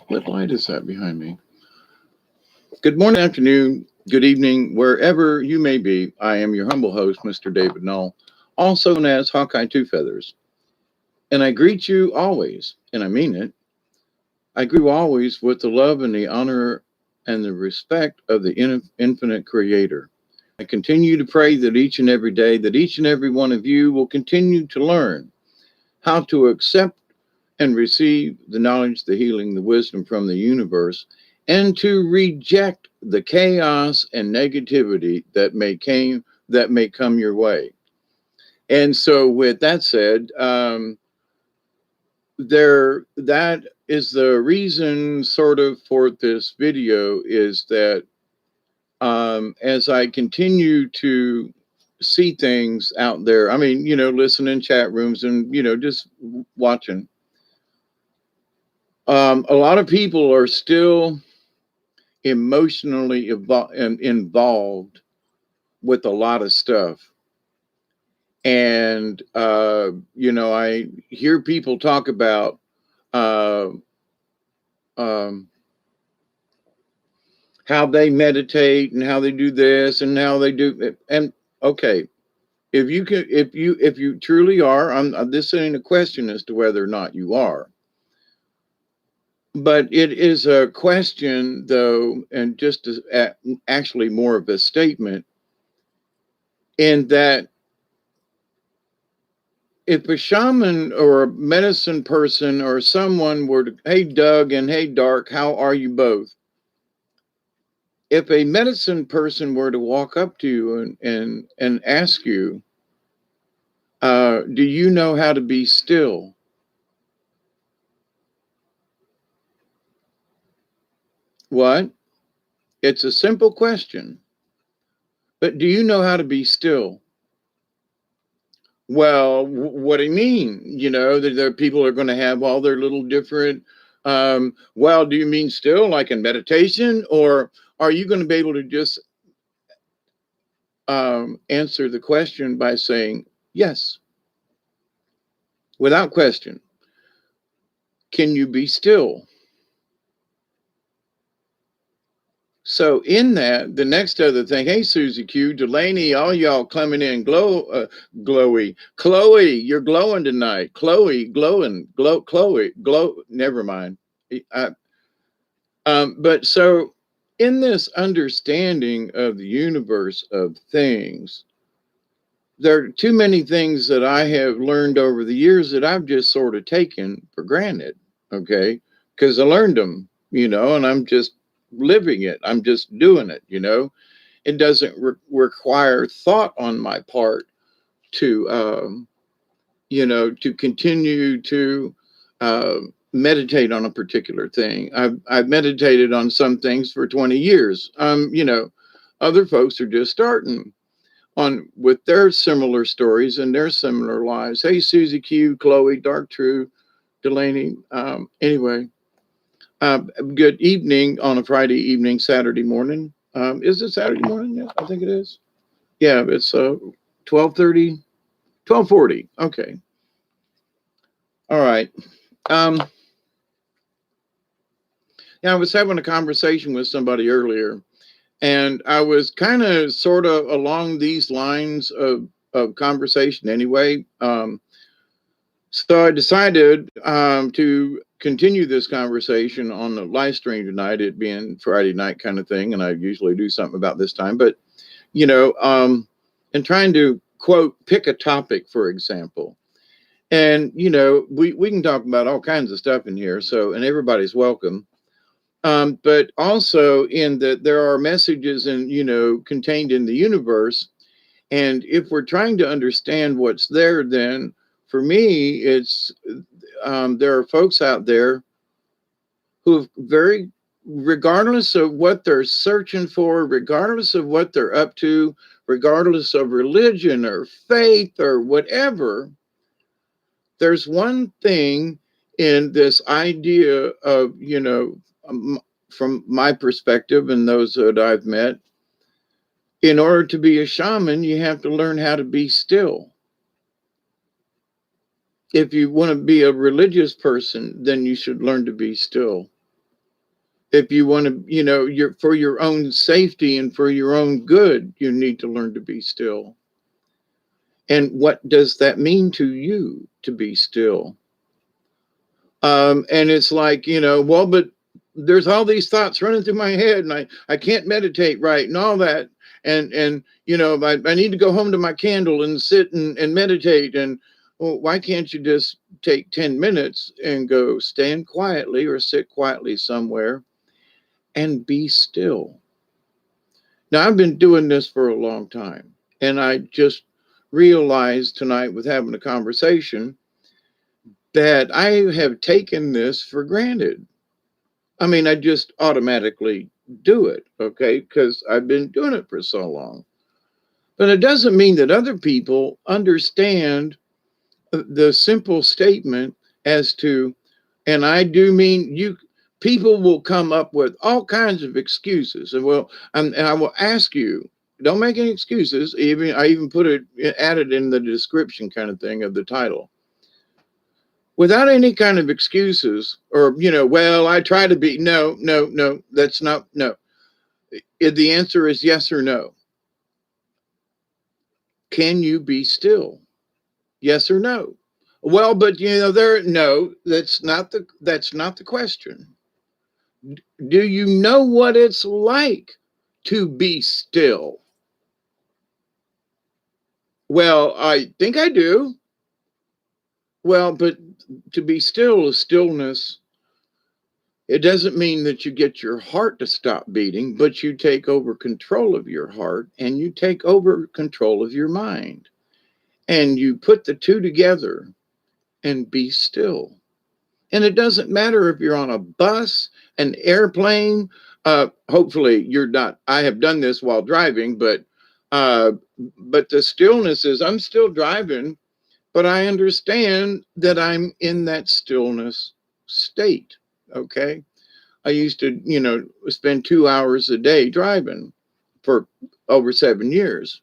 What light is that behind me? Good morning, afternoon, good evening, wherever you may be. I am your humble host, Mr. David Null, also known as Hawkeye Two Feathers. And I greet you always, and I mean it. I greet you always with the love and the honor and the respect of the infinite creator. I continue to pray that each and every day, that each and every one of you will continue to learn how to accept and receive the knowledge, the healing, the wisdom from the universe, and to reject the chaos and negativity that may come your way. And so, with that said, that is the reason, sort of, for this video is that as I continue to see things out there, I mean, listen in chat rooms and just watching. A lot of people are still emotionally involved with a lot of stuff. And, I hear people talk about uh, um, how they meditate and how they do this and how they do it. And okay, if you truly are, this ain't a question as to whether or not you are. But it is a question, though, and just actually more of a statement, in that if a shaman or a medicine person or someone were to, hey, Doug, and hey, Dark, how are you both? If a medicine person were to walk up to you and ask you, do you know how to be still? What? It's a simple question. But do you know how to be still? Well, what do you mean? That people are going to have all their little different. Well, do you mean still, like in meditation, or are you going to be able to just answer the question by saying yes, without question? Can you be still? So in that, the next other thing, hey, Susie Q, Delaney, all y'all coming in, glowy. Chloe, you're glowing tonight. Chloe, glowing, Chloe, glow, never mind. I, but so in this understanding of the universe of things, there are too many things that I have learned over the years that I've just sort of taken for granted, okay? Because I learned them, and I'm just living it. I'm just doing it. It doesn't require thought on my part to, to continue to meditate on a particular thing. I've meditated on some things for 20 years. Other folks are just starting on with their similar stories and their similar lives. Hey, Susie Q, Chloe, Dark True, Delaney. Anyway, good evening on a Friday evening, Saturday morning. Is it Saturday morning? Yeah, I think it is. Yeah, it's 12:30, 12:40. Okay. All right. Um, yeah, I was having a conversation with somebody earlier, and I was kind of sort of along these lines of conversation anyway. So I decided to continue this conversation on the live stream tonight, it being Friday night kind of thing. And I usually do something about this time, but, and trying to, quote, pick a topic, for example. And, we can talk about all kinds of stuff in here. So, and everybody's welcome. But also in that there are messages contained in the universe. And if we're trying to understand what's there, then for me, it's there are folks out there who regardless of what they're searching for, regardless of what they're up to, regardless of religion or faith or whatever, there's one thing in this idea of, from my perspective and those that I've met, in order to be a shaman, you have to learn how to be still. If you want to be a religious person, then you should learn to be still. If you want to, for your own safety and for your own good, you need to learn to be still. And what does that mean to you to be still? And it's like, well, but there's all these thoughts running through my head and I can't meditate right and all that. And I need to go home to my candle and sit and meditate. And well, why can't you just take 10 minutes and go stand quietly or sit quietly somewhere and be still? Now, I've been doing this for a long time, and I just realized tonight with having a conversation that I have taken this for granted. I mean, I just automatically do it, okay, because I've been doing it for so long. But it doesn't mean that other people understand the simple statement as to, and I do mean you, people will come up with all kinds of excuses. And well, and I will ask you, don't make any excuses. I even put it added in the description kind of thing of the title. Without any kind of excuses or, well, I try to be, no, that's not, no. The answer is yes or no. Can you be still? Yes or no? Well, but no, that's not the question. Do you know what it's like to be still? Well, I think I do. Well, but to be still is stillness. It doesn't mean that you get your heart to stop beating, but you take over control of your heart and you take over control of your mind. And you put the two together and be still. And it doesn't matter if you're on a bus, an airplane. Hopefully you're not. I have done this while driving, but the stillness is I'm still driving, but I understand that I'm in that stillness state. Okay. I used to, spend 2 hours a day driving for over 7 years.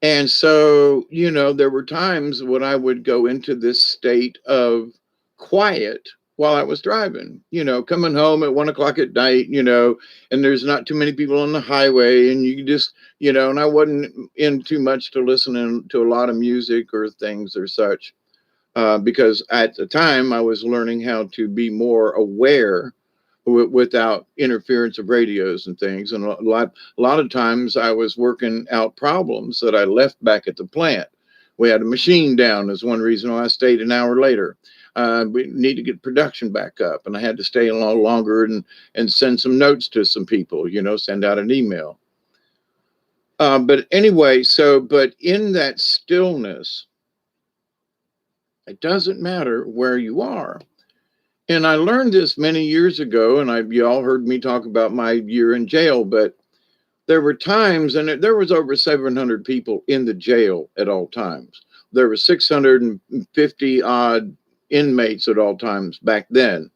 And so, there were times when I would go into this state of quiet while I was driving, coming home at 1 o'clock at night, and there's not too many people on the highway. And you just, and I wasn't in too much to listening to a lot of music or things or such, because at the time I was learning how to be more aware without interference of radios and things. And a lot of times I was working out problems that I left back at the plant. We had a machine down is one reason why I stayed an hour later. We need to get production back up, and I had to stay a little longer and send some notes to some people, send out an email. But anyway, but in that stillness, it doesn't matter where you are. And I learned this many years ago, and you all heard me talk about my year in jail, but there were times, and there was over 700 people in the jail at all times. There were 650 odd inmates at all times back then.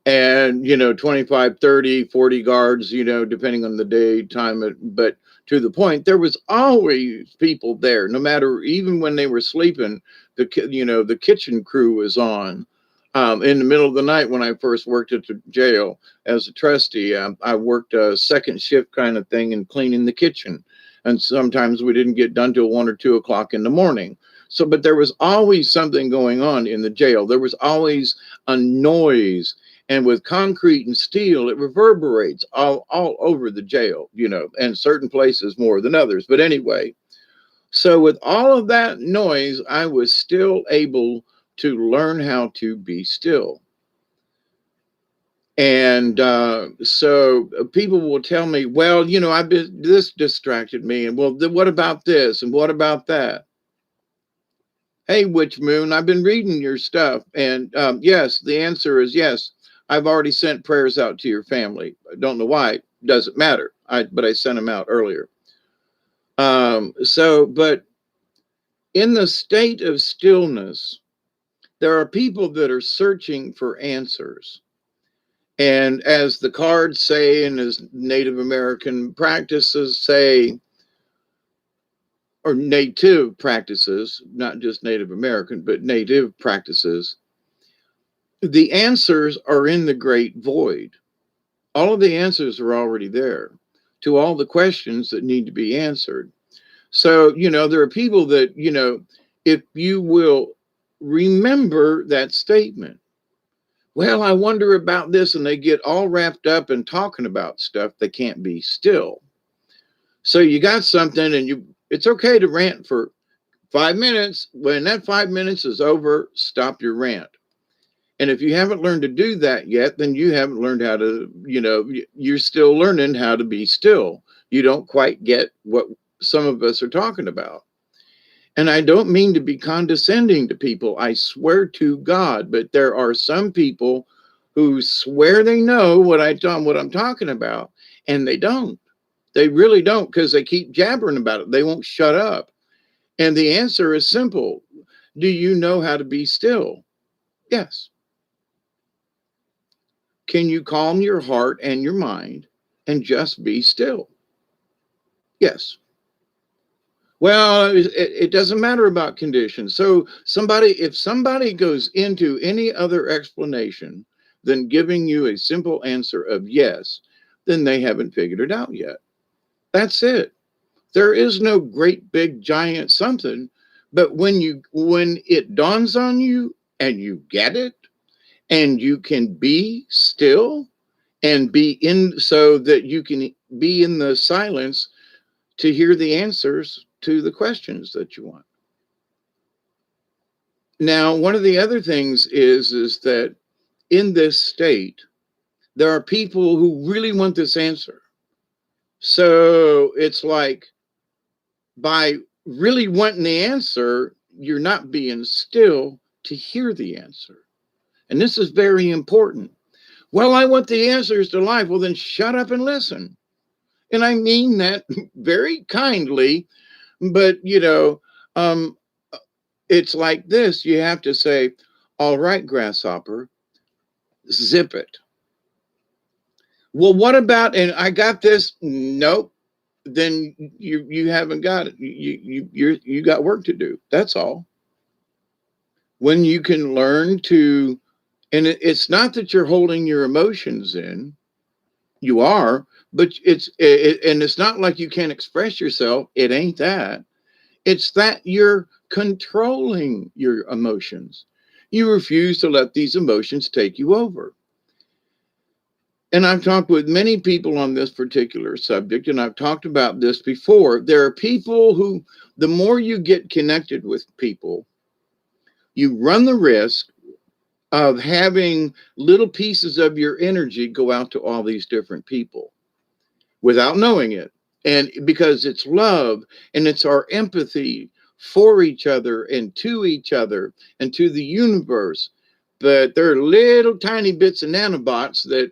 And, 25, 30, 40 guards, depending on the day, time. But to the point, there was always people there, no matter, even when they were sleeping, the kitchen crew was on. In the middle of the night when I first worked at the jail as a trustee, I worked a second shift kind of thing in cleaning the kitchen. And sometimes we didn't get done till 1 or 2 o'clock in the morning. So, but there was always something going on in the jail. There was always a noise. And with concrete and steel, it reverberates all over the jail, and certain places more than others. But anyway, so with all of that noise, I was still able to learn how to be still. And so people will tell me, well, this distracted me. And well, what about this? And what about that? Hey, Witch Moon, I've been reading your stuff. And yes, the answer is yes. I've already sent prayers out to your family. I don't know why. It doesn't matter. But I sent them out earlier. But in the state of stillness, there are people that are searching for answers. And as the cards say, and as Native American practices say, or native practices, not just Native American, but native practices, The answers are in the great void. All of the answers are already there to all the questions that need to be answered. So, there are people that, if you will remember that statement, well, I wonder about this, and they get all wrapped up in talking about stuff they can't be still. So you got something, and it's okay to rant for 5 minutes. When that 5 minutes is over, stop your rant. And if you haven't learned to do that yet, then you haven't learned how to, you're still learning how to be still. You don't quite get what some of us are talking about. And I don't mean to be condescending to people, I swear to God, but there are some people who swear they know what I'm talking about, and they don't. They really don't, because they keep jabbering about it. They won't shut up. And the answer is simple. Do you know how to be still? Yes. Can you calm your heart and your mind and just be still? Yes. Well, it doesn't matter about conditions. So if somebody goes into any other explanation than giving you a simple answer of yes, then they haven't figured it out yet. That's it. There is no great big giant something, but when it dawns on you and you get it, and you can be still and be in, so that you can be in the silence to hear the answers to the questions that you want. Now, one of the other things is that in this state, there are people who really want this answer. So it's like, by really wanting the answer, you're not being still to hear the answer. And this is very important. Well, I want the answers to life. Well, then shut up and listen. And I mean that very kindly, but it's like this. You have to say, all right, grasshopper, zip it. Well, what about, and I got this? Nope. Then you haven't got it. You got work to do. That's all. When you can learn to, and it's not that you're holding your emotions in, you are, but and it's not like you can't express yourself. It ain't that. It's that you're controlling your emotions. You refuse to let these emotions take you over. And I've talked with many people on this particular subject, and I've talked about this before. There are people who, the more you get connected with people, you run the risk of having little pieces of your energy go out to all these different people without knowing it. And because it's love and it's our empathy for each other and to each other and to the universe. But there are little tiny bits of nanobots that,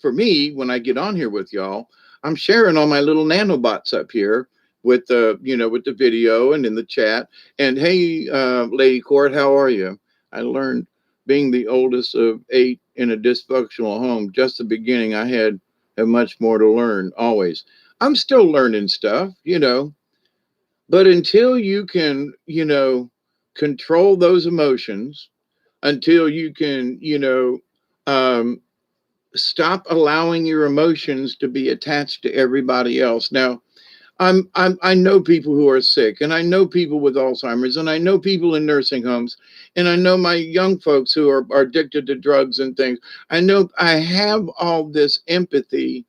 for me, when I get on here with y'all, I'm sharing all my little nanobots up here with the, with the video and in the chat. And hey, Lady Court, how are you? I learned, being the oldest of 8 in a dysfunctional home, just the beginning. I have much more to learn always. I'm still learning stuff, but until you can, control those emotions, until you can, stop allowing your emotions to be attached to everybody else. Now, I know people who are sick, and I know people with Alzheimer's, and I know people in nursing homes, and I know my young folks who are addicted to drugs and things. I know I have all this empathy,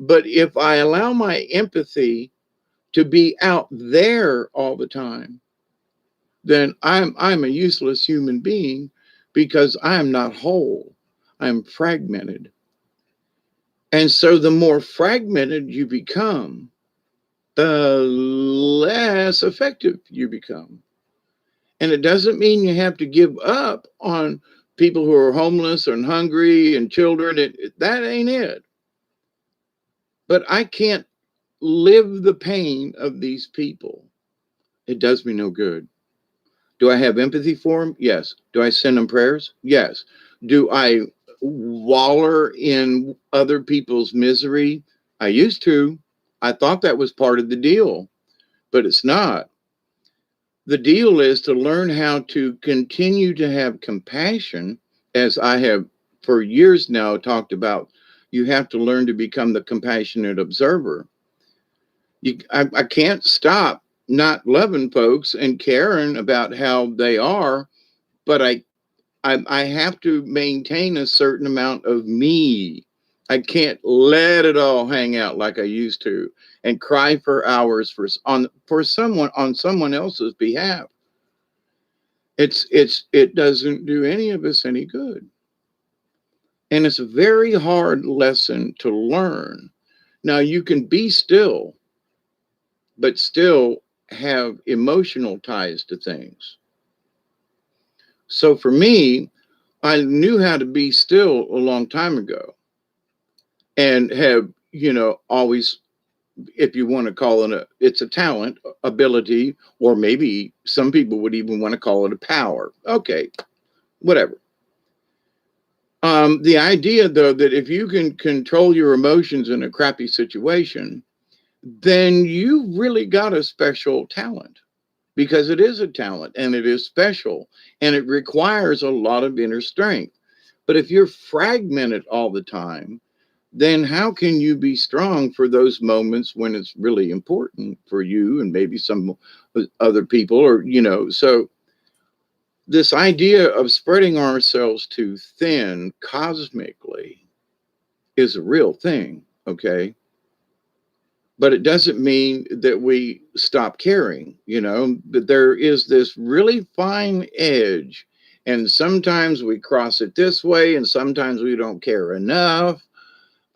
but if I allow my empathy to be out there all the time, then I'm a useless human being, because I am not whole. I'm fragmented. And so the more fragmented you become, the less effective you become. And it doesn't mean you have to give up on people who are homeless and hungry and children. That ain't it. But I can't live the pain of these people. It does me no good. Do I have empathy for them? Yes. Do I send them prayers? Yes. Do I waller in other people's misery? I used to. I thought that was part of the deal, but it's not. The deal is to learn how to continue to have compassion as I have for years now talked about, you have to learn to become the compassionate observer. I can't stop not loving folks and caring about how they are, but I have to maintain a certain amount of me. I can't let it all hang out like I used to and cry for hours for someone on someone else's behalf. It doesn't do any of us any good. And it's a very hard lesson to learn. Now you can be still, but still have emotional ties to things. So for me, I knew how to be still a long time ago and have, always, if you want to call it it's a talent, ability, or maybe some people would even want to call it a power. Okay, whatever. The idea, though, that if you can control your emotions in a crappy situation, then you really got a special talent, because it is a talent and it is special and it requires a lot of inner strength. But if you're fragmented all the time, then how can you be strong for those moments when it's really important for you and maybe some other people, or, so this idea of spreading ourselves too thin cosmically is a real thing, okay? But it doesn't mean that we stop caring, but there is this really fine edge. And sometimes we cross it this way, and sometimes we don't care enough.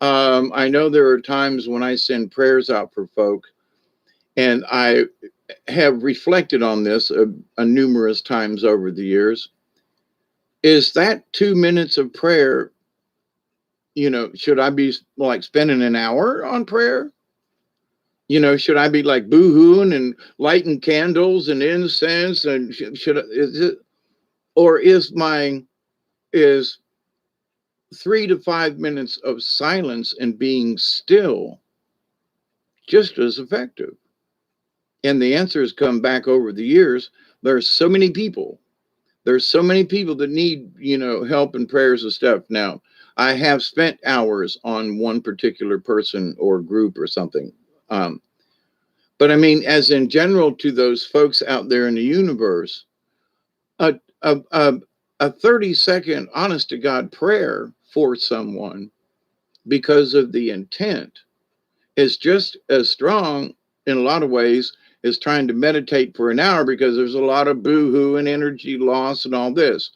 I know there are times when I send prayers out for folk, and I have reflected on this a numerous times over the years. Is that 2 minutes of prayer, should I be like spending an hour on prayer? Should I be like boohooing and lighting candles and incense? And is it, or is 3 to 5 minutes of silence and being still just as effective? And the answer has come back over the years. There's so many people. There's so many people that need, help and prayers and stuff. Now, I have spent hours on one particular person or group or something. But I mean, as in general, to those folks out there in the universe, a, a, a, a 30-second honest to God prayer for someone because of the intent is just as strong in a lot of ways as trying to meditate for an hour, because there's a lot of boohoo and energy loss and all this.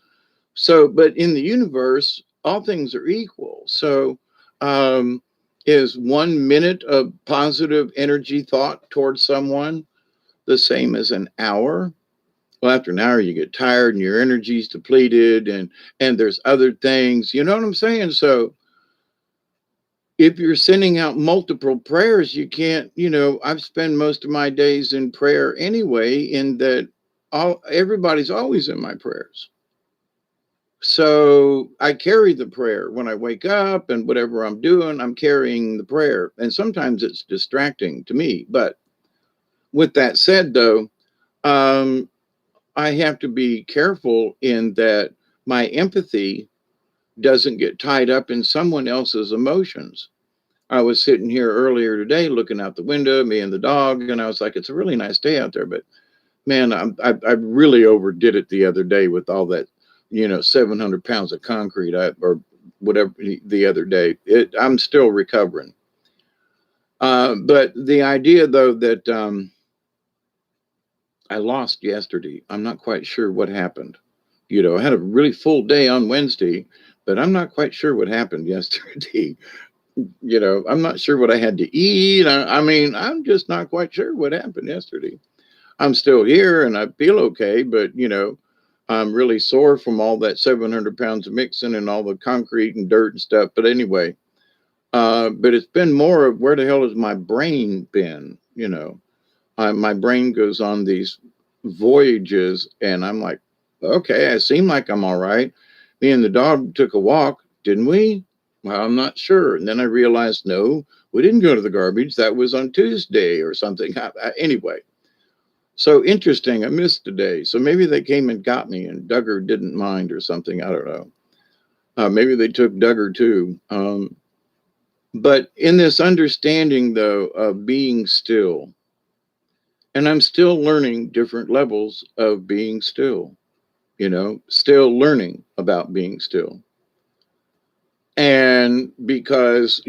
So, but in the universe, all things are equal. So, is 1 minute of positive energy thought towards someone the same as an hour? Well, after an hour, you get tired and your energy's depleted, and there's other things. You know what I'm saying? So, if you're sending out multiple prayers, you can't. I've spent most of my days in prayer anyway. In that, everybody's always in my prayers. So I carry the prayer when I wake up, and whatever I'm doing, I'm carrying the prayer. And sometimes it's distracting to me. But with that said, though, um, I have to be careful in that my empathy doesn't get tied up in someone else's emotions. I was sitting here earlier today looking out the window, me and the dog, and I was like, it's a really nice day out there, but man, I really overdid it the other day with all that, 700 pounds of concrete, or whatever the other day. I'm still recovering. But the idea, though, that I lost yesterday, I'm not quite sure what happened. I had a really full day on Wednesday, but I'm not quite sure what happened yesterday. I'm not sure what I had to eat. I mean, I'm just not quite sure what happened yesterday. I'm still here and I feel okay, but I'm really sore from all that 700 pounds of mixing and all the concrete and dirt and stuff. But anyway, but it's been more of where the hell has my brain been? My brain goes on these voyages, and I'm like, okay, I seem like I'm all right. Me and the dog took a walk, didn't we? Well, I'm not sure. And then I realized, no, we didn't go to the garbage. That was on Tuesday or something. Anyway. So interesting. I missed a day. So maybe they came and got me and Duggar didn't mind or something. I don't know. Maybe they took Duggar too. But in this understanding, though, of being still, and I'm still learning different levels of being still, still learning about being still. And because,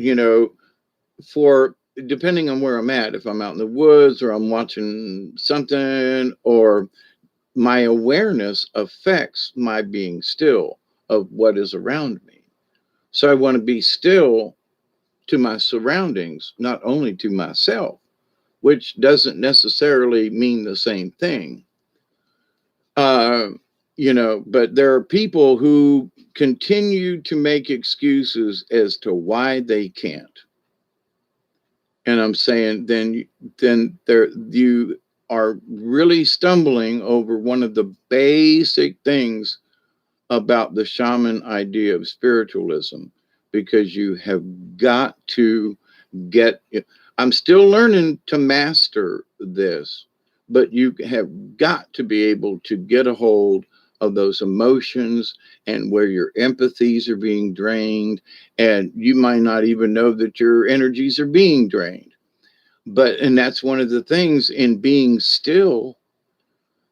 for depending on where I'm at, if I'm out in the woods or I'm watching something, or my awareness affects my being still of what is around me. So I want to be still to my surroundings, not only to myself, which doesn't necessarily mean the same thing. Uh, but there are people who continue to make excuses as to why they can't. And I'm saying then there you are really stumbling over one of the basic things about the shaman idea of spiritualism, because you have got to get I'm still learning to master this, but you have got to be able to get a hold of those emotions and where your empathies are being drained, and you might not even know that your energies are being drained. And that's one of the things in being still.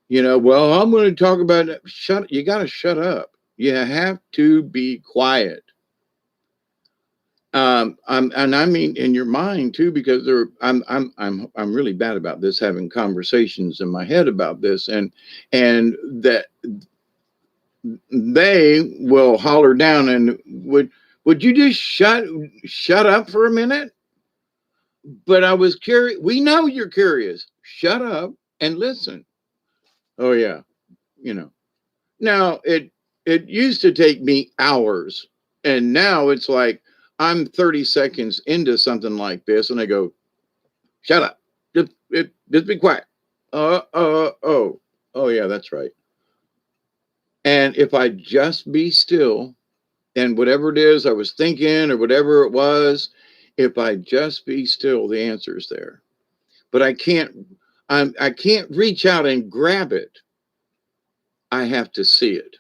Well, I'm going to talk about it. You got to shut up. You have to be quiet. And I mean in your mind too, because I'm really bad about this, having conversations in my head about this, and that they will holler down and would you just shut up for a minute? But I was curious. We know you're curious. Shut up and listen. Oh yeah, you know. Now it used to take me hours, and now it's like I'm 30 seconds into something like this, and I go, "Shut up! Just be quiet." Oh yeah, that's right. And if I just be still, and whatever it is I was thinking or whatever it was, if I just be still, the answer is there. But I can't reach out and grab it. I have to see it.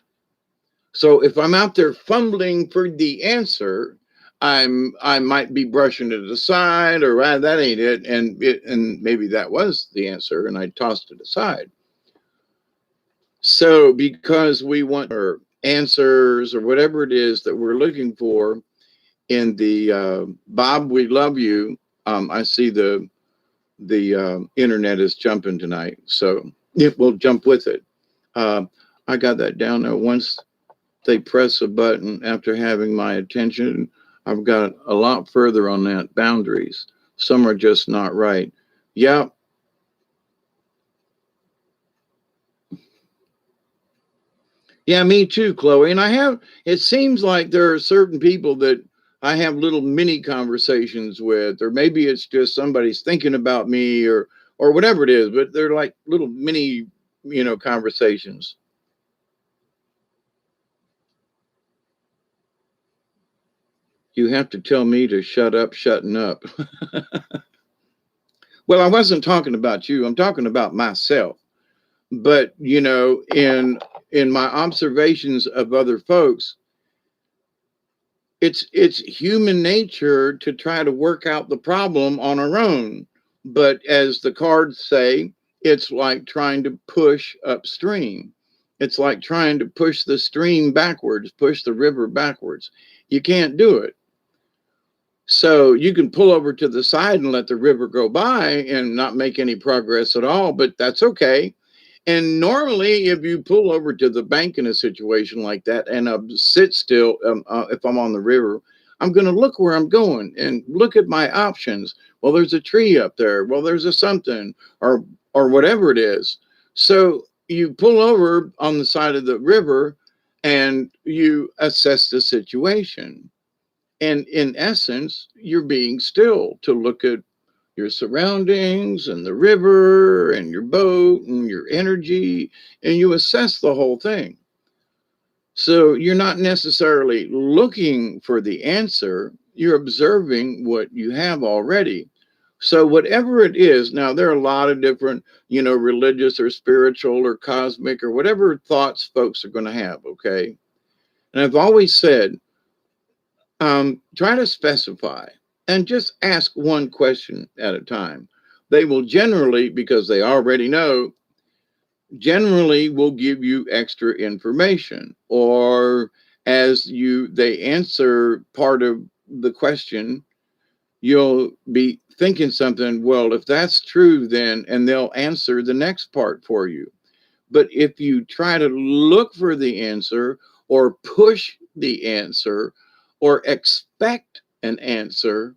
So if I'm out there fumbling for the answer, I might be brushing it aside, or that ain't it, and maybe that was the answer, and I tossed it aside. So because we want our answers or whatever it is that we're looking for in the Bob, we love you. I see the internet is jumping tonight, so it will jump with it. Uh, I got that down there. Once they press a button after having my attention, I've got a lot further on that boundaries. Some are just not right. Yeah. Yeah, me too, Chloe. And it seems like there are certain people that I have little mini conversations with, or maybe it's just somebody's thinking about me, or whatever it is, but they're like little mini, conversations. You have to tell me to shut up, shutting up. Well, I wasn't talking about you. I'm talking about myself. But, in my observations of other folks, it's human nature to try to work out the problem on our own. But as the cards say, it's like trying to push upstream. It's like trying to push the stream backwards, push the river backwards. You can't do it. So you can pull over to the side and let the river go by and not make any progress at all, but that's okay. And normally, if you pull over to the bank in a situation like that and sit still, if I'm on the river, I'm going to look where I'm going and look at my options. Well, there's a tree up there. Well, there's a something, or whatever it is. So you pull over on the side of the river and you assess the situation. And in essence, you're being still to look at your surroundings and the river and your boat and your energy, and you assess the whole thing. So you're not necessarily looking for the answer, you're observing what you have already. So whatever it is, now there are a lot of different, religious or spiritual or cosmic or whatever thoughts folks are going to have, okay? And I've always said, try to specify and just ask one question at a time. They will generally, because they already know, generally will give you extra information, or as they answer part of the question, you'll be thinking something, well, if that's true, then, and they'll answer the next part for you. But if you try to look for the answer or push the answer or expect an answer,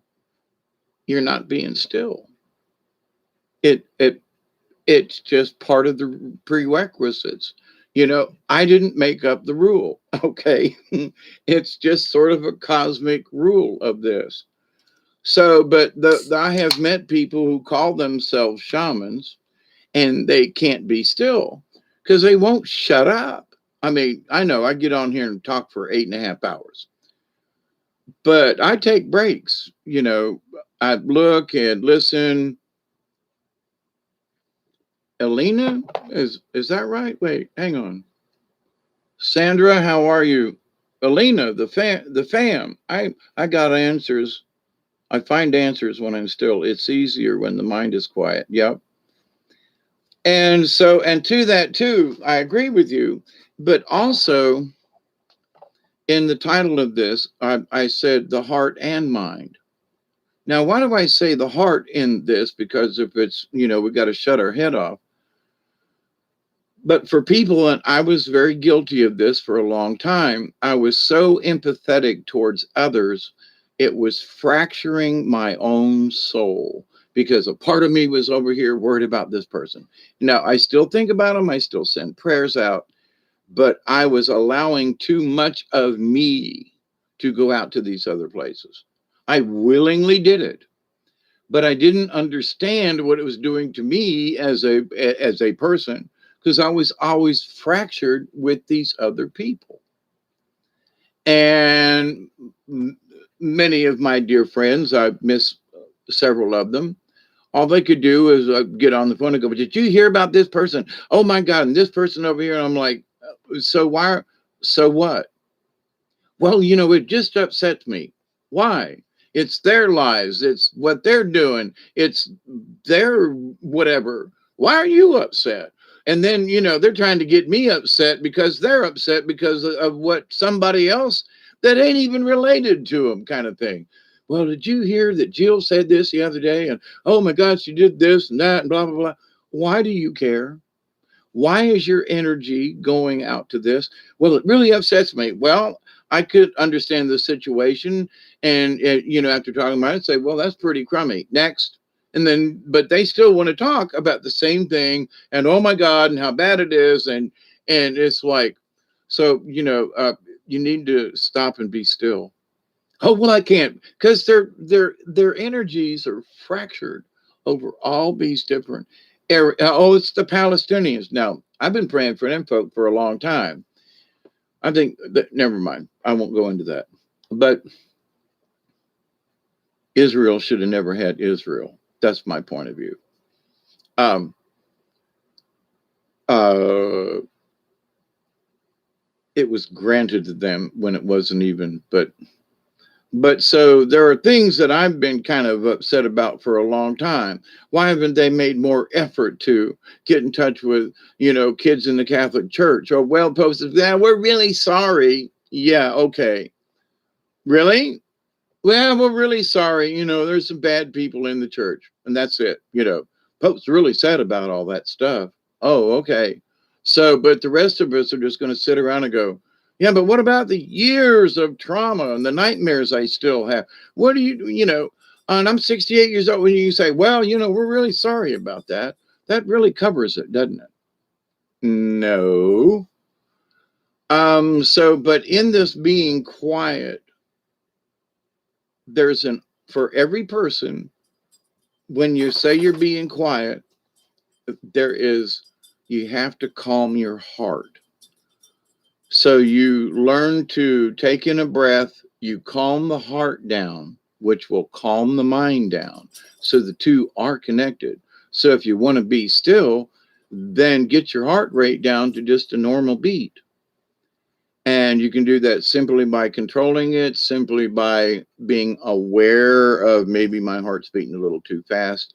you're not being still. It's just part of the prerequisites. I didn't make up the rule. Okay. It's just sort of a cosmic rule of this. So, but I have met people who call themselves shamans, and they can't be still because they won't shut up. I mean, I know I get on here and talk for 8.5 hours, but I take breaks. I look and listen. Elena, is that right? Wait, hang on. Sandra, how are you? Elena, the fam. I got answers. I find answers when I'm still. It's easier when the mind is quiet. Yep. And so, and to that too, I agree with you. But also, in the title of this, I said the heart and mind. Now, why do I say the heart in this? Because if it's, we got to shut our head off. But for people, and I was very guilty of this for a long time, I was so empathetic towards others, it was fracturing my own soul because a part of me was over here worried about this person. Now, I still think about them, I still send prayers out, but I was allowing too much of me to go out to these other places. I willingly did it, but I didn't understand what it was doing to me as a person, because I was always fractured with these other people. And many of my dear friends, I've missed several of them. All they could do is get on the phone and go, "But did you hear about this person? Oh my God, and this person over here." And I'm like, so why? So what? Well, it just upsets me. Why? It's their lives. It's what they're doing. It's their whatever. Why are you upset? And then, they're trying to get me upset because they're upset because of what somebody else that ain't even related to them, kind of thing. Well, did you hear that Jill said this the other day? And oh my God, she did this and that and blah, blah, blah. Why do you care? Why is your energy going out to this? Well, it really upsets me. Well, I could understand the situation. And, after talking about it, say, well, that's pretty crummy. Next. And then, but they still want to talk about the same thing. And oh my God, and how bad it is. And it's like, so, you need to stop and be still. Oh, well, I can't, because their energies are fractured over all these different areas. Oh, it's the Palestinians. Now, I've been praying for them folk for a long time. I think that, never mind. I won't go into that. But Israel should have never had Israel. That's my point of view. It was granted to them when it wasn't even, but so there are things that I've been kind of upset about for a long time. Why haven't they made more effort to get in touch with, kids in the Catholic Church? Or, well, posted, yeah, we're really sorry. Yeah, okay. Really? Well, we're really sorry. There's some bad people in the church, and that's it. Pope's really sad about all that stuff. Oh, okay. So, but the rest of us are just going to sit around and go, yeah, but what about the years of trauma and the nightmares I still have? What do and I'm 68 years old. When you say, well, we're really sorry about that, that really covers it, doesn't it? No. So, but in this being quiet, for every person, when you say you're being quiet, you have to calm your heart. So you learn to take in a breath, you calm the heart down, which will calm the mind down. So the two are connected. So if you want to be still, then get your heart rate down to just a normal beat. And you can do that simply by controlling it, simply by being aware of maybe my heart's beating a little too fast.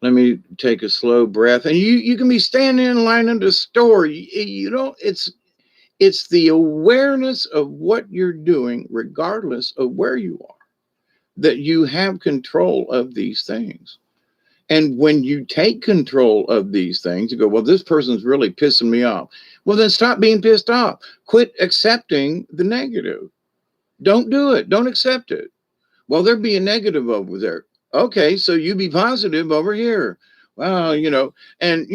Let me take a slow breath. And you can be standing in line at the store. You know, it's the awareness of what you're doing, regardless of where you are, that you have control of these things. And when you take control of these things, you go, well, this person's really pissing me off. Well, then stop being pissed off. Quit accepting the negative. Don't do it. Don't accept it. Well, there be a negative over there. Okay, so you be positive over here. Well, and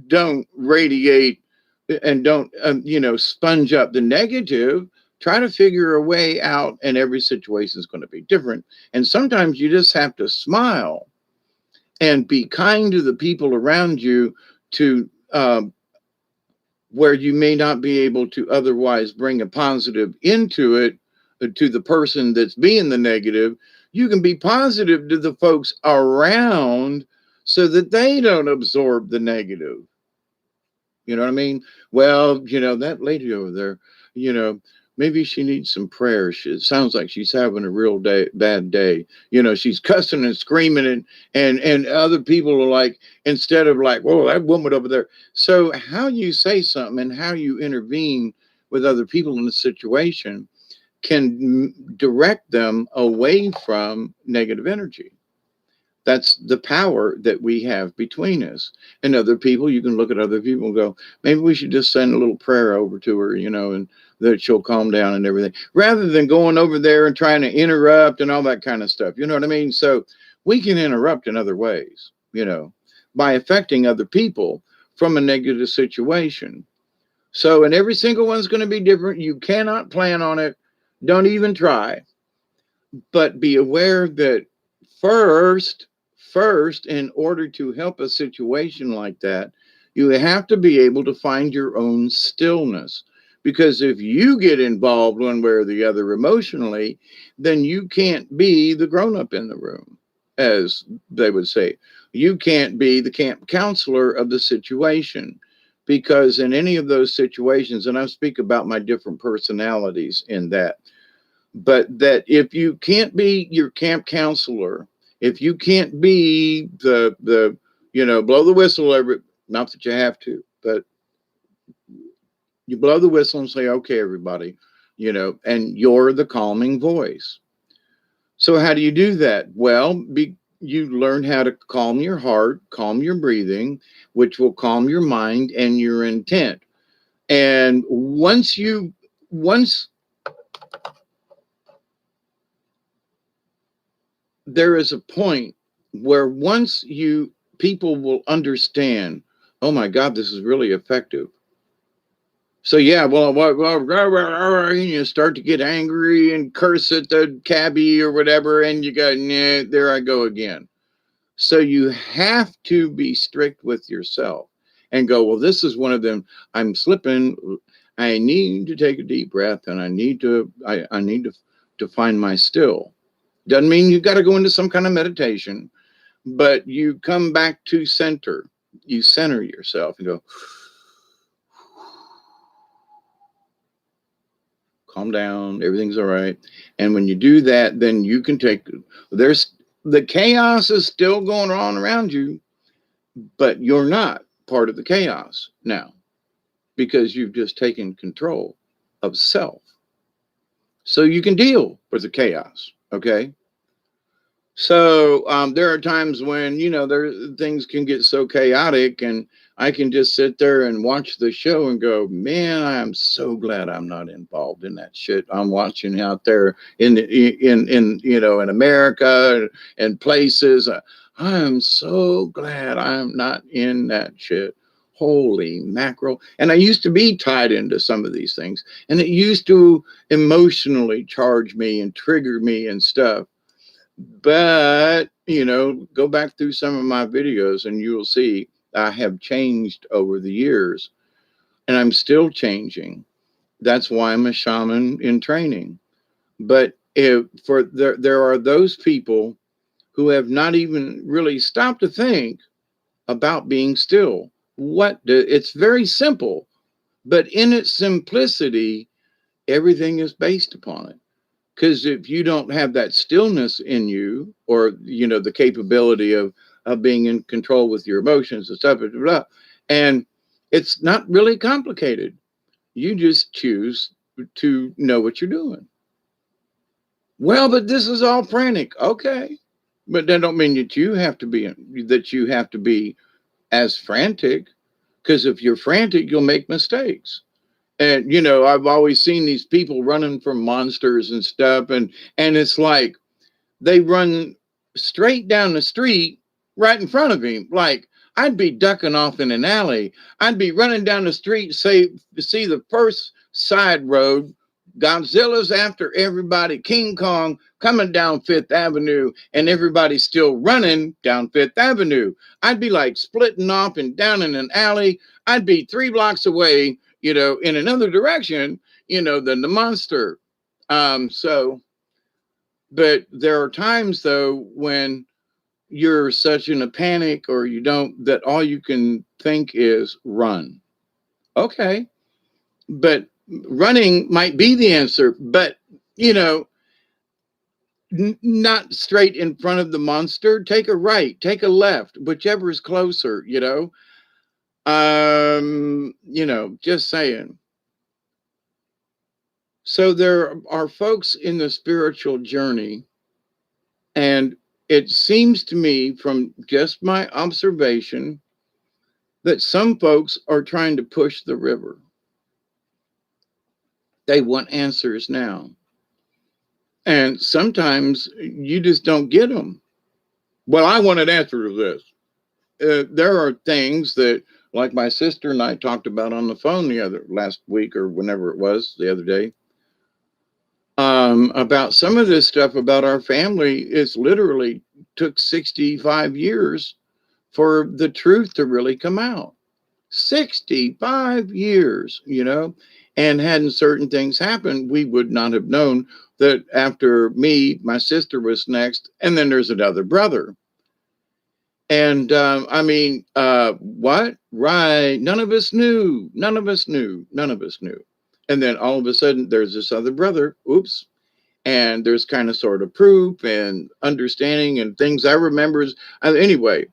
don't radiate and don't sponge up the negative. Try to figure a way out, and every situation is going to be different. And sometimes you just have to smile and be kind to the people around you, to where you may not be able to otherwise bring a positive into it, to the person that's being the negative. You can be positive to the folks around so that they don't absorb the negative. You know what I mean? Well, that lady over there, you know, maybe she needs some prayer. It sounds like she's having a real bad day. She's cussing and screaming, and other people are like, instead of like, whoa, that woman over there. So how you say something and how you intervene with other people in the situation can direct them away from negative energy. That's the power that we have between us and other people. You can look at other people and go, maybe we should just send a little prayer over to her, and that she'll calm down and everything, rather than going over there and trying to interrupt and all that kind of stuff. You know what I mean? So we can interrupt in other ways, by affecting other people from a negative situation. So, and every single one's going to be different. You cannot plan on it. Don't even try. But be aware that first, in order to help a situation like that, you have to be able to find your own stillness. Because if you get involved one way or the other emotionally, then you can't be the grown up in the room, as they would say. You can't be the camp counselor of the situation. Because in any of those situations, and I speak about my different personalities in that, but that if you can't be your camp counselor, if you can't be the blow the whistle every, not that you have to, but you blow the whistle and say, okay, everybody, and you're the calming voice. So how do you do that? Well, you learn how to calm your heart, calm your breathing, which will calm your mind and your intent. And once there is a point where once people will understand, oh my God, this is really effective. So yeah, well, you start to get angry and curse at the cabbie or whatever, and you go, nah, there I go again. So you have to be strict with yourself and go, well, this is one of them. I'm slipping. I need to take a deep breath, and I need to find my still. Doesn't mean you got to go into some kind of meditation, but you come back to center. You center yourself and go, calm down, everything's all right. And when you do that, then you can the chaos is still going on around you, but you're not part of the chaos now, because you've just taken control of self. So you can deal with the chaos, okay? So there are times when, things can get so chaotic, and I can just sit there and watch the show and go, man, I am so glad I'm not involved in that shit I'm watching out there in America and places. I am so glad I'm not in that shit. Holy mackerel. And I used to be tied into some of these things, and it used to emotionally charge me and trigger me and stuff. But, go back through some of my videos and you will see I have changed over the years, and I'm still changing. That's why I'm a shaman in training. But there are those people who have not even really stopped to think about being still. It's very simple. But in its simplicity, everything is based upon it. Because if you don't have that stillness in you, or the capability of being in control with your emotions and stuff, blah, blah, blah, and it's not really complicated. You just choose to know what you're doing. Well, but this is all frantic. Okay. But that don't mean that you have to be as frantic. Because if you're frantic, you'll make mistakes. And I've always seen these people running from monsters and stuff, and it's like they run straight down the street right in front of him. Like, I'd be ducking off in an alley. I'd be running down the street, say, to see the first side road. Godzilla's after everybody, King Kong coming down Fifth Avenue, and everybody's still running down Fifth Avenue. I'd be like splitting off and down in an alley. I'd be 3 blocks away, in another direction, than the monster. So, but there are times though when you're such in a panic, or you don't, that all you can think is run. Okay. But running might be the answer, but you know, not straight in front of the monster. Take a right, take a left, whichever is closer, just saying. So there are folks in the spiritual journey, and it seems to me from just my observation that some folks are trying to push the river. They want answers now. And sometimes you just don't get them. Well, I want an answer to this. There are things that, like my sister and I talked about on the phone last week, or whenever it was, the other day, about some of this stuff about our family. It's literally took 65 years for the truth to really come out. 65 years, and hadn't certain things happened, we would not have known that after me, my sister was next, and then there's another brother. And I mean, what? Right. None of us knew. None of us knew. None of us knew. And then all of a sudden, there's this other brother. Oops. And there's kind of sort of proof and understanding and things I remember. Anyway,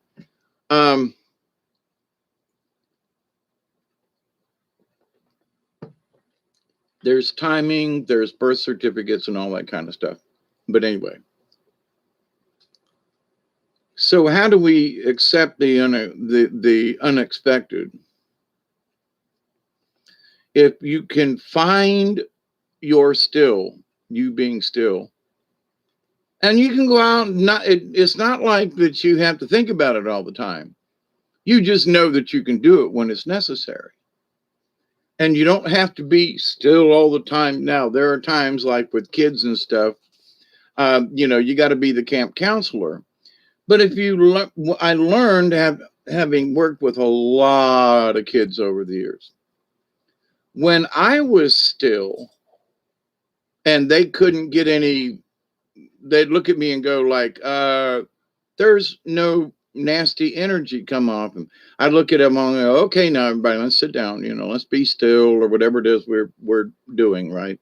there's timing, there's birth certificates and all that kind of stuff. But anyway. So how do we accept the unexpected? If you can find your still, you being still, and you can go out and it's not like that you have to think about it all the time. You just know that you can do it when it's necessary. And you don't have to be still all the time. Now, there are times like with kids and stuff, you got to be the camp counselor. But if I learned, having worked with a lot of kids over the years, when I was still and they couldn't get any, they'd look at me and go like, there's no nasty energy come off. And I'd look at them and go, okay, now everybody, let's sit down, let's be still, or whatever it is we're doing, right?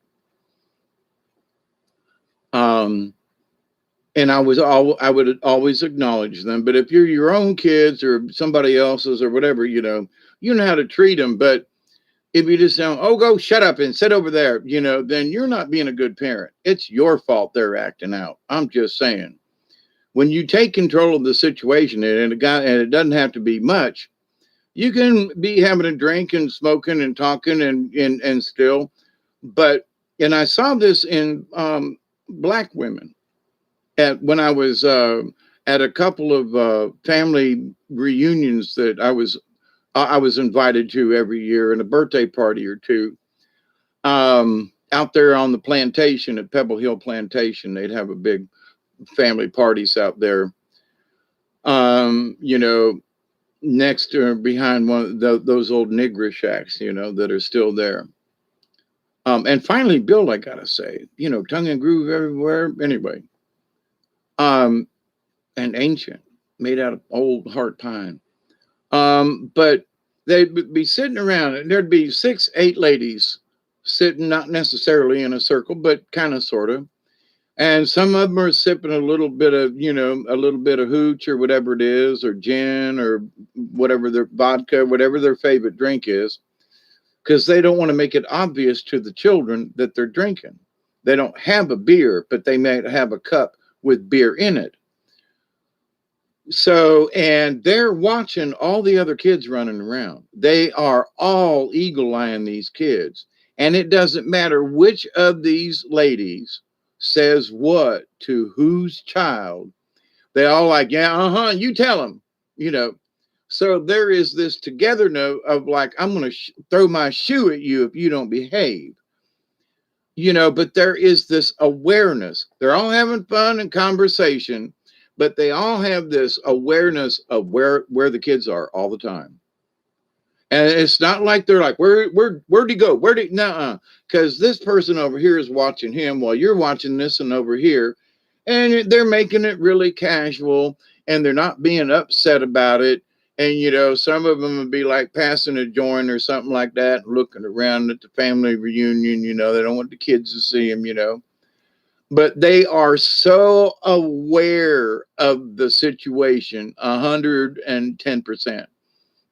And I would always acknowledge them. But if you're your own kids or somebody else's or whatever, you know how to treat them. But if you just say, oh, go shut up and sit over there, then you're not being a good parent. It's your fault they're acting out. I'm just saying. When you take control of the situation, and it doesn't have to be much, you can be having a drink and smoking and talking and still. And I saw this in Black women. When I was at a couple of family reunions that I was invited to every year, and a birthday party or two, out there on the plantation at Pebble Hill Plantation. They'd have a big family parties out there, next or behind one of those old Negro shacks, that are still there. And finally built, I gotta say, tongue and groove everywhere. Anyway, and ancient, made out of old heart pine. But They'd be sitting around, and there'd be 6, 8 ladies sitting, not necessarily in a circle, but kind of, sort of. And some of them are sipping a little bit of, a little bit of hooch or whatever it is, or gin or whatever their vodka, whatever their favorite drink is, because they don't want to make it obvious to the children that they're drinking. They don't have a beer, but they may have a cup with beer in it. So, and they're watching all the other kids running around. They are all eagle eyeing these kids. And it doesn't matter which of these ladies says what to whose child. They all like, yeah, you tell them, you know. So there is this together note of like, I'm going to throw my shoe at you if you don't behave. But there is this awareness. They're all having fun and conversation, but they all have this awareness of where the kids are all the time. And it's not like they're like, where'd he go? Nuh-uh. Because this person over here is watching him while you're watching this and over here. And they're making it really casual, and they're not being upset about it. And, some of them would be like passing a joint or something like that, looking around at the family reunion. They don't want the kids to see them. But they are so aware of the situation, 110%.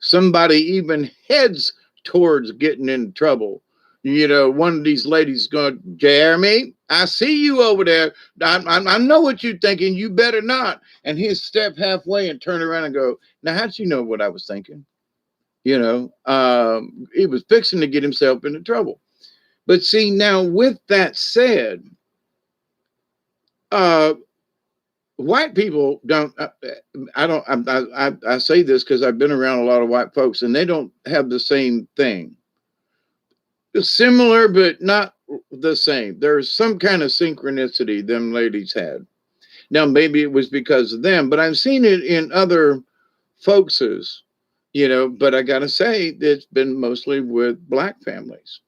Somebody even heads towards getting in trouble. One of these ladies going, Jeremy, I see you over there. I know what you're thinking. You better not. And he'll step halfway and turn around and go, now, how'd you know what I was thinking? He was fixing to get himself into trouble. But see, now with that said, white people don't, I say this because I've been around a lot of white folks, and they don't have the same thing. It's similar, but not the same. There's some kind of synchronicity them ladies had. Now, maybe it was because of them, but I've seen it in other folkses, but I got to say, it's been mostly with black families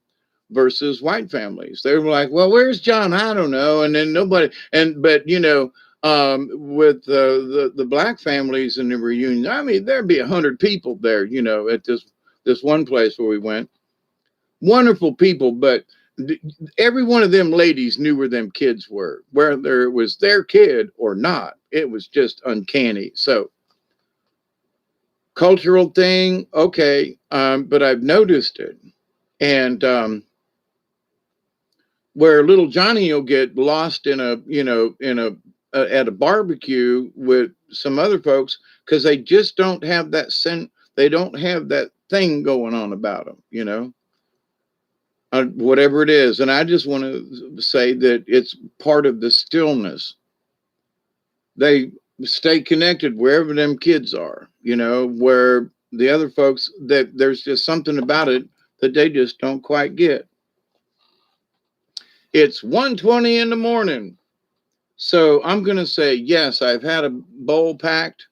versus white families. They were like, well, where's John? I don't know. And then nobody, but with the black families in the reunion, I mean, there'd be 100 people there, at this one place where we went. Wonderful people, but every one of them ladies knew where them kids were, whether it was their kid or not. It was just uncanny. So, cultural thing, okay, but I've noticed it. And where little Johnny will get lost in at a barbecue with some other folks, because they just don't have that they don't have that thing going on about them, whatever it is. And I just want to say that it's part of the stillness. They stay connected wherever them kids are, where the other folks, that there's just something about it that they just don't quite get. It's 1:20 in the morning. So I'm going to say, yes, I've had a bowl packed.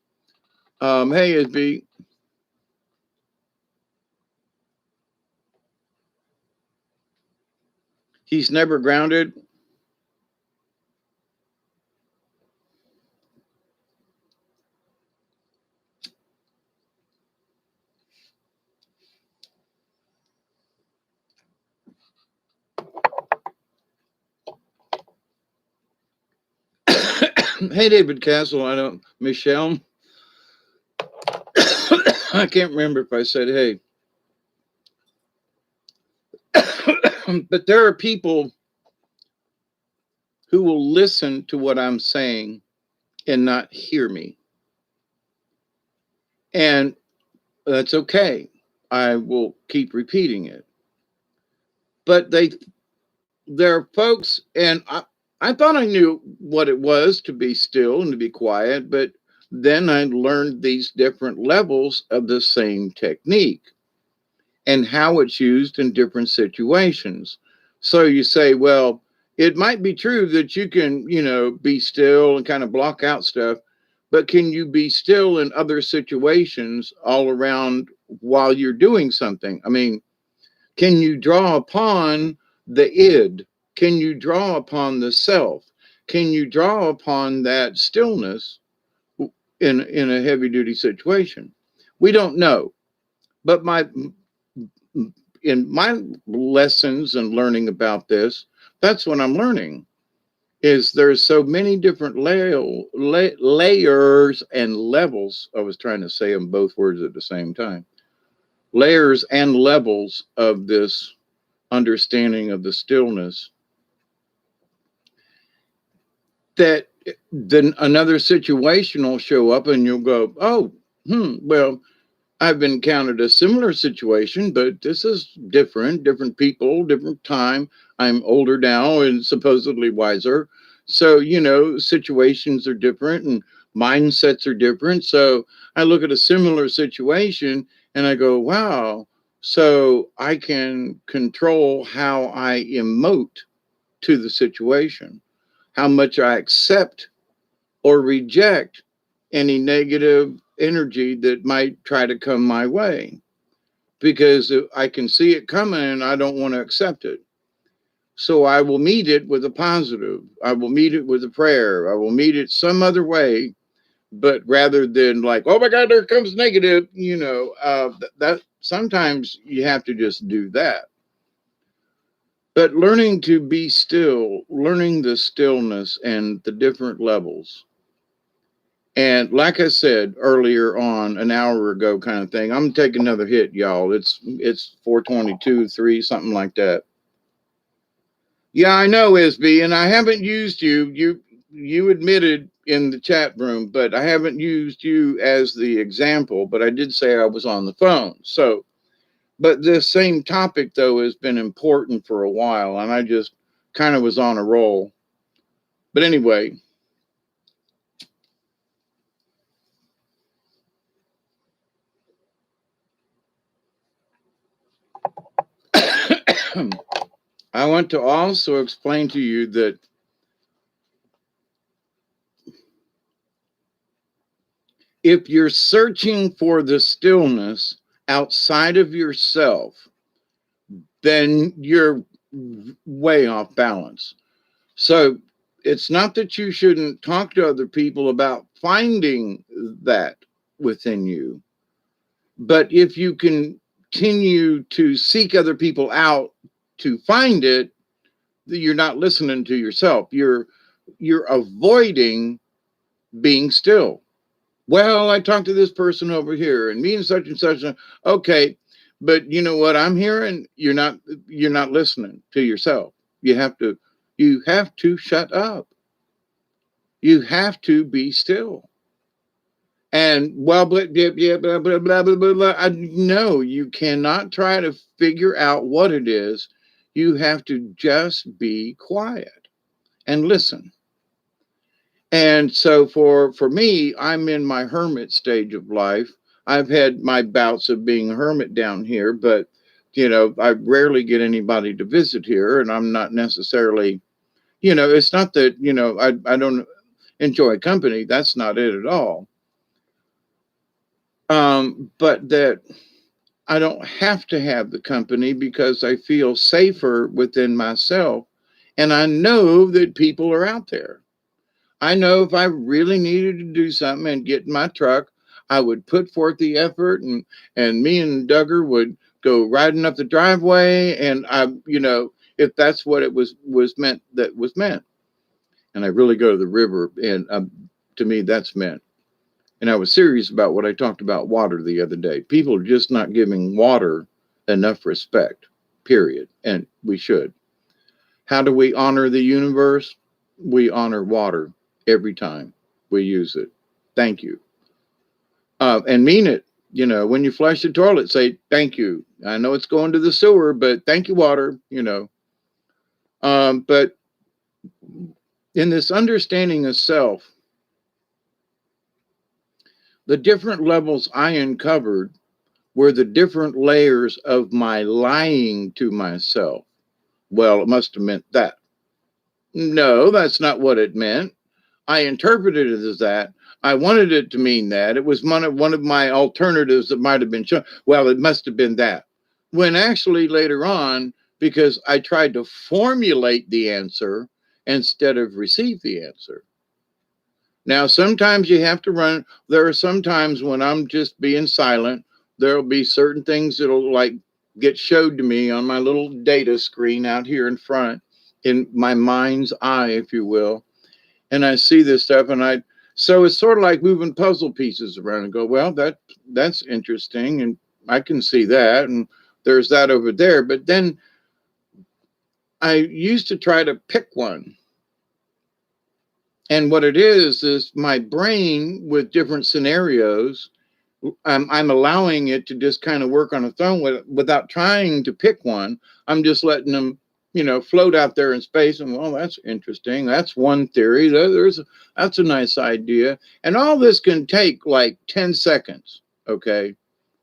Hey, Isby. He's never grounded. Hey, David Castle. I don't, Michelle. I can't remember if I said hey. But there are people who will listen to what I'm saying and not hear me. And that's okay. I will keep repeating it. But there are folks, and I thought I knew what it was to be still and to be quiet, but then I learned these different levels of the same technique and how it's used in different situations. So you say, well, it might be true that you can, be still and kind of block out stuff, but can you be still in other situations all around while you're doing something? I mean, can you draw upon the id? Can you draw upon the self? Can you draw upon that stillness in a heavy duty situation? We don't know. But in my lessons and learning about this, that's what I'm learning is there's so many different layers and levels. I was trying to say them both words at the same time. Layers and levels of this understanding of the stillness that then another situation will show up and you'll go, oh, well, I've encountered a similar situation, but this is different people, different time. I'm older now and supposedly wiser. So, situations are different and mindsets are different. So I look at a similar situation and I go, wow, so I can control how I emote to the situation, how much I accept or reject any negative energy that might try to come my way because I can see it coming and I don't want to accept it. So I will meet it with a positive. I will meet it with a prayer. I will meet it some other way, but rather than like, oh my God, there comes negative, that sometimes you have to just do that. But learning to be still, learning the stillness and the different levels. And like I said earlier on, an hour ago, kind of thing, I'm taking another hit, y'all. It's 4:22, 3, something like that. Yeah, I know, SB, and I haven't used you. You admitted in the chat room, but I haven't used you as the example. But I did say I was on the phone. So, but this same topic though has been important for a while, and I just kind of was on a roll. But anyway. I want to also explain to you that if you're searching for the stillness outside of yourself, then you're way off balance. So it's not that you shouldn't talk to other people about finding that within you, but if you continue to seek other people out to find it, you're not listening to yourself. You're avoiding being still. Well, I talked to this person over here and me and such. Okay, but you know what I'm hearing? You're not listening to yourself. You have to shut up. You have to be still. And well, blah, blah, blah, blah, blah, blah, blah, blah, blah. No, you cannot try to figure out what it is. You have to just be quiet and listen. And so for me, I'm in my hermit stage of life. I've had my bouts of being a hermit down here, but I rarely get anybody to visit here, and I'm not necessarily, it's not that, I don't enjoy company. That's not it at all. But that I don't have to have the company because I feel safer within myself. And I know that people are out there. I know if I really needed to do something and get in my truck, I would put forth the effort and me and Duggar would go riding up the driveway and if that's what it was meant, that was meant. And I really go to the river and to me that's meant. And I was serious about what I talked about water the other day. People are just not giving water enough respect, period. And we should. How do we honor the universe? We honor water every time we use it. Thank you. And mean it. When you flush the toilet, say thank you. I know it's going to the sewer, but thank you, water. But in this understanding of self, the different levels I uncovered were the different layers of my lying to myself. Well, it must have meant that. No, that's not what it meant. I interpreted it as that. I wanted it to mean that. It was one of my alternatives that might have been shown. Well, it must have been that. When actually later on, because I tried to formulate the answer instead of receive the answer. Now, sometimes you have to run. There are some times when I'm just being silent There'll be certain things that'll like get showed to me on my little data screen out here in front, in my mind's eye, if you will. And I see this stuff, and so it's sort of like moving puzzle pieces around and go, well, that's interesting, and I can see that, and there's that over there. But then I used to try to pick one. And what it is my brain with different scenarios, I'm allowing it to just kind of work on its own without trying to pick one. I'm just letting them, float out there in space. And well, that's interesting. That's one theory. That's a nice idea. And all this can take like 10 seconds. Okay.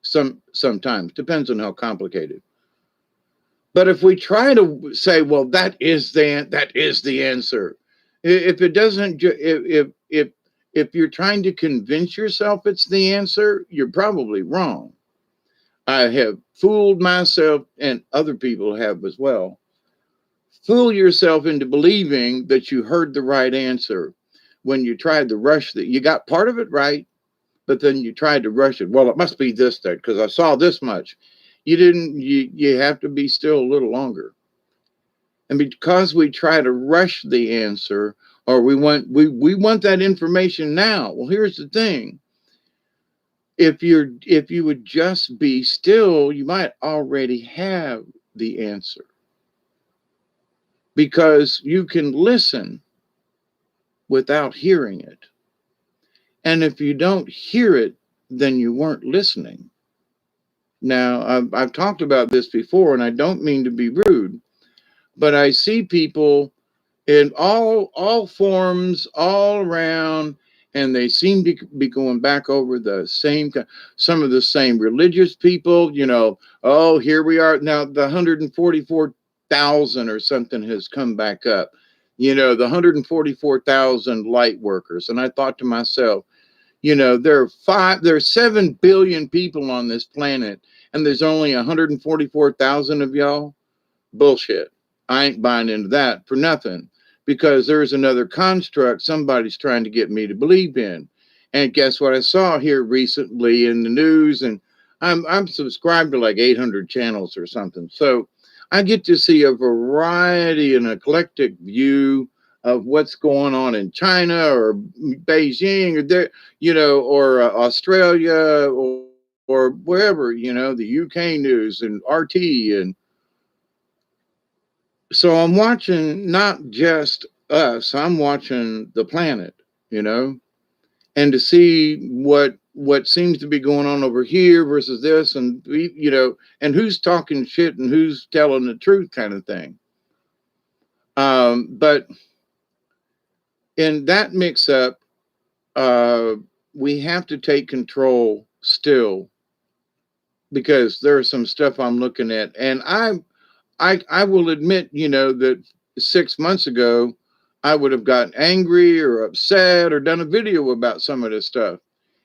Sometimes depends on how complicated. But if we try to say, well, that is the answer. If it doesn't, if you're trying to convince yourself it's the answer, you're probably wrong. I have fooled myself, and other people have as well. Fool yourself into believing that you heard the right answer when you tried to rush that. You got part of it right, but then you tried to rush it. Well, it must be this, that, because I saw this much. You didn't, you have to be still a little longer. And because we try to rush the answer, or we want that information now. Well, here's the thing. If you would just be still, you might already have the answer. Because you can listen without hearing it. And if you don't hear it, then you weren't listening. Now, I've talked about this before, and I don't mean to be rude, but I see people in all forms, all around, and they seem to be going back over some of the same religious people. Oh, here we are now. The 144,000 or something has come back up. The 144,000 light workers, and I thought to myself, there's 7 billion people on this planet, and there's only 144,000 of y'all. Bullshit. I ain't buying into that for nothing, because there's another construct somebody's trying to get me to believe in. And guess what I saw here recently in the news? And I'm subscribed to like 800 channels or something. So I get to see a variety and eclectic view of what's going on in China or Beijing or there, or Australia or wherever, the UK news and RT. And so I'm watching not just us, I'm watching the planet, and to see what seems to be going on over here versus this, and and who's talking shit and who's telling the truth, kind of thing. But in that mix up, we have to take control still, because there's some stuff I'm looking at, and I will admit, that 6 months ago, I would have gotten angry or upset or done a video about some of this stuff.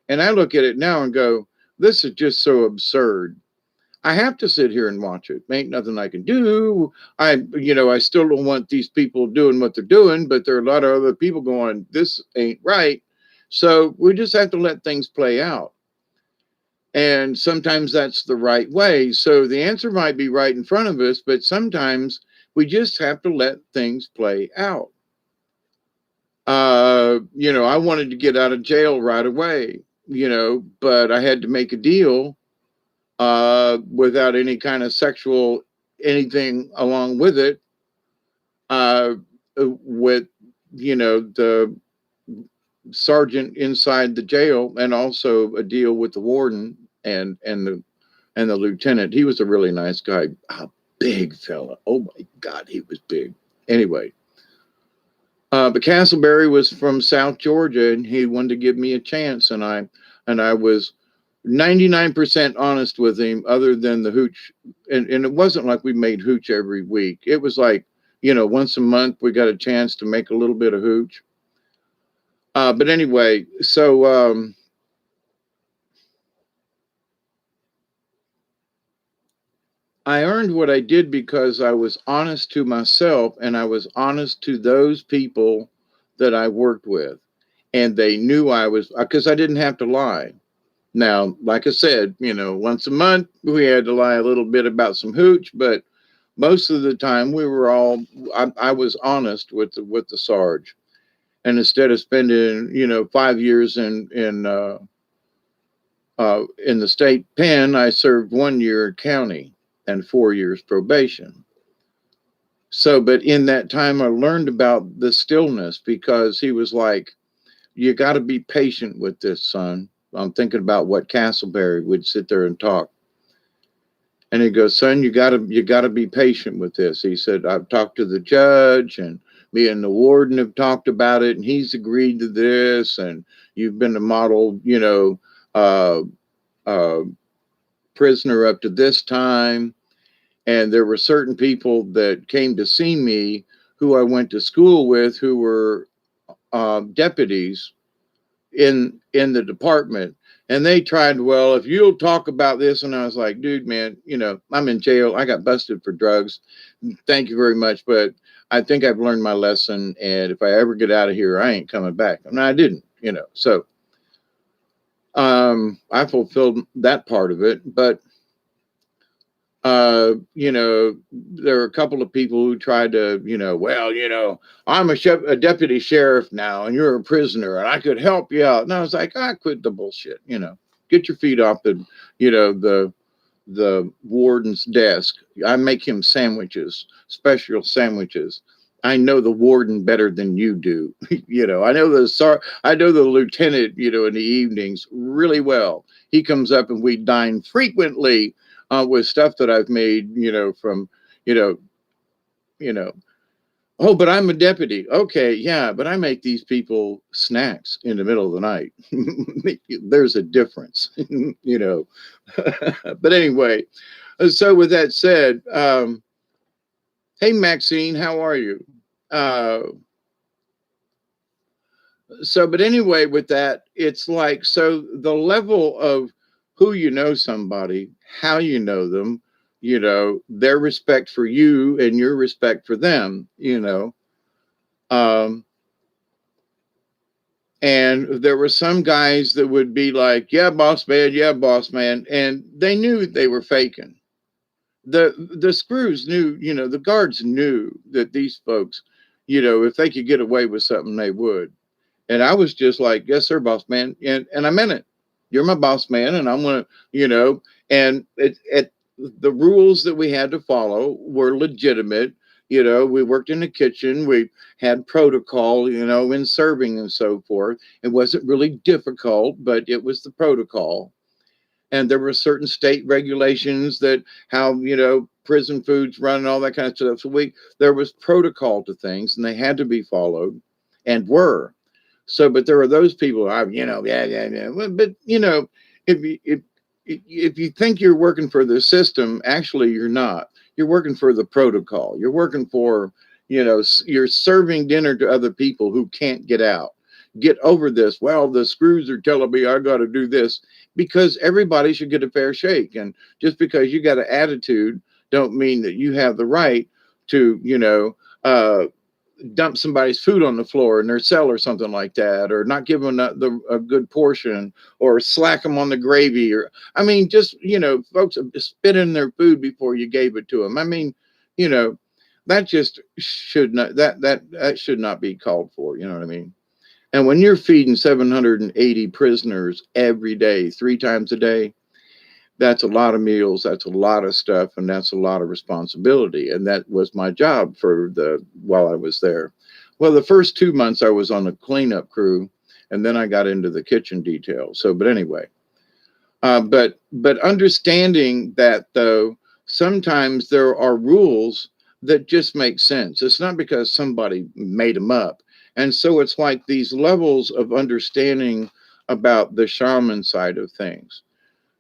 And I look at it now and go, this is just so absurd. I have to sit here and watch it. Ain't nothing I can do. I still don't want these people doing what they're doing, but there are a lot of other people going, this ain't right. So we just have to let things play out. And sometimes that's the right way. So the answer might be right in front of us, but sometimes we just have to let things play out. I wanted to get out of jail right away, but I had to make a deal without any kind of sexual anything along with it, with, the sergeant inside the jail, and also a deal with the warden and the lieutenant. He was a really nice guy, a big fella. Oh my God, he was big. Anyway, but Castleberry was from South Georgia, and he wanted to give me a chance, and I was 99% honest with him, other than the hooch. And it wasn't like we made hooch every week. It was like, once a month we got a chance to make a little bit of hooch. But anyway, so I earned what I did because I was honest to myself, and I was honest to those people that I worked with. And they knew I was, because I didn't have to lie. Now, like I said, once a month we had to lie a little bit about some hooch, but most of the time we were all, I was honest with the Sarge. And instead of spending, 5 years in the state pen, I served 1 year in county and 4 years probation. So, but in that time, I learned about the stillness because he was like, you got to be patient with this, son. I'm thinking about what Castleberry would sit there and talk. And he goes, son, you gotta be patient with this. He said, I've talked to the judge and me and the warden have talked about it and he's agreed to this. And you've been a model, uh, uh, prisoner up to this time. And there were certain people that came to see me who I went to school with who were deputies in the department, and they tried, well, if you'll talk about this. And I was like, dude, man, I'm in jail, I got busted for drugs, thank you very much, but I think I've learned my lesson, and if I ever get out of here I ain't coming back. And I didn't, so I fulfilled that part of it. But there were a couple of people who tried to, well, I'm a deputy sheriff now and you're a prisoner and I could help you out. And I was like, I quit the bullshit, get your feet off the warden's desk. I make him sandwiches, special sandwiches. I know the warden better than you do. I know the lieutenant, in the evenings really well. He comes up and we dine frequently with stuff that I've made, from, you know, you know, oh, but I'm a deputy. Okay, yeah, but I make these people snacks in the middle of the night. There's a difference, But anyway, so with that said, hey, Maxine, how are you? Uh, but anyway, with that, it's like, so the level of who somebody, how you know them, their respect for you and your respect for them, um, and there were some guys that would be like, yeah, boss man, yeah, boss man. And they knew they were faking. The screws knew, the guards knew that these folks, if they could get away with something, they would. And I was just like, yes, sir, boss man. And I meant it. You're my boss man. And I'm going to, and the rules that we had to follow were legitimate. We worked in the kitchen. We had protocol, in serving and so forth. It wasn't really difficult, but it was the protocol. And there were certain state regulations that how, prison foods run and all that kind of stuff. So there was protocol to things and they had to be followed and were. So, but there are those people, yeah. But if you think you're working for the system, actually you're not. You're working for the protocol. You're working for, you're serving dinner to other people who can't get out. Get over this. Well, the screws are telling me I got to do this, because everybody should get a fair shake. And just because you got an attitude, don't mean that you have the right to, dump somebody's food on the floor in their cell or something like that, or not give them a good portion, or slack them on the gravy, or just folks spit in their food before you gave it to them. That just should not that should not be called for. You know what I mean? And when you're feeding 780 prisoners every day, 3 times a day, that's a lot of meals, that's a lot of stuff, and that's a lot of responsibility. And that was my job while I was there. Well, the first 2 months I was on the cleanup crew, and then I got into the kitchen detail. So, but anyway, but understanding that, though, sometimes there are rules that just make sense. It's not because somebody made them up. And so it's like these levels of understanding about the shaman side of things.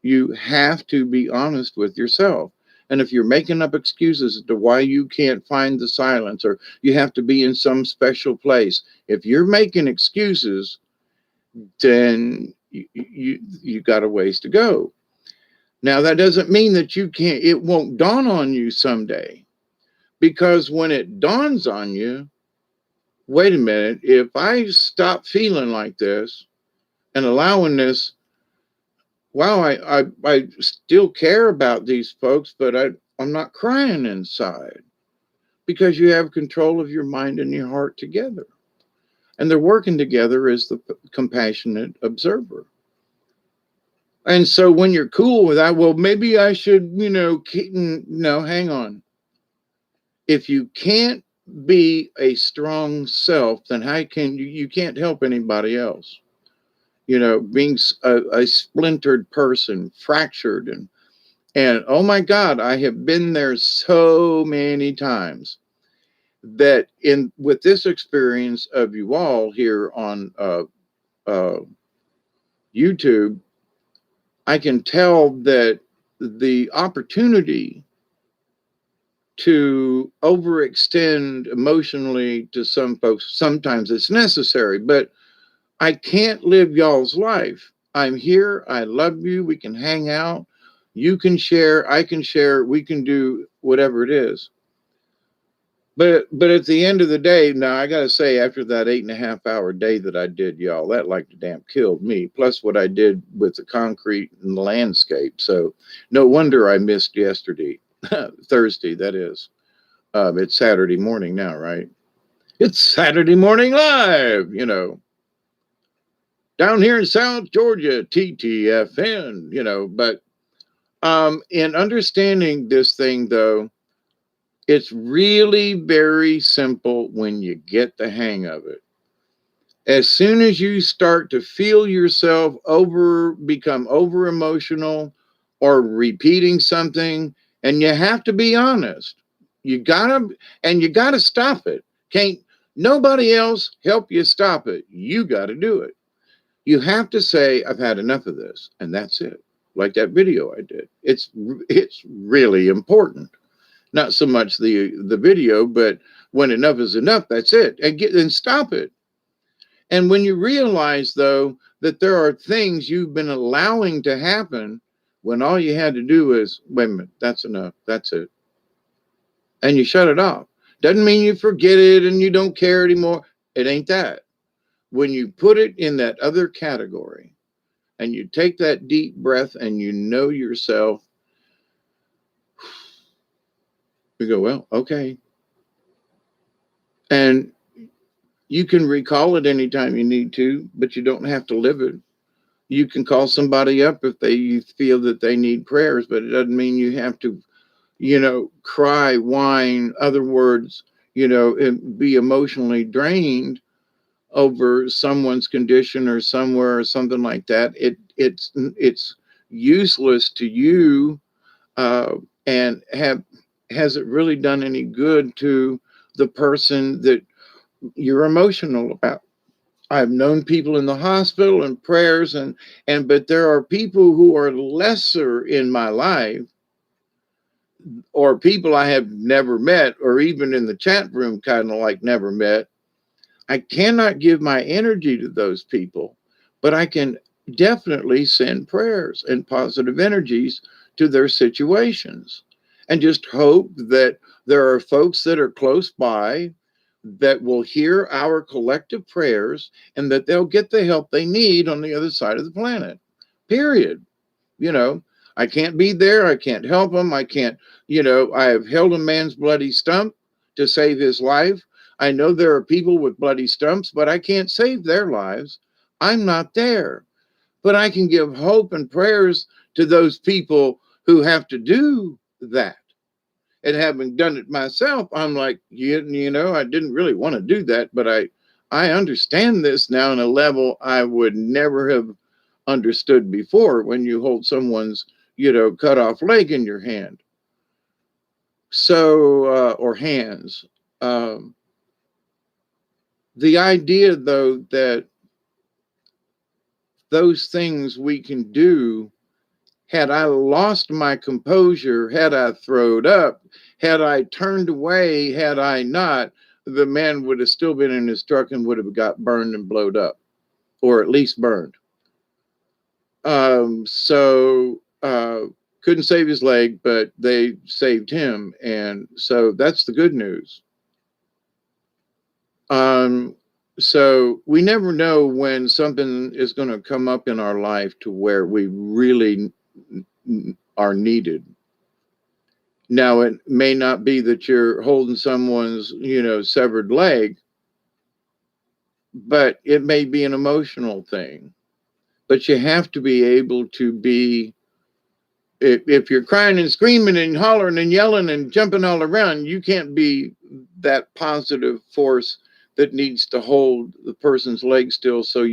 You have to be honest with yourself. And if you're making up excuses as to why you can't find the silence, or you have to be in some special place, if you're making excuses, then you got a ways to go. Now, that doesn't mean that it won't dawn on you someday, because when it dawns on you, wait a minute, if I stop feeling like this and allowing this, wow, I still care about these folks, but I'm not crying inside because you have control of your mind and your heart together. And they're working together as the compassionate observer. And so when you're cool with that, well, maybe I should, no, hang on. If you can't be a strong self, then how can you can't help anybody else? Being a splintered person, fractured, and oh my God, I have been there so many times that in with this experience of you all here on uh, YouTube, I can tell that the opportunity to overextend emotionally to some folks, sometimes it's necessary, but I can't live y'all's life. I'm here. I love you. We can hang out. You can share. I can share. We can do whatever it is. But at the end of the day, now I gotta say, after that 8.5 hour day that I did, y'all, that like the damn killed me. Plus what I did with the concrete and the landscape. So no wonder I missed yesterday, Thursday. That is. It's Saturday morning now, right? It's Saturday morning live. Down here in South Georgia, TTFN. But in understanding this thing though, it's really very simple when you get the hang of it. As soon as you start to feel yourself become over emotional or repeating something, and you have to be honest, you gotta stop it. Can't nobody else help you stop it. You got to do it. You have to say, I've had enough of this, and that's it. Like that video I did. It's really important. Not so much the video, but when enough is enough, that's it. And stop it. And when you realize though that there are things you've been allowing to happen when all you had to do is, wait a minute, that's enough. That's it. And you shut it off. Doesn't mean you forget it and you don't care anymore. It ain't that. When you put it in that other category and you take that deep breath and you know yourself, you go, well, okay. And you can recall it anytime you need to, but you don't have to live it. You can call somebody up if you feel that they need prayers, but it doesn't mean you have to, cry, whine, other words, and be emotionally drained over someone's condition or somewhere or something like that. It's useless to you, and has it really done any good to the person that you're emotional about? I've known people in the hospital and prayers but there are people who are lesser in my life, or people I have never met, or even in the chat room kind of like never met. I cannot give my energy to those people, but I can definitely send prayers and positive energies to their situations and just hope that there are folks that are close by that will hear our collective prayers and that they'll get the help they need on the other side of the planet. Period. You know, I can't be there. I can't help them. I can't, I have held a man's bloody stump to save his life. I know there are people with bloody stumps, but I can't save their lives. I'm not there. But I can give hope and prayers to those people who have to do that. And having done it myself, I'm like, I didn't really want to do that, but I understand this now on a level I would never have understood before when you hold someone's, cut off leg in your hand. So, or hands. Um, the idea, though, that those things we can do, had I lost my composure, had I throwed up, had I turned away, had I not, the man would have still been in his truck and would have got burned and blowed up, or at least burned. So couldn't save his leg, but they saved him. And so that's the good news. Um, So we never know when something is going to come up in our life to where we really are needed. Now, it may not be that you're holding someone's, severed leg, but it may be an emotional thing. But you have to be able to be, if you're crying and screaming and hollering and yelling and jumping all around, you can't be that positive force that needs to hold the person's leg still so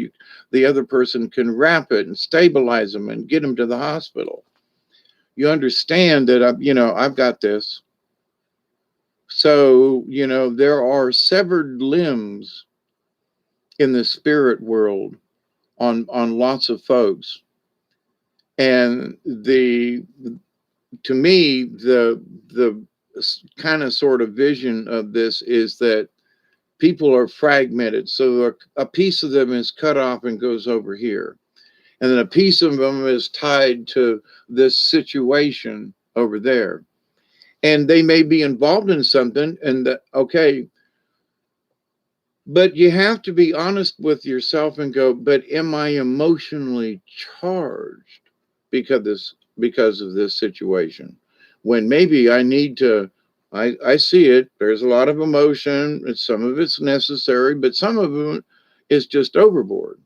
the other person can wrap it and stabilize them and get them to the hospital. You understand that I've got this. So, there are severed limbs in the spirit world on lots of folks. And to me, the kind of sort of vision of this is that people are fragmented. So a piece of them is cut off and goes over here. And then a piece of them is tied to this situation over there. And they may be involved in something, and okay, but you have to be honest with yourself and go, but am I emotionally charged because of this situation? When maybe I need to, I see it, there's a lot of emotion, and some of it's necessary, but some of it is just overboard.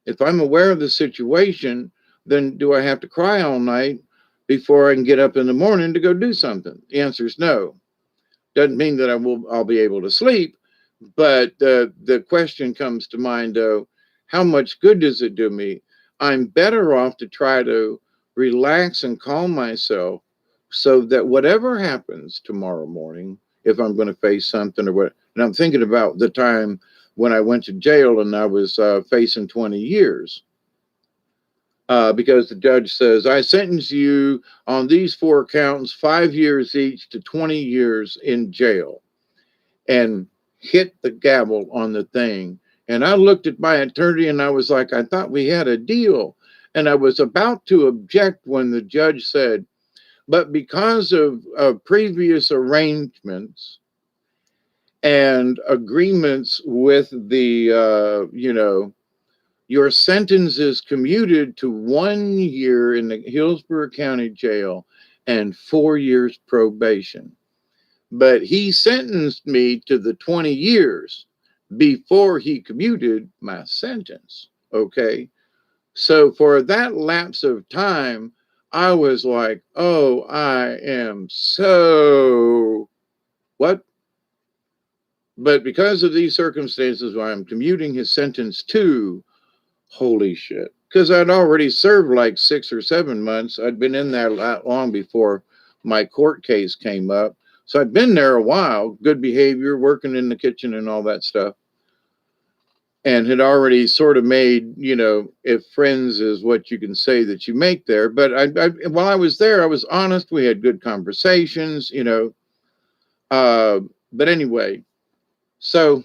If I'm aware of the situation, then do I have to cry all night before I can get up in the morning to go do something? The answer is no. Doesn't mean that I'll be able to sleep, but the question comes to mind, though, how much good does it do me? I'm better off to try to relax and calm myself so that whatever happens tomorrow morning, if I'm going to face something or what, and I'm thinking about the time when I went to jail and I was facing 20 years. Because the judge says, I sentence you on these 4 counts, 5 years each to 20 years in jail. And hit the gavel on the thing. And I looked at my attorney and I was like, I thought we had a deal. And I was about to object when the judge said, but because of previous arrangements and agreements with your sentence is commuted to 1 year in the Hillsborough County Jail and 4 years probation. But he sentenced me to the 20 years before he commuted my sentence. Okay. So for that lapse of time, I was like, oh, I am so what? But because of these circumstances where I'm commuting his sentence to, holy shit. Because I'd already served like 6 or 7 months. I'd been in there long before my court case came up. So I'd been there a while, good behavior, working in the kitchen and all that stuff. And had already sort of made, if friends is what you can say that you make there. But while I was there, I was honest. We had good conversations, But anyway, so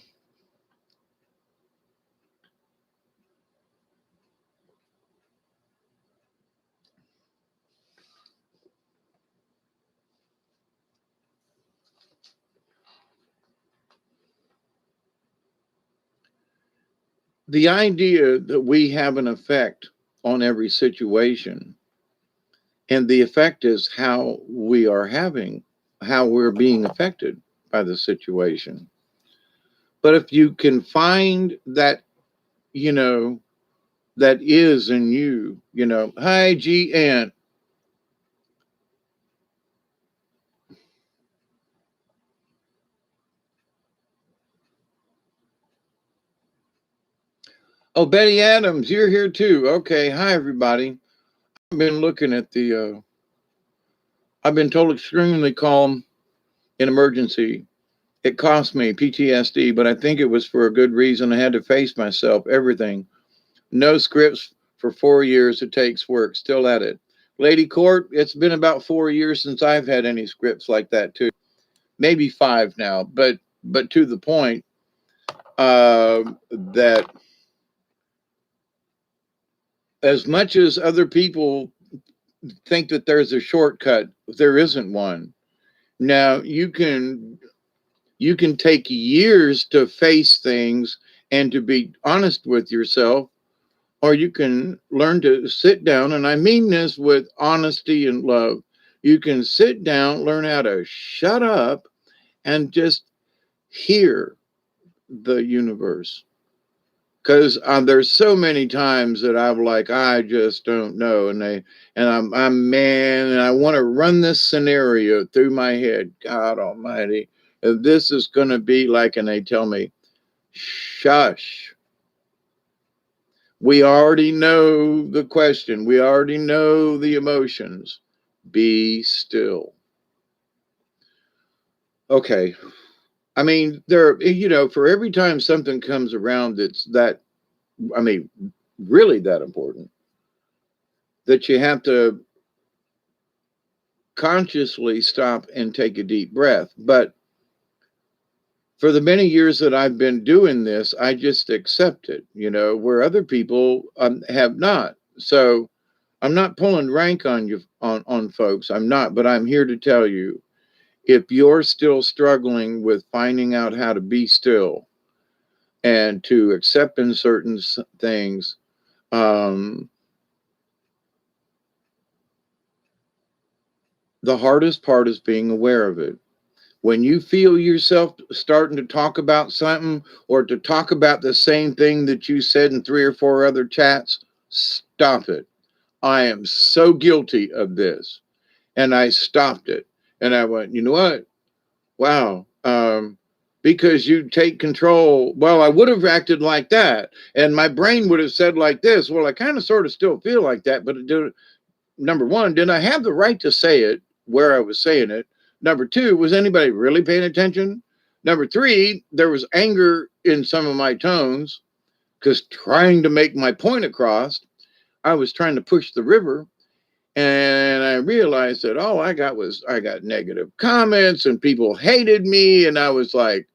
the idea that we have an effect on every situation, and the effect is how we're being affected by the situation. But if you can find that, that is in you, hi, GN. Oh, Betty Adams, you're here too. Okay, hi, everybody. I've been looking at I've been told extremely calm in emergency. It cost me PTSD, but I think it was for a good reason. I had to face myself, everything. No scripts for 4 years. It takes work. Still at it. Lady Court, it's been about 4 years since I've had any scripts like that too. Maybe 5 now, but to the point that as much as other people think that there's a shortcut, there isn't one. Now you can You can take years to face things and to be honest with yourself, or you can learn to sit down. And I mean this with honesty and love. You can sit down, learn how to shut up, and just hear the universe. Because there's so many times that I'm like, I just don't know, and I'm man, and I want to run this scenario through my head. God Almighty, if this is going to be like, and they tell me, shush. We already know the question. We already know the emotions. Be still. Okay. I mean, for every time something comes around that's that, I mean, really that important, that you have to consciously stop and take a deep breath. But for the many years that I've been doing this, I just accept it, where other people have not. So I'm not pulling rank on you, on folks. I'm not, but I'm here to tell you, if you're still struggling with finding out how to be still and to accept in certain things, um, the hardest part is being aware of it. When you feel yourself starting to talk about something, or to talk about the same thing that you said in three or four other chats, stop it. I am so guilty of this. And I stopped it. And I went, you know what? Wow. Because you take control. Well, I would have acted like that. And my brain would have said like this. Well, I kind of sort of still feel like that. But number one, did I have the right to say it where I was saying it? Number two, was anybody really paying attention? Number three, there was anger in some of my tones, because trying to make my point across, I was trying to push the river. And I realized that all I got negative comments and people hated me. And I was like,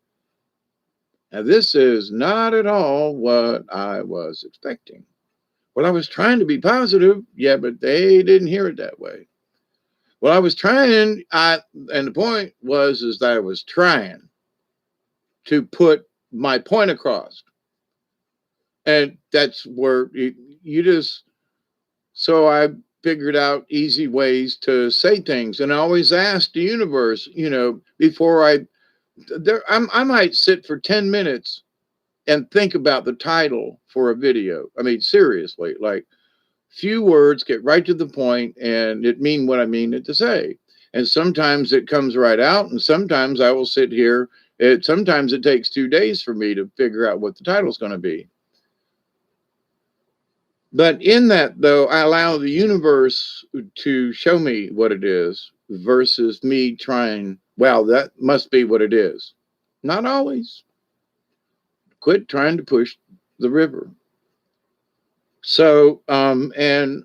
now this is not at all what I was expecting. Well, I was trying to be positive. Yeah, but they didn't hear it that way. Well, I was trying, and the point was is that I was trying to put my point across. And that's where you just, so I figured out easy ways to say things. And I always ask the universe, before I might sit for 10 minutes and think about the title for a video. I mean, seriously, like, few words, get right to the point, and it mean what I mean it to say. And sometimes it comes right out, and sometimes I will sit here. Sometimes it takes 2 days for me to figure out what the title is going to be. But in that, though, I allow the universe to show me what it is versus me trying, well, that must be what it is. Not always. Quit trying to push the river. So, and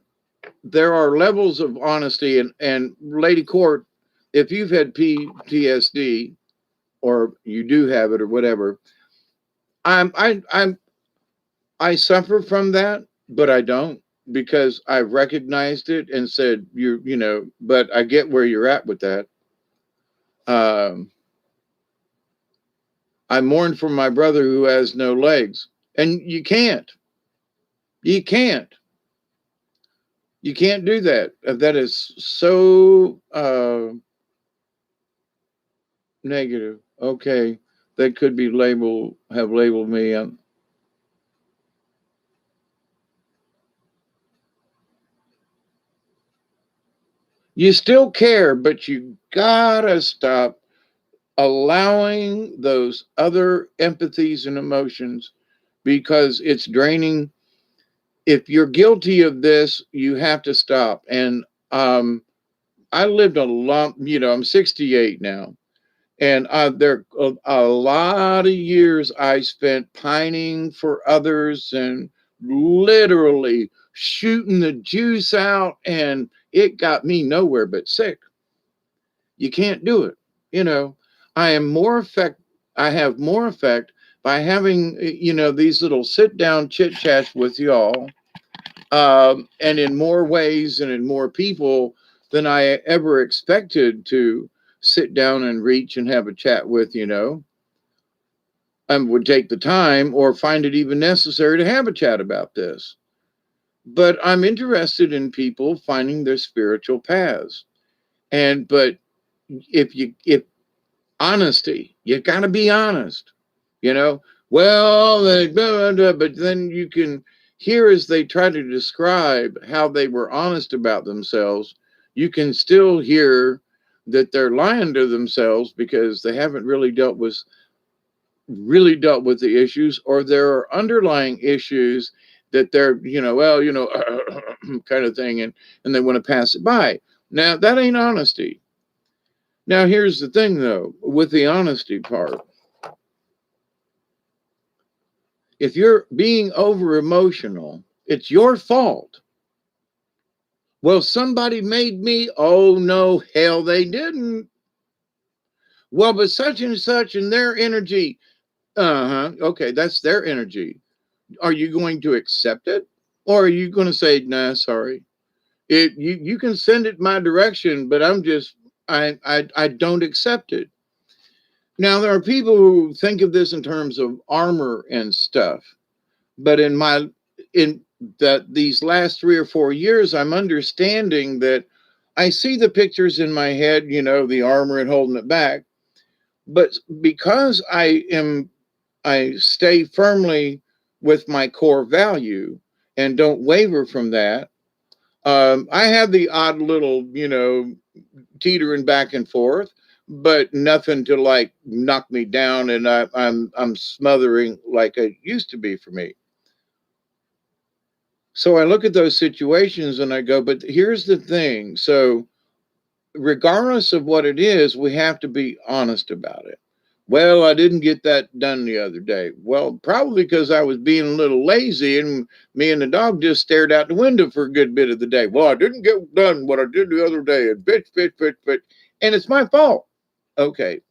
there are levels of honesty, and Lady Court, if you've had PTSD, or you do have it or whatever, I suffer from that, but I don't, because I've recognized it and said, but I get where you're at with that. Um, I mourn for my brother who has no legs, and you can't, you can't do that. That is so negative. Okay, that could be have labeled me. You still care, but you gotta stop allowing those other empathies and emotions, because it's draining. If you're guilty of this, you have to stop. And I lived a long, I'm 68 now. And there a lot of years I spent pining for others and literally shooting the juice out, and it got me nowhere but sick. You can't do it. You know, I am more effect. I have more effect by having these little sit down chit chats with y'all, and in more ways and in more people than I ever expected to. sit down and reach and have a chat with, would take the time or find it even necessary to have a chat about this. But I'm interested in people finding their spiritual paths. But if honesty, you got to be honest, you know, well, but then you can hear as they try to describe how they were honest about themselves, you can still hear that they're lying to themselves because they haven't really dealt with the issues, or there are underlying issues that they're, kind of thing, and they want to pass it by. Now, that ain't honesty. Now, here's the thing, though, with the honesty part. If you're being over emotional, it's your fault. Well, somebody made me. Oh, no, hell, they didn't. Well, but such and such and their energy. Okay, that's their energy. Are you going to accept it? Or are you going to say, nah, sorry? You can send it my direction, but I don't accept it. Now, there are people who think of this in terms of armor and stuff, but in that these last 3 or 4 years, I'm understanding that I see the pictures in my head, the armor and holding it back, but because I stay firmly with my core value and don't waver from that. I have the odd little, teetering back and forth, but nothing to like knock me down, and I'm smothering like it used to be for me. So I look at those situations and I go, but here's the thing. So regardless of what it is, we have to be honest about it. Well, I didn't get that done the other day. Well, probably because I was being a little lazy and me and the dog just stared out the window for a good bit of the day. Well, I didn't get done what I did the other day, and bitch, bitch, bitch, bitch. And it's my fault. Okay.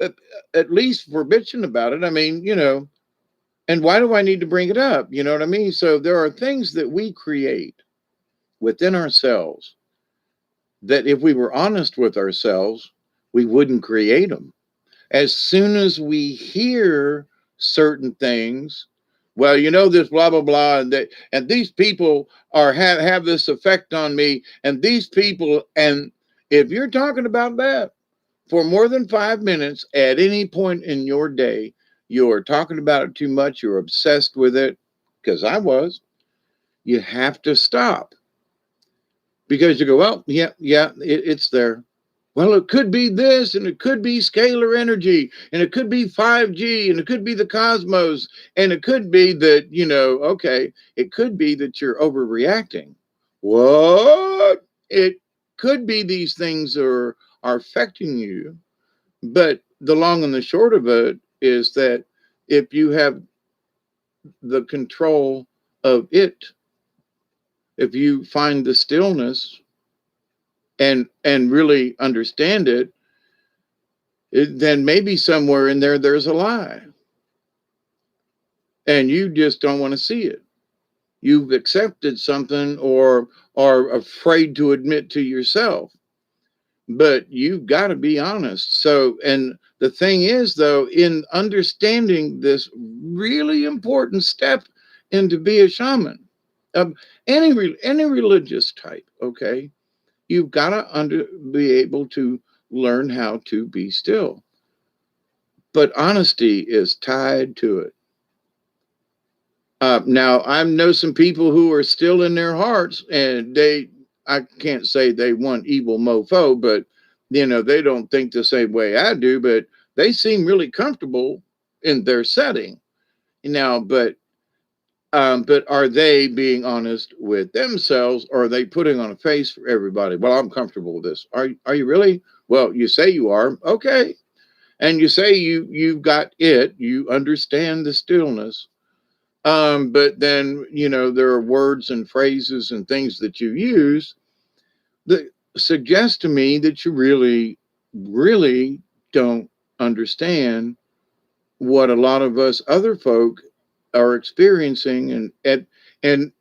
At, at least for bitching about it. I mean, and why do I need to bring it up? You know what I mean? So there are things that we create within ourselves that if we were honest with ourselves, we wouldn't create them. As soon as we hear certain things, well, this blah blah blah, and these people have this effect on me, and these people, and if you're talking about that for more than 5 minutes at any point in your day, you're talking about it too much, you're obsessed with it, because I was. You have to stop, because you go, well, yeah, it's there. Well, it could be this, and it could be scalar energy, and it could be 5G, and it could be the cosmos, and it could be that, okay, it could be that you're overreacting. What? It could be these things are affecting you, but the long and the short of it is that if you have the control of it, if you find the stillness and really understand it, then maybe somewhere in there's a lie, and you just don't want to see it. You've accepted something or are afraid to admit to yourself, but you've got to be honest. So, and the thing is, though, in understanding this really important step into be a shaman, um, any religious type, okay, you've got to be able to learn how to be still. But honesty is tied to it. Now, I know some people who are still in their hearts, and I can't say they want evil mofo, but, they don't think the same way I do, but they seem really comfortable in their setting. Now, but are they being honest with themselves, or are they putting on a face for everybody? Well, I'm comfortable with this. Are you really? Well, you say you are. Okay. And you say you've got it, you understand the stillness. But then, there are words and phrases and things that you use that suggest to me that you really, really don't understand what a lot of us other folk are experiencing. And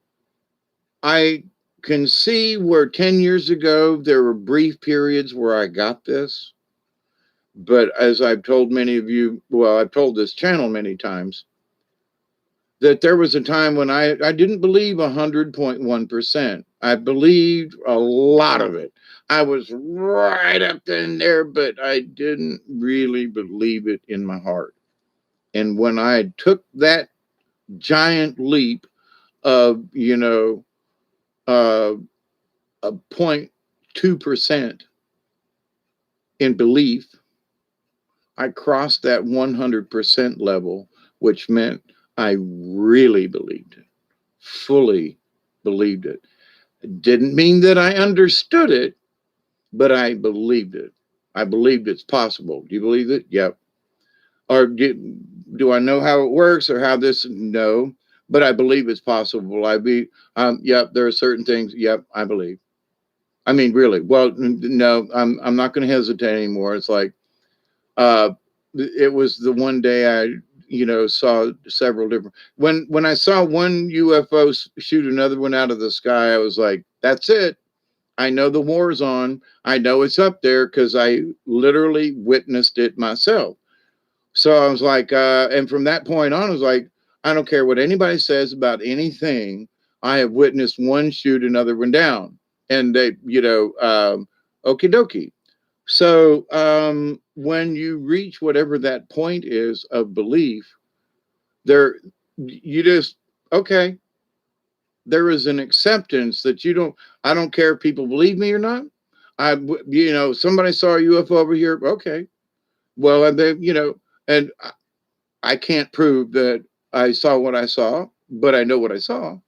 I can see where 10 years ago there were brief periods where I got this. But as I've told many of you, well, I've told this channel many times, that there was a time when I didn't believe 100.1%. I believed a lot of it. I was right up in there, but I didn't really believe it in my heart. And when I took that giant leap of, a 0.2% in belief, I crossed that 100% level, which meant I really believed it, fully believed it. Didn't mean that I understood it, but I believed it. I believed it's possible. Do you believe it? Yep. Or do I know how it works or how this? No, but I believe it's possible. Yep, there are certain things. Yep, I believe. I mean, really. Well, no, I'm not going to hesitate anymore. It's like, uh, it was the one day I, saw several different. When I saw one UFO shoot another one out of the sky, I was like, that's it. I know the war's on. I know it's up there because I literally witnessed it myself. So I was like, and from that point on, I was like, I don't care what anybody says about anything. I have witnessed one shoot another one down, and they, okie dokie. So when you reach whatever that point is of belief, there, you just, okay, there is an acceptance that I don't care if people believe me or not. Somebody saw a UFO over here. Okay, well, and they, and I can't prove that I saw what I saw, but I know what I saw.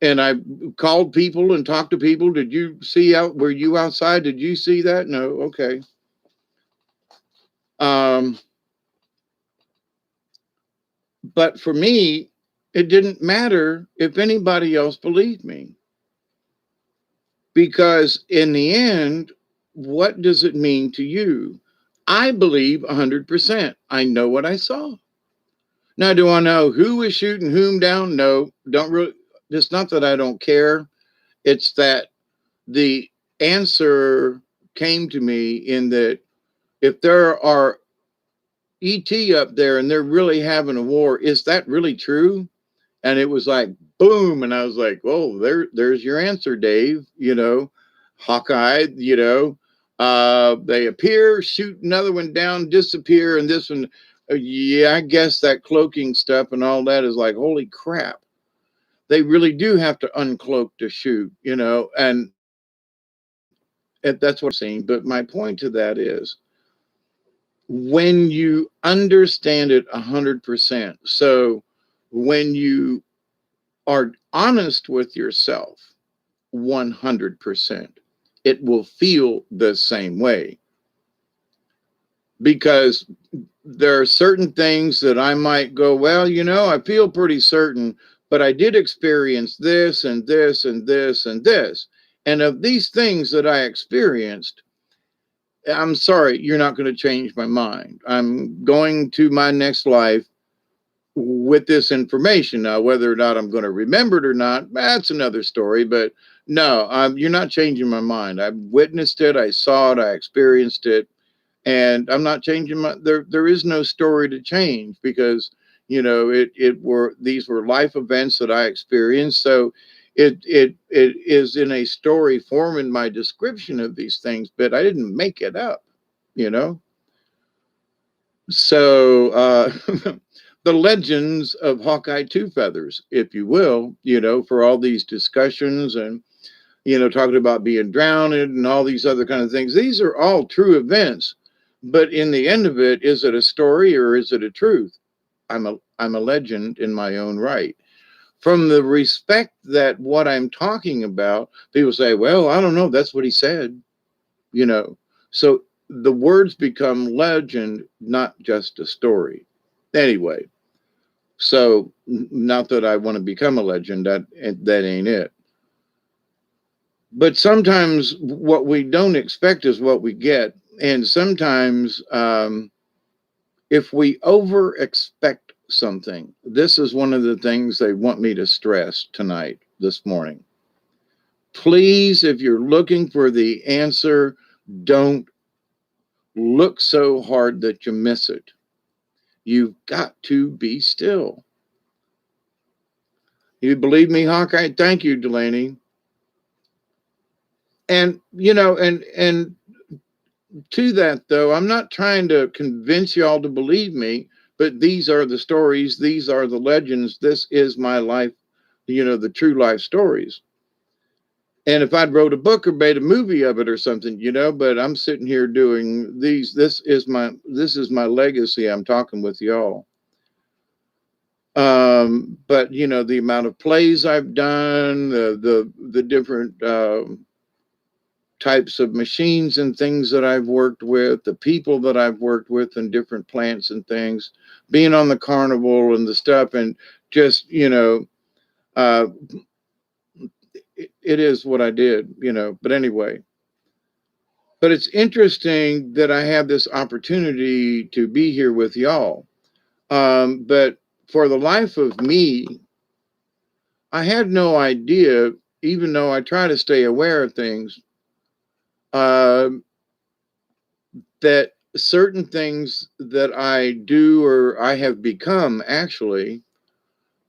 And I called people and talked to people. Did you see were you outside? Did you see that? No. Okay. Um, but for me, it didn't matter if anybody else believed me, because in the end, what does it mean to you? I believe 100%. I know what I saw. Now, do I know who is shooting whom down? No, don't really. It's not that I don't care. It's that the answer came to me in that if there are ET up there and they're really having a war, is that really true? And it was like boom, and I was like, oh, there's your answer, Dave. Hawkeye. They appear, shoot another one down, disappear, and this one, yeah, I guess that cloaking stuff and all that is like, holy crap. They really do have to uncloak to shoot, and that's what I'm saying. But my point to that is, when you understand it 100%, so when you are honest with yourself 100%, it will feel the same way. Because there are certain things that I might go, well, I feel pretty certain, but I did experience this and this and this and this. And of these things that I experienced, I'm sorry, you're not going to change my mind. I'm going to my next life with this information. Now, whether or not I'm going to remember it or not, that's another story. But no, you're not changing my mind. I witnessed it. I saw it. I experienced it. And I'm not changing there is no story to change, because, these were life events that I experienced. So it is in a story form in my description of these things, but I didn't make it up, you know? So, the legends of Hawkeye Two Feathers, if you will, for all these discussions and, talking about being drowned and all these other kind of things. These are all true events, but in the end of it, is it a story or is it a truth? I'm a legend in my own right. From the respect that what I'm talking about, people say, well, I don't know, that's what he said, So the words become legend, not just a story. Anyway, so not that I want to become a legend, that ain't it. But sometimes what we don't expect is what we get. And sometimes if we over expect something, this is one of the things they want me to stress tonight, this morning. Please, if you're looking for the answer, don't look so hard that you miss it. You've got to be still. You believe me, Hawkeye? Thank you, Delaney. And and to that though, I'm not trying to convince y'all to believe me, but these are the stories, these are the legends, this is my life, the true life stories. And if I'd wrote a book or made a movie of it or something, but I'm sitting here doing these. This is my legacy. I'm talking with y'all. But the amount of plays I've done, the different types of machines and things that I've worked with, the people that I've worked with, and different plants and things, being on the carnival and the stuff, and just uh, it is what I did, But anyway, but it's interesting that I have this opportunity to be here with y'all. But for the life of me, I had no idea, even though I try to stay aware of things, uh, that certain things that I do or I have become actually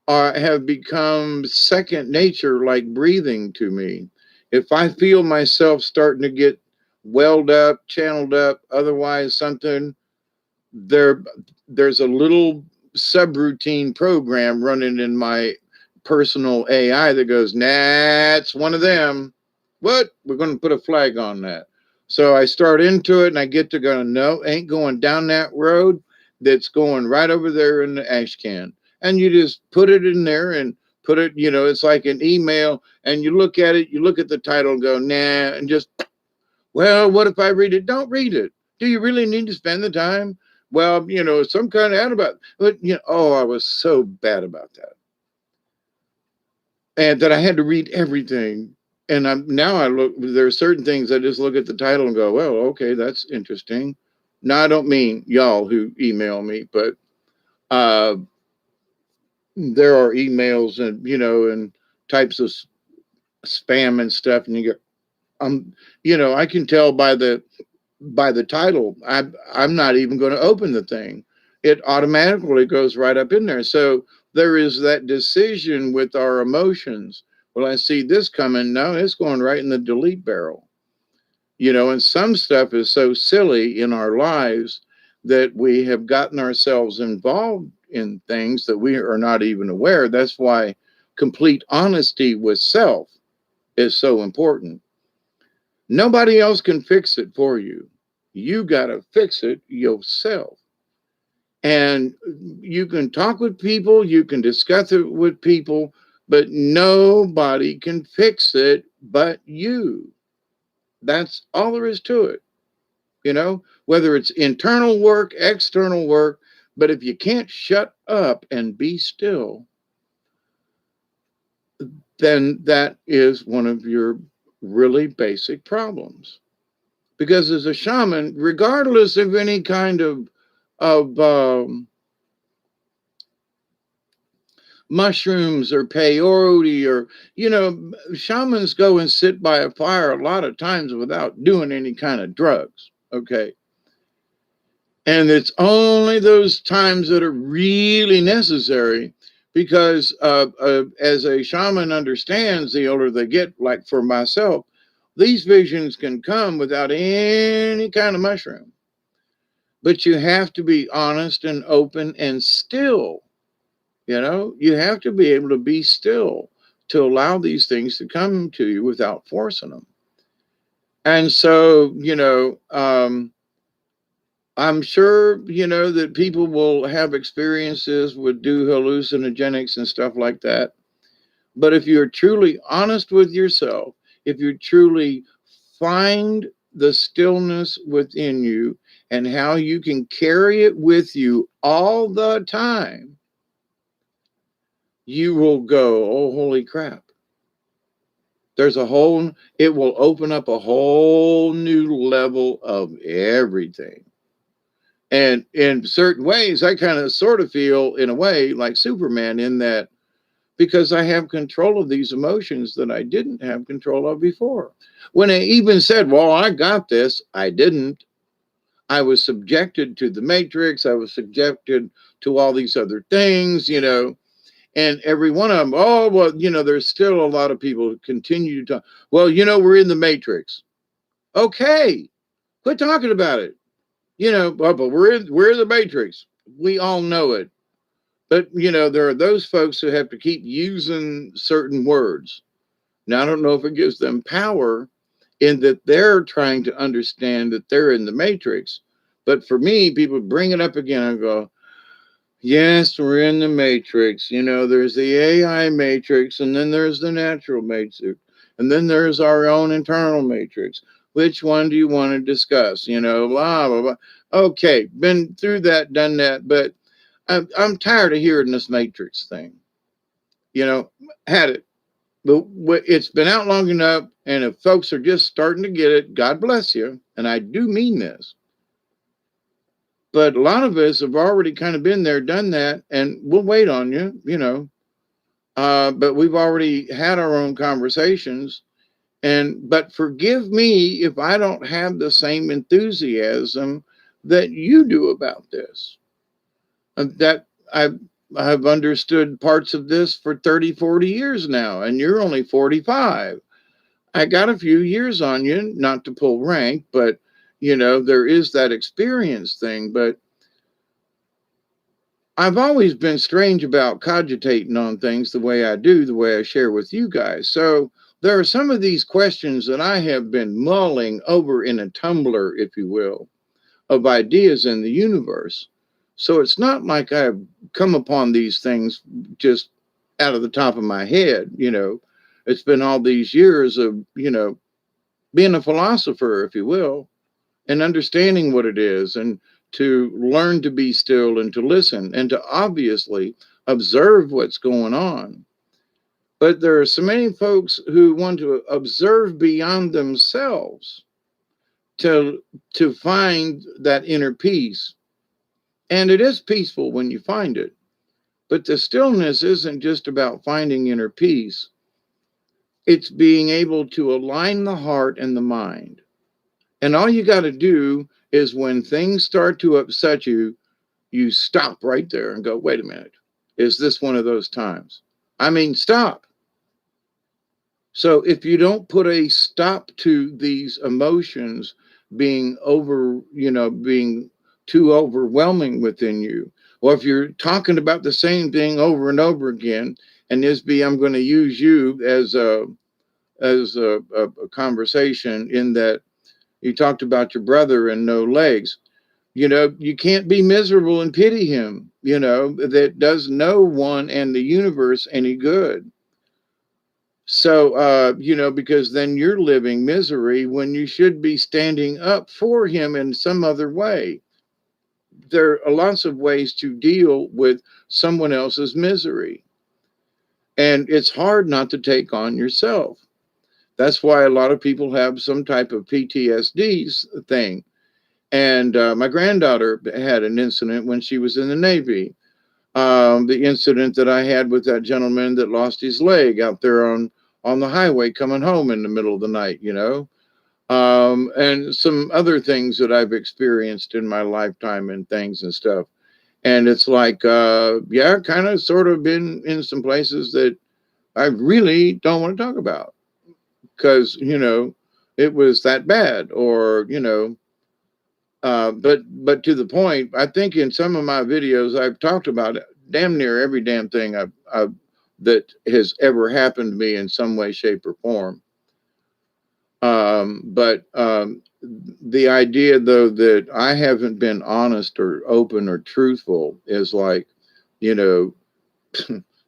have become second nature, like breathing to me. If I feel myself starting to get welled up, channeled up, otherwise something, there there's a little subroutine program running in my personal AI that goes, nah, it's one of them. What? We're going to put a flag on that. So I start into it and I get to go, no, ain't going down that road. That's going right over there in the ash can. And you just put it in there and put it, it's like an email. And you look at it, you look at the title and go, nah, and just, well, what if I read it? Don't read it. Do you really need to spend the time? Well, some kind of ad about, but oh, I was so bad about that, and that I had to read everything. And now I look. There are certain things I just look at the title and go, well, okay, that's interesting. Now I don't mean y'all who email me, but uh, there are emails and and types of spam and stuff, and you go, I can tell by the title, I'm not even going to open the thing. It automatically goes right up in there. So there is that decision with our emotions. Well, I see this coming. No, it's going right in the delete barrel. And some stuff is so silly in our lives that we have gotten ourselves involved in things that we are not even aware. That's why complete honesty with self is so important. Nobody else can fix it for you. You got to fix it yourself. And you can talk with people, you can discuss it with people, but nobody can fix it but you. That's all there is to it. Whether it's internal work, external work, but if you can't shut up and be still, then that is one of your really basic problems. Because as a shaman, regardless of any kind of mushrooms or peyote or shamans go and sit by a fire a lot of times without doing any kind of drugs. Okay. And it's only those times that are really necessary because as a shaman understands, the older they get, like for myself, these visions can come without any kind of mushroom. But you have to be honest and open and still. You have to be able to be still to allow these things to come to you without forcing them. And so, I'm sure, that people will have experiences with do hallucinogenics and stuff like that. But if you're truly honest with yourself, if you truly find the stillness within you and how you can carry it with you all the time, you will go, oh, holy crap. It will open up a whole new level of everything. And in certain ways, I kind of sort of feel in a way like Superman in that because I have control of these emotions that I didn't have control of before. When I even said, well, I got this, I didn't. I was subjected to the matrix. I was subjected to all these other things, and every one of them, oh, well, there's still a lot of people who continue to talk. Well, we're in the matrix. Okay, quit talking about it. But we're in the matrix. We all know it. But, there are those folks who have to keep using certain words. Now, I don't know if it gives them power in that they're trying to understand that they're in the matrix. But for me, people bring it up again and go, yes, we're in the matrix. There's the AI matrix, and then there's the natural matrix, and then there's our own internal matrix. Which one do you want to discuss? Blah, blah, blah. Okay, been through that, done that, but I'm tired of hearing this matrix thing. Had it. But it's been out long enough, and if folks are just starting to get it, God bless you. And I do mean this. But a lot of us have already kind of been there, done that, and we'll wait on you. But we've already had our own conversations. But forgive me if I don't have the same enthusiasm that you do about this. That I've understood parts of this for 30, 40 years now, and you're only 45. I got a few years on you, not to pull rank, but there is that experience thing. But I've always been strange about cogitating on things the way I do, the way I share with you guys. So there are some of these questions that I have been mulling over in a tumbler, if you will, of ideas in the universe. So it's not like I've come upon these things just out of the top of my head. It's been all these years of, being a philosopher, if you will, and understanding what it is, and to learn to be still and to listen and to obviously observe what's going on. But there are so many folks who want to observe beyond themselves to find that inner peace. And it is peaceful when you find it. But the stillness isn't just about finding inner peace. It's being able to align the heart and the mind. And all you got to do is when things start to upset you, you stop right there and go, wait a minute. Is this one of those times? I mean, stop. So if you don't put a stop to these emotions being being too overwhelming within you, or if you're talking about the same thing over and over again, and I'm going to use you as a conversation in that you talked about your brother and no legs. You can't be miserable and pity him, that does no one and the universe any good. So, because then you're living misery when you should be standing up for him in some other way. There are lots of ways to deal with someone else's misery. And it's hard not to take on yourself. That's why a lot of people have some type of PTSD thing. And my granddaughter had an incident when she was in the Navy. The incident that I had with that gentleman that lost his leg out there on the highway coming home in the middle of the night, and some other things that I've experienced in my lifetime and things and stuff. And it's like, kind of sort of been in some places that I really don't want to talk about because, it was that bad or, but to the point, I think in some of my videos, I've talked about damn near every damn thing that has ever happened to me in some way, shape, or form. But the idea, though, that I haven't been honest or open or truthful is like,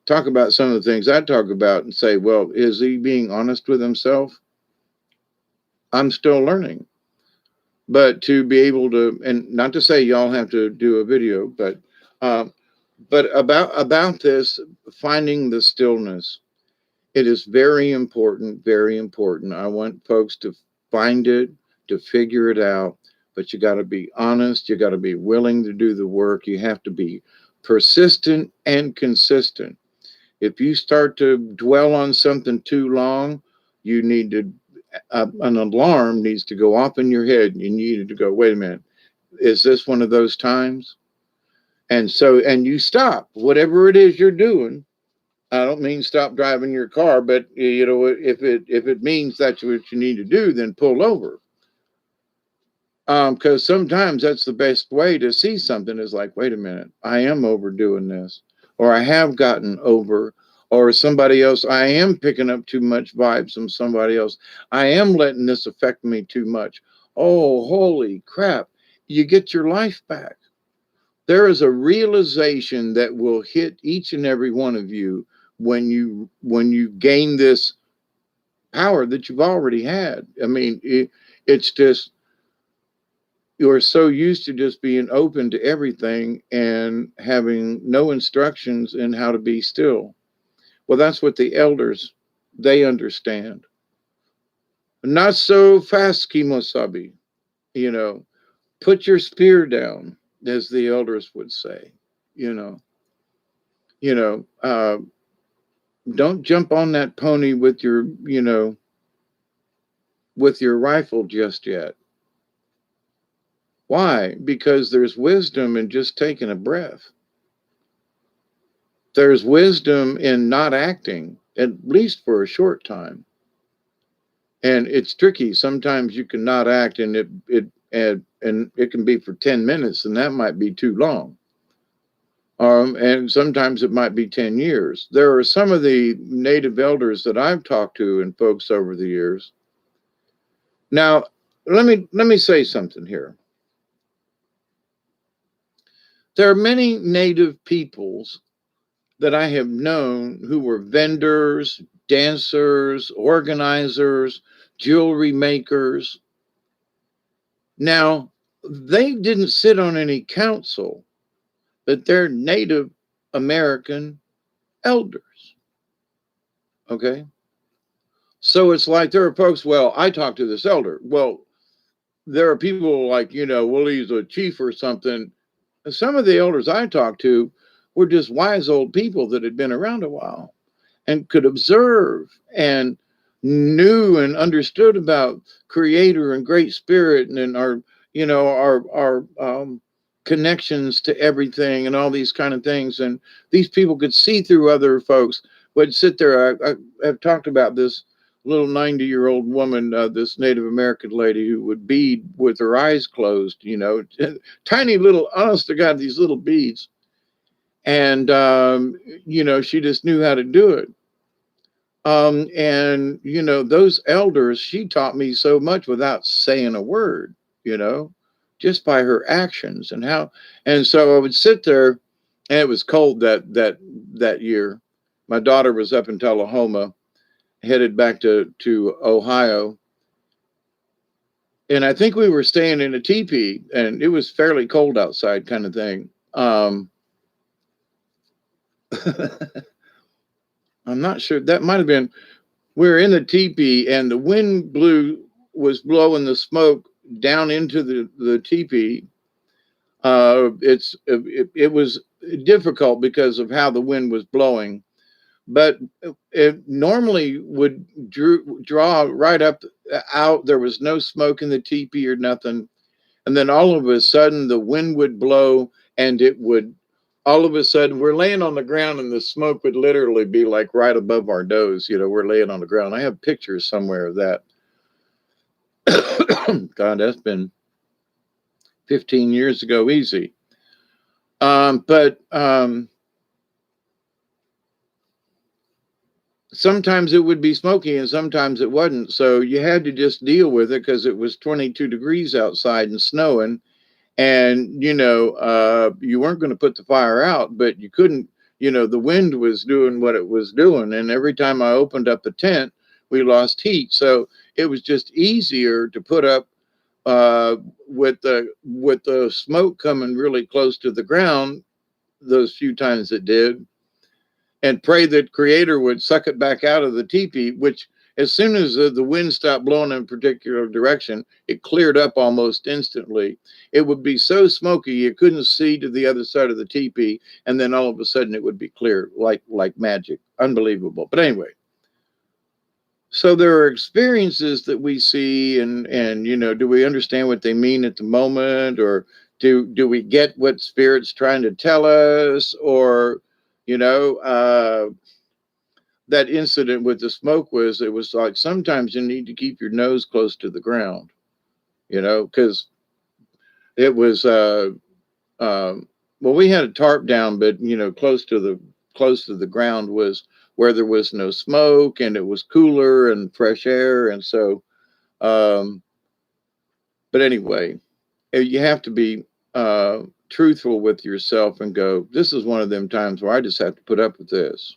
talk about some of the things I talk about and say, well, is he being honest with himself? I'm still learning. But to be able to, and not to say y'all have to do a video, but about this, finding the stillness, it is very important, very important. I want folks to find it, to figure it out, but you got to be honest. You got to be willing to do the work. You have to be persistent and consistent. If you start to dwell on something too long, you need to, an alarm needs to go off in your head. You need to go, wait a minute, is this one of those times? And so, and you stop whatever it is you're doing. I don't mean stop driving your car, but you know, if it means that's what you need to do, then pull over. Because sometimes that's the best way to see something is like, wait a minute, I am overdoing this, or I have gotten over, or somebody else, I am picking up too much vibes from somebody else. I am letting this affect me too much. Oh, holy crap. You get your life back. There is a realization that will hit each and every one of you when you gain this power that you've already had. I mean, it's just you're so used to just being open to everything and having no instructions in how to be still. Well, that's what the elders, they understand. Not so fast, Kimosabi. You know, put your spear down, as the elders would say. You know, you know, don't jump on that pony with your, you know, with your rifle just yet. Why? Because there's wisdom in just taking a breath. There's wisdom in not acting, at least for a short time. And it's tricky. Sometimes you can not act and and it can be for 10 minutes and that might be too long. And sometimes it might be 10 years. There are some of the native elders that I've talked to and folks over the years. Now, let me say something here. There are many native peoples that I have known who were vendors, dancers, organizers, jewelry makers. Now, they didn't sit on any council, but they're Native American elders. Okay. So it's like there are folks, well, I talked to this elder. Well, there are people like, you know, well, he's a chief or something. Some of the elders I talked to were just wise old people that had been around a while and could observe and knew and understood about creator and great spirit and our, you know, our connections to everything and all these kind of things. And these people could see through other folks. Would sit there. I have talked about this little 90-year-old woman, this Native American lady who would bead with her eyes closed, you know, tiny little, honest to God, these little beads. And, you know, she just knew how to do it. And, you know, those elders, she taught me so much without saying a word, you know, just by her actions and how. And so I would sit there, and it was cold that year. My daughter was up in Tullahoma, headed back to Ohio. And I think we were staying in a teepee, and it was fairly cold outside, kind of thing. I'm not sure. That might have been, we were in the teepee and the wind was blowing the smoke down into the teepee. It was difficult because of how the wind was blowing, but it normally would draw right up out. There was no smoke in the teepee or nothing. And then all of a sudden the wind would blow and it would, all of a sudden we're laying on the ground and the smoke would literally be like right above our nose. You know, we're laying on the ground. I have pictures somewhere of that. God, that's been 15 years ago, easy. But sometimes it would be smoky and sometimes it wasn't. So you had to just deal with it because it was 22 degrees outside and snowing. And, you know, you weren't going to put the fire out, but you couldn't, you know, the wind was doing what it was doing. And every time I opened up the tent, we lost heat. So it was just easier to put up with the smoke coming really close to the ground those few times it did, and pray that creator would suck it back out of the teepee, which as soon as the wind stopped blowing in a particular direction, it cleared up almost instantly. It would be so smoky you couldn't see to the other side of the teepee, and then all of a sudden it would be clear like magic. Unbelievable. But anyway, so there are experiences that we see, and do we understand what they mean at the moment, or do we get what spirit's trying to tell us, or you know that incident with the smoke was, it was like sometimes you need to keep your nose close to the ground, because it was well, we had a tarp down, but close to the ground was where there was no smoke, and it was cooler and fresh air, and so um but anyway, you have to be truthful with yourself and go, this is one of them times where I just have to put up with this,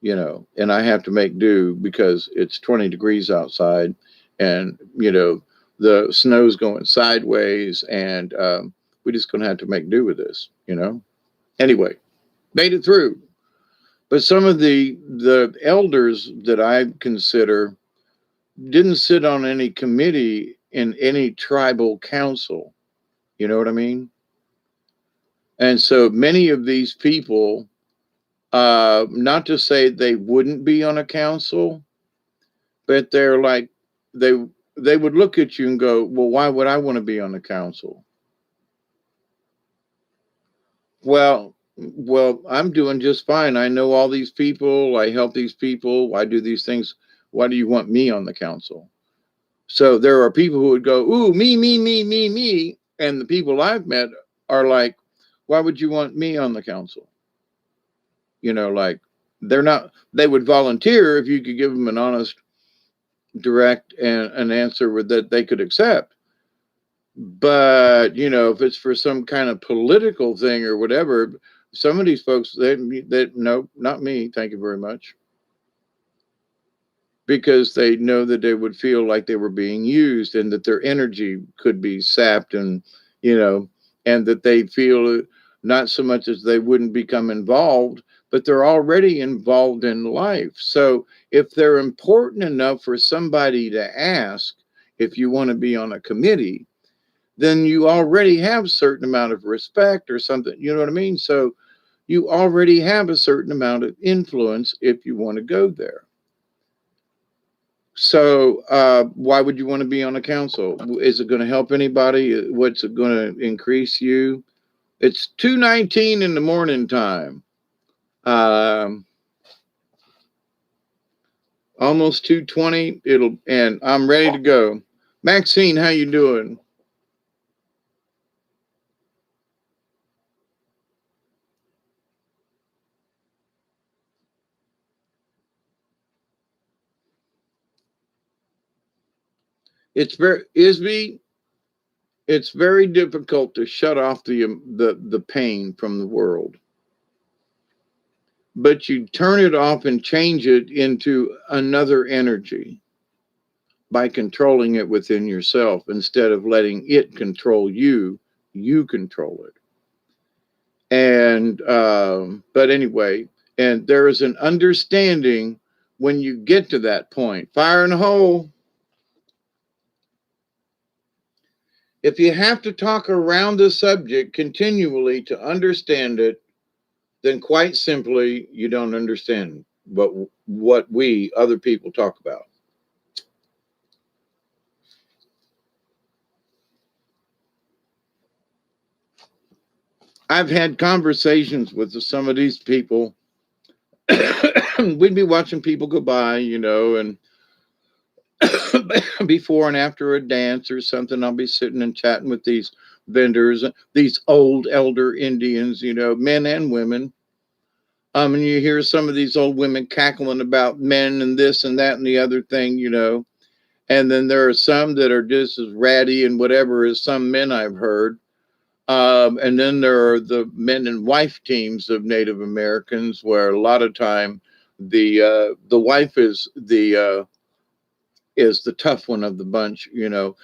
and I have to make do because it's 20 degrees outside, and the snow's going sideways, and we're just going to have to make do with this. Anyway, made it through. But some of the elders that I consider didn't sit on any committee in any tribal council. You know what I mean? And so many of these people, not to say they wouldn't be on a council, but they're like, they they would look at you and go, well, why would I want to be on the council? Well, I'm doing just fine. I know all these people. I help these people. I do these things. Why do you want me on the council? So there are people who would go, ooh, me, me, me, me, me. And the people I've met are like, why would you want me on the council? Like they would volunteer if you could give them an honest, direct, and an answer that they could accept. But, if it's for some kind of political thing or whatever, some of these folks, no, not me. Thank you very much. Because they know that they would feel like they were being used, and that their energy could be sapped, and, and that they feel not so much as they wouldn't become involved, but they're already involved in life. So if they're important enough for somebody to ask if you want to be on a committee, then you already have a certain amount of respect or something. You know what I mean? So you already have a certain amount of influence if you want to go there. So why would you want to be on a council? Is it going to help anybody? What's it going to increase you? It's 2:19 in the morning time. Almost 2:20. And I'm ready to go. Maxine, how you doing? Isby, it's very difficult to shut off the pain from the world, but you turn it off and change it into another energy by controlling it within yourself. Instead of letting it control you, you control it. And but anyway, and there is an understanding when you get to that point. Fire in the hole. If you have to talk around the subject continually to understand it, then quite simply you don't understand what we other people talk about. I've had conversations with some of these people. We'd be watching people go by, and before and after a dance or something, I'll be sitting and chatting with these vendors, these old elder Indians, men and women. And you hear some of these old women cackling about men and this and that and the other thing, And then there are some that are just as ratty and whatever as some men I've heard. And then there are the men and wife teams of Native Americans, where a lot of time the wife is the tough one of the bunch. He's like,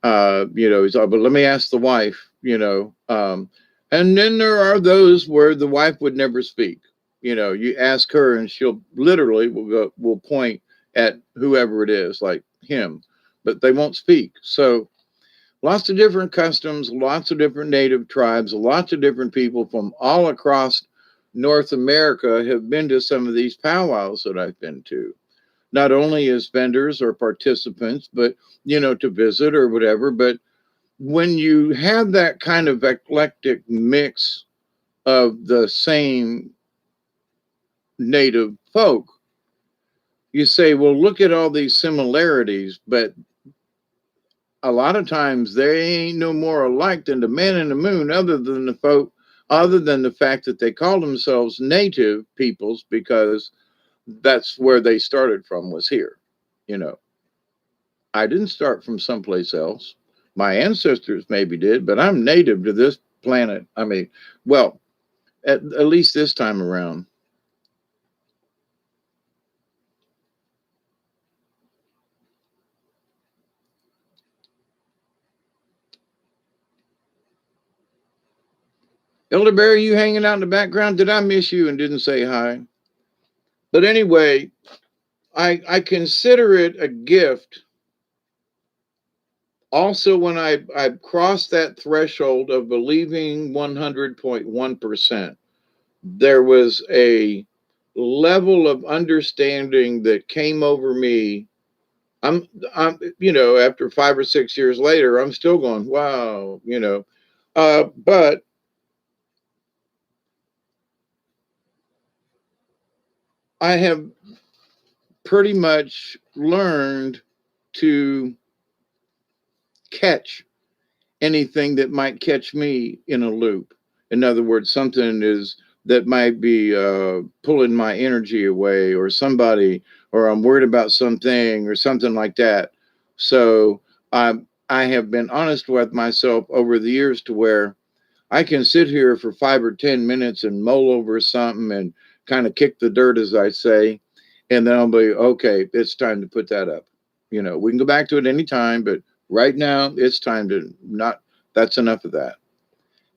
but let me ask the wife. And then there are those where the wife would never speak. You ask her, and she'll literally will point at whoever it is, like him, but they won't speak. So lots of different customs, lots of different native tribes, lots of different people from all across North America have been to some of these powwows that I've been to, not only as vendors or participants, but, to visit or whatever. But when you have that kind of eclectic mix of the same native folk, you say, well, look at all these similarities, but a lot of times they ain't no more alike than the man in the moon, other than the fact that they call themselves native peoples, because that's where they started from, was here. You know, I didn't start from someplace else. My ancestors maybe did, but I'm native to this planet. I mean, well, at least this time around. Elderberry, you hanging out in the background? Did I miss you and didn't say hi? But anyway, I consider it a gift. Also, when I crossed that threshold of believing 100.1%, there was a level of understanding that came over me. After 5 or 6 years later, I'm still going, wow. But I have pretty much learned to catch anything that might catch me in a loop. In other words, something is that might be pulling my energy away, or somebody, or I'm worried about something, or something like that. So I have been honest with myself over the years to where I can sit here for 5 or 10 minutes and mull over something and kind of kick the dirt, as I say, and then I'll be okay. It's time to put that up. We can go back to it anytime, but right now it's time to not. That's enough of that,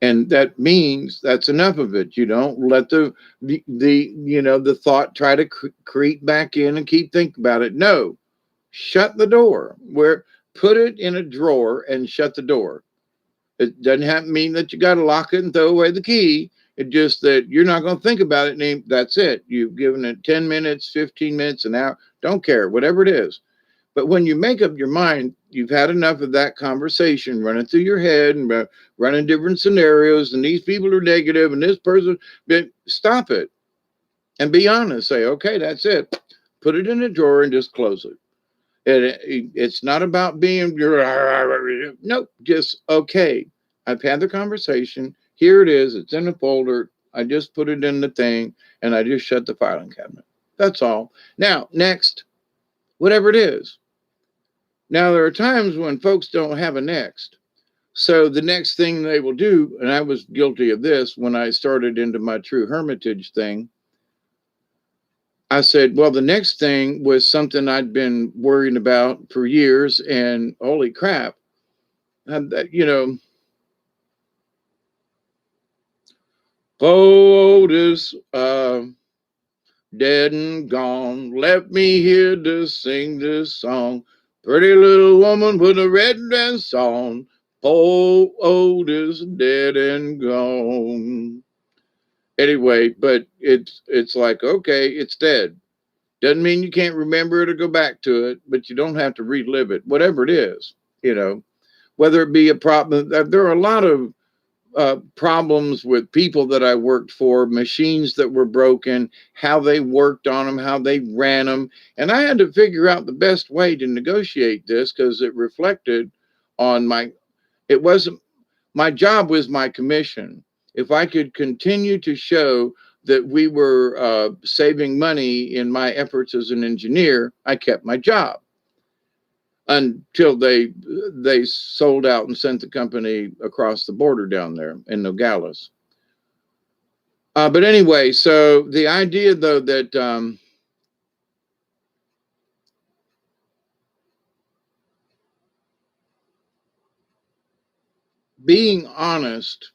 and that means that's enough of it. You don't let the thought try to creep back in and keep thinking about it. No, shut the door. Put it in a drawer and shut the door. It doesn't have to mean that you got to lock it and throw away the key. It's just that you're not going to think about it. And that's it. You've given it 10 minutes, 15 minutes, an hour. Don't care, whatever it is. But when you make up your mind, you've had enough of that conversation running through your head and running different scenarios. And these people are negative and this person, but stop it and be honest. Say, okay, that's it. Put it in a drawer and just close it. It's not about being nope, just okay. I've had the conversation. Here it is. It's in a folder. I just put it in the thing and I just shut the filing cabinet. That's all. Now, next, whatever it is. Now, there are times when folks don't have a next. So the next thing they will do, and I was guilty of this when I started into my true hermitage thing, I said, well, the next thing was something I'd been worrying about for years, and holy crap, Otis, dead and gone, left me here to sing this song. Pretty little woman with a red dress on, poor Otis, dead and gone. Anyway, but it's like, okay, it's dead. Doesn't mean you can't remember it or go back to it, but you don't have to relive it, whatever it is, whether it be a problem. There are a lot of problems with people that I worked for, machines that were broken, how they worked on them, how they ran them. And I had to figure out the best way to negotiate this because it reflected on it wasn't, my job was my commission. If I could continue to show that we were saving money in my efforts as an engineer, I kept my job until they sold out and sent the company across the border down there in Nogales. But anyway, so the idea though that being honest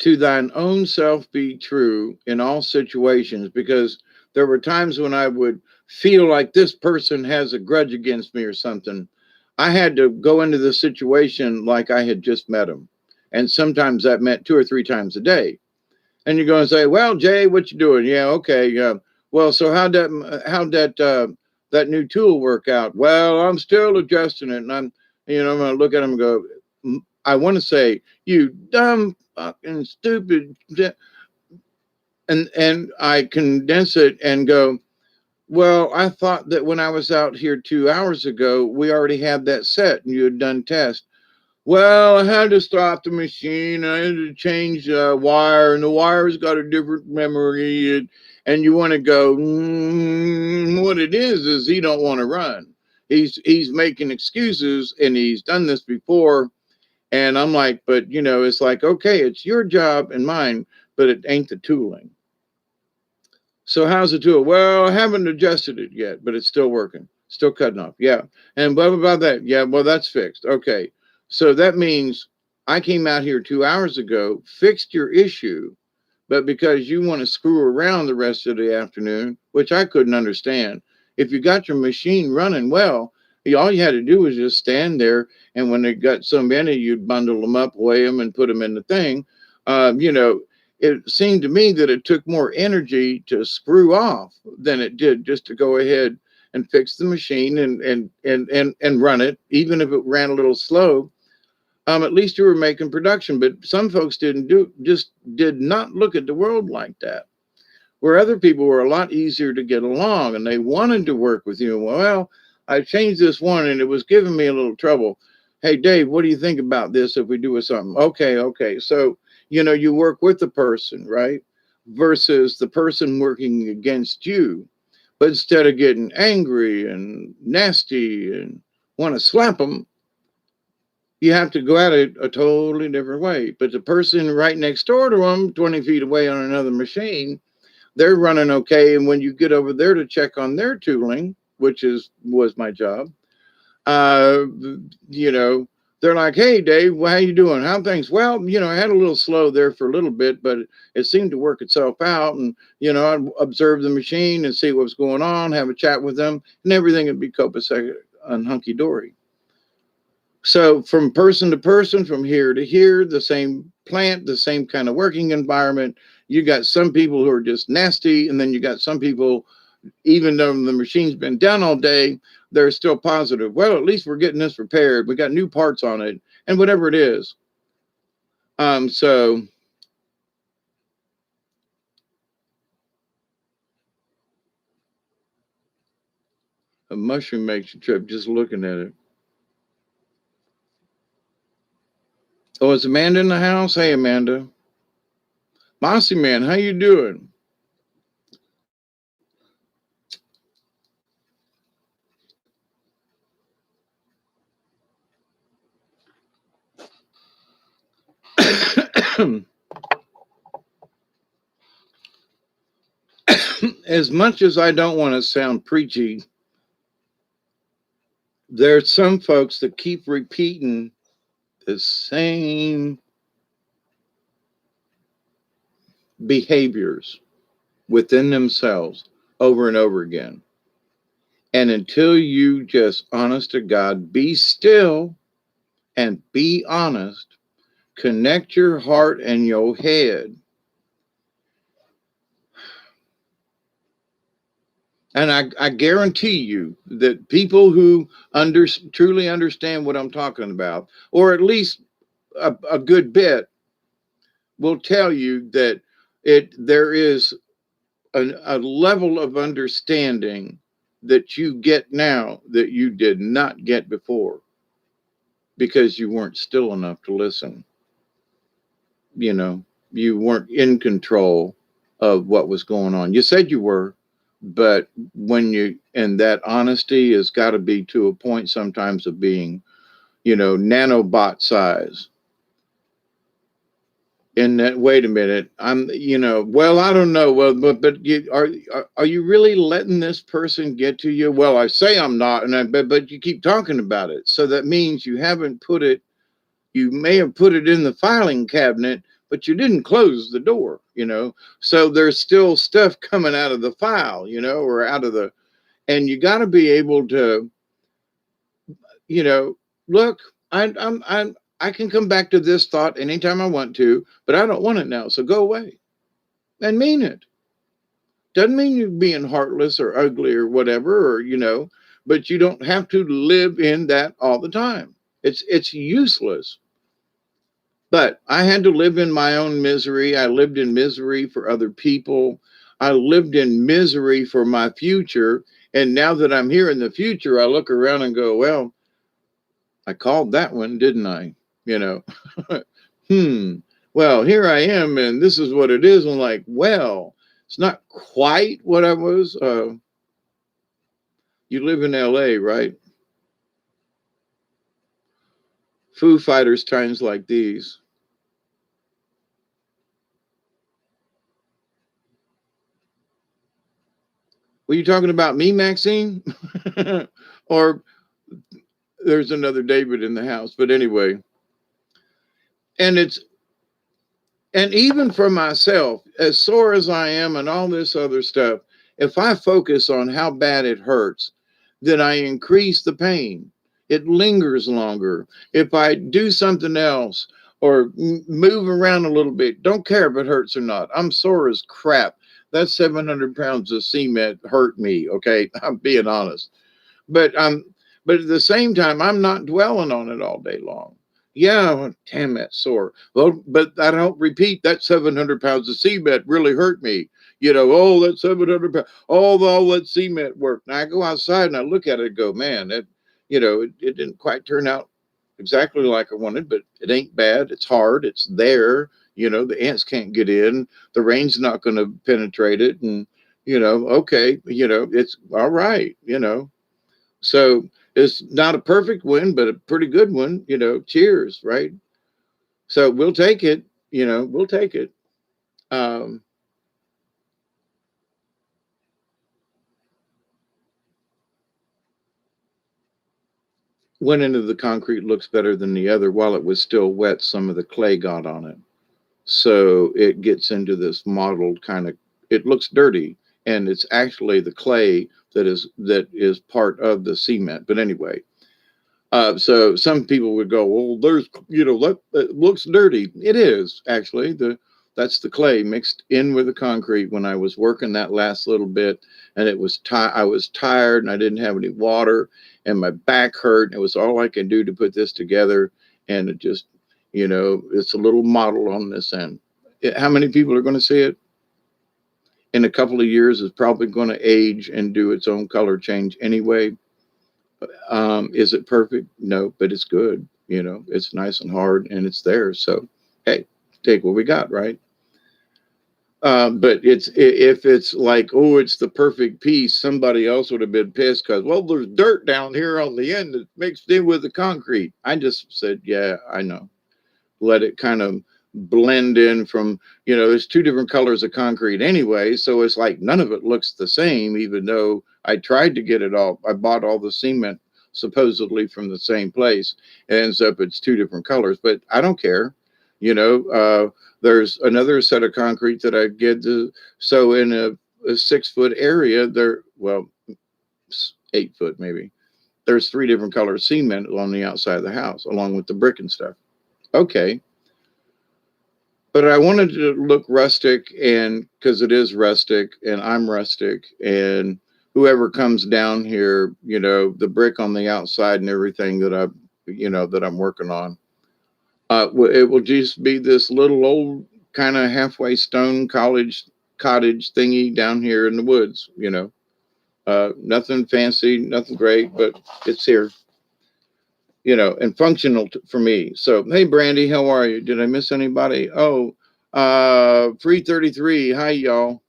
to thine own self be true in all situations, because there were times when I would feel like this person has a grudge against me or something. I had to go into the situation like I had just met him. And sometimes that meant 2 or 3 times a day. And you're going to say, "Well, Jay, what you doing?" "Yeah, okay. Yeah. Well, so how'd that new tool work out?" "Well, I'm still adjusting it." And I'm going to look at him and go, I want to say, "You dumb fucking stupid," and I condense it and go, "Well, I thought that when I was out here 2 hours ago, we already had that set and you had done tests." "Well, I had to stop the machine. I had to change the wire, and the wire's got a different memory." And you want to go, what it is he don't want to run. He's making excuses, and he's done this before. And I'm like, but it's like, okay, it's your job and mine, but it ain't the tooling. "So how's the tool?" "Well, I haven't adjusted it yet, but it's still working. Still cutting off." "Yeah." "And blah, blah, blah, that." "Yeah, well, that's fixed." "Okay." So that means I came out here 2 hours ago, fixed your issue, but because you want to screw around the rest of the afternoon, which I couldn't understand. If you got your machine running well, all you had to do was just stand there, and when they got so many, you'd bundle them up, weigh them, and put them in the thing. It seemed to me that it took more energy to screw off than it did just to go ahead and fix the machine and run it, even if it ran a little slow. At least you were making production. But some folks just did not look at the world like that. Where other people were a lot easier to get along, and they wanted to work with you. "Well, I changed this one and it was giving me a little trouble. Hey, Dave, what do you think about this if we do something?" "Okay, okay." So, you work with the person, right? Versus the person working against you. But instead of getting angry and nasty and want to slap them, you have to go at it a totally different way. But the person right next door to them, 20 feet away on another machine, they're running okay. And when you get over there to check on their tooling, which was my job, uh, you know, they're like, "Hey, Dave, how you doing? How things?" "Well, I had a little slow there for a little bit, but it seemed to work itself out. And, I'd observe the machine and see what's going on, have a chat with them, and everything would be copacetic and hunky-dory." So from person to person, from here to here, the same plant, the same kind of working environment, you got some people who are just nasty, and then you got some people, even though the machine's been down all day, they're still positive. "Well, at least we're getting this repaired. We got new parts on it," and whatever it is. So a mushroom makes you trip just looking at it. Oh, is Amanda in the house? Hey, Amanda. Mossy Man, how you doing? As much as I don't want to sound preachy, there's some folks that keep repeating the same behaviors within themselves over and over again. And until you just, honest to God, be still and be honest, connect your heart and your head. And I guarantee you that people who truly understand what I'm talking about, or at least a good bit, will tell you that there is a level of understanding that you get now that you did not get before, because you weren't still enough to listen. You weren't in control of what was going on. You said you were, but and that honesty has got to be to a point sometimes of being, nanobot size. And that, wait a minute, well, I don't know. Well, but are you really letting this person get to you? Well, I say I'm not, but you keep talking about it. So that means you haven't put it. You may have put it in the filing cabinet, but you didn't close the door, so there's still stuff coming out of the file, or out of the, and you got to be able to, look, I can come back to this thought anytime I want to, but I don't want it now, so go away, and mean it. Doesn't mean you're being heartless or ugly or whatever, or but you don't have to live in that all the time. It's useless. But I had to live in my own misery. I lived in misery for other people. I lived in misery for my future. And now that I'm here in the future, I look around and go, well, I called that one, didn't I? You know, well, here I am, and this is what it is. I'm like, well, it's not quite what I was. You live in LA, right? Foo Fighters times like these. Were you talking about me, Maxine? Or there's another David in the house, but anyway. And even for myself, as sore as I am and all this other stuff, if I focus on how bad it hurts, then I increase the pain. It lingers longer. If I do something else or move around a little bit, don't care if it hurts or not. I'm sore as crap. That 700 pounds of cement hurt me. Okay. I'm being honest. But at the same time, I'm not dwelling on it all day long. Yeah, well, damn, that's sore. Well, but I don't repeat that 700 pounds of cement really hurt me. Oh, that 700 pounds, all that cement work. Now I go outside and I look at it and go, man, it didn't quite turn out exactly like I wanted, but it ain't bad. It's hard. It's there. The ants can't get in. The rain's not going to penetrate it. And, okay, it's all right, So it's not a perfect win, but a pretty good one, cheers, right? So we'll take it, we'll take it. One end of the concrete looks better than the other. While it was still wet, some of the clay got on it. So it gets into this mottled kind of, it looks dirty, and it's actually the clay that is part of the cement. But anyway, so some people would go, well, there's, that it looks dirty. It is actually that's the clay mixed in with the concrete. When I was working that last little bit, and I was tired and I didn't have any water and my back hurt. It was all I could do to put this together, and it just, it's a little model on this end. How many people are going to see it? In a couple of years, it's probably going to age and do its own color change anyway. Is it perfect? No, but it's good. It's nice and hard, and it's there. So, hey, take what we got, right? But if it's like, oh, it's the perfect piece, somebody else would have been pissed because, well, there's dirt down here on the end that mixed in with the concrete. I just said, yeah, I know. Let it kind of blend in from, there's two different colors of concrete anyway. So it's like none of it looks the same, even though I tried to get it all. I bought all the cement supposedly from the same place. It ends up it's two different colors, but I don't care. There's another set of concrete that I get to. So in a 6-foot area, 8 foot maybe, there's 3 different colors cement on the outside of the house, along with the brick and stuff. Okay. But I wanted to look rustic, and because it is rustic and I'm rustic, and whoever comes down here, the brick on the outside and everything that I'm working on, it will just be this little old kind of halfway stone cottage thingy down here in the woods, nothing fancy, nothing great, but it's here. And functional for me. So, hey, Brandy, how are you? Did I miss anybody? Oh, 333. Hi, y'all.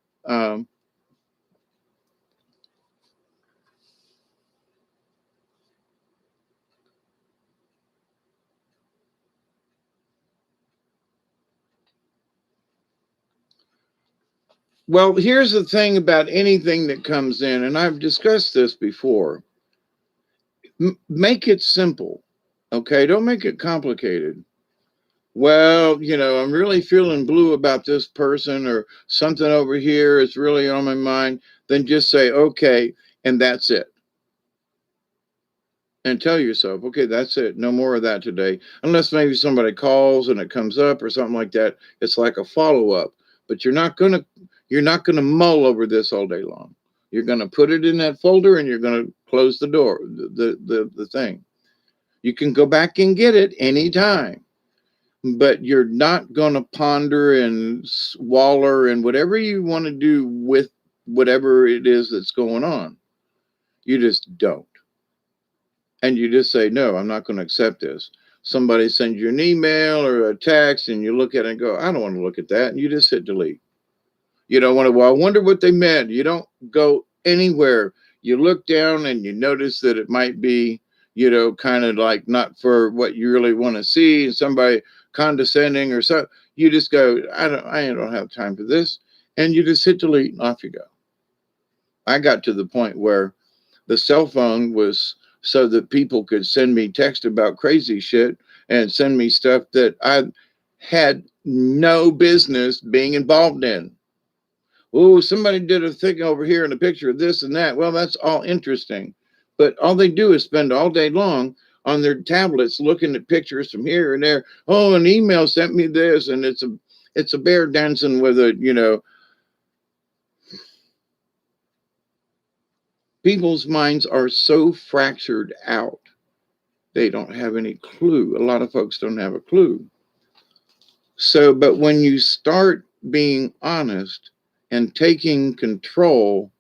Well, here's the thing about anything that comes in, and I've discussed this before. Make it simple. Okay, don't make it complicated. well, I'm really feeling blue about this person or something over here is really on my mind, then just say, okay, and that's it. And tell yourself, okay, that's it. No more of that today. Unless maybe somebody calls and it comes up or something like that. It's like a follow up. But you're not gonna mull over this all day long. You're gonna put it in that folder and you're gonna close the door, the thing. You can go back and get it anytime, but you're not gonna ponder and waller and whatever you want to do with whatever it is that's going on. You just don't. And you just say, no, I'm not going to accept this. Somebody sends you an email or a text and you look at it and go, I don't want to look at that. And you just hit delete. You don't want to, well, I wonder what they meant. You don't go anywhere. You look down and you notice that it might be, kind of like not for what you really want to see, and somebody condescending or so. You just go, I don't have time for this. And you just hit delete and off you go. I got to the point where the cell phone was so that people could send me text about crazy shit and send me stuff that I had no business being involved in. Oh, somebody did a thing over here in a picture of this and that. Well, that's all interesting. But all they do is spend all day long on their tablets looking at pictures from here and there. Oh, an email sent me this, and it's a bear dancing with a. People's minds are so fractured out. They don't have any clue. A lot of folks don't have a clue. So, but when you start being honest and taking control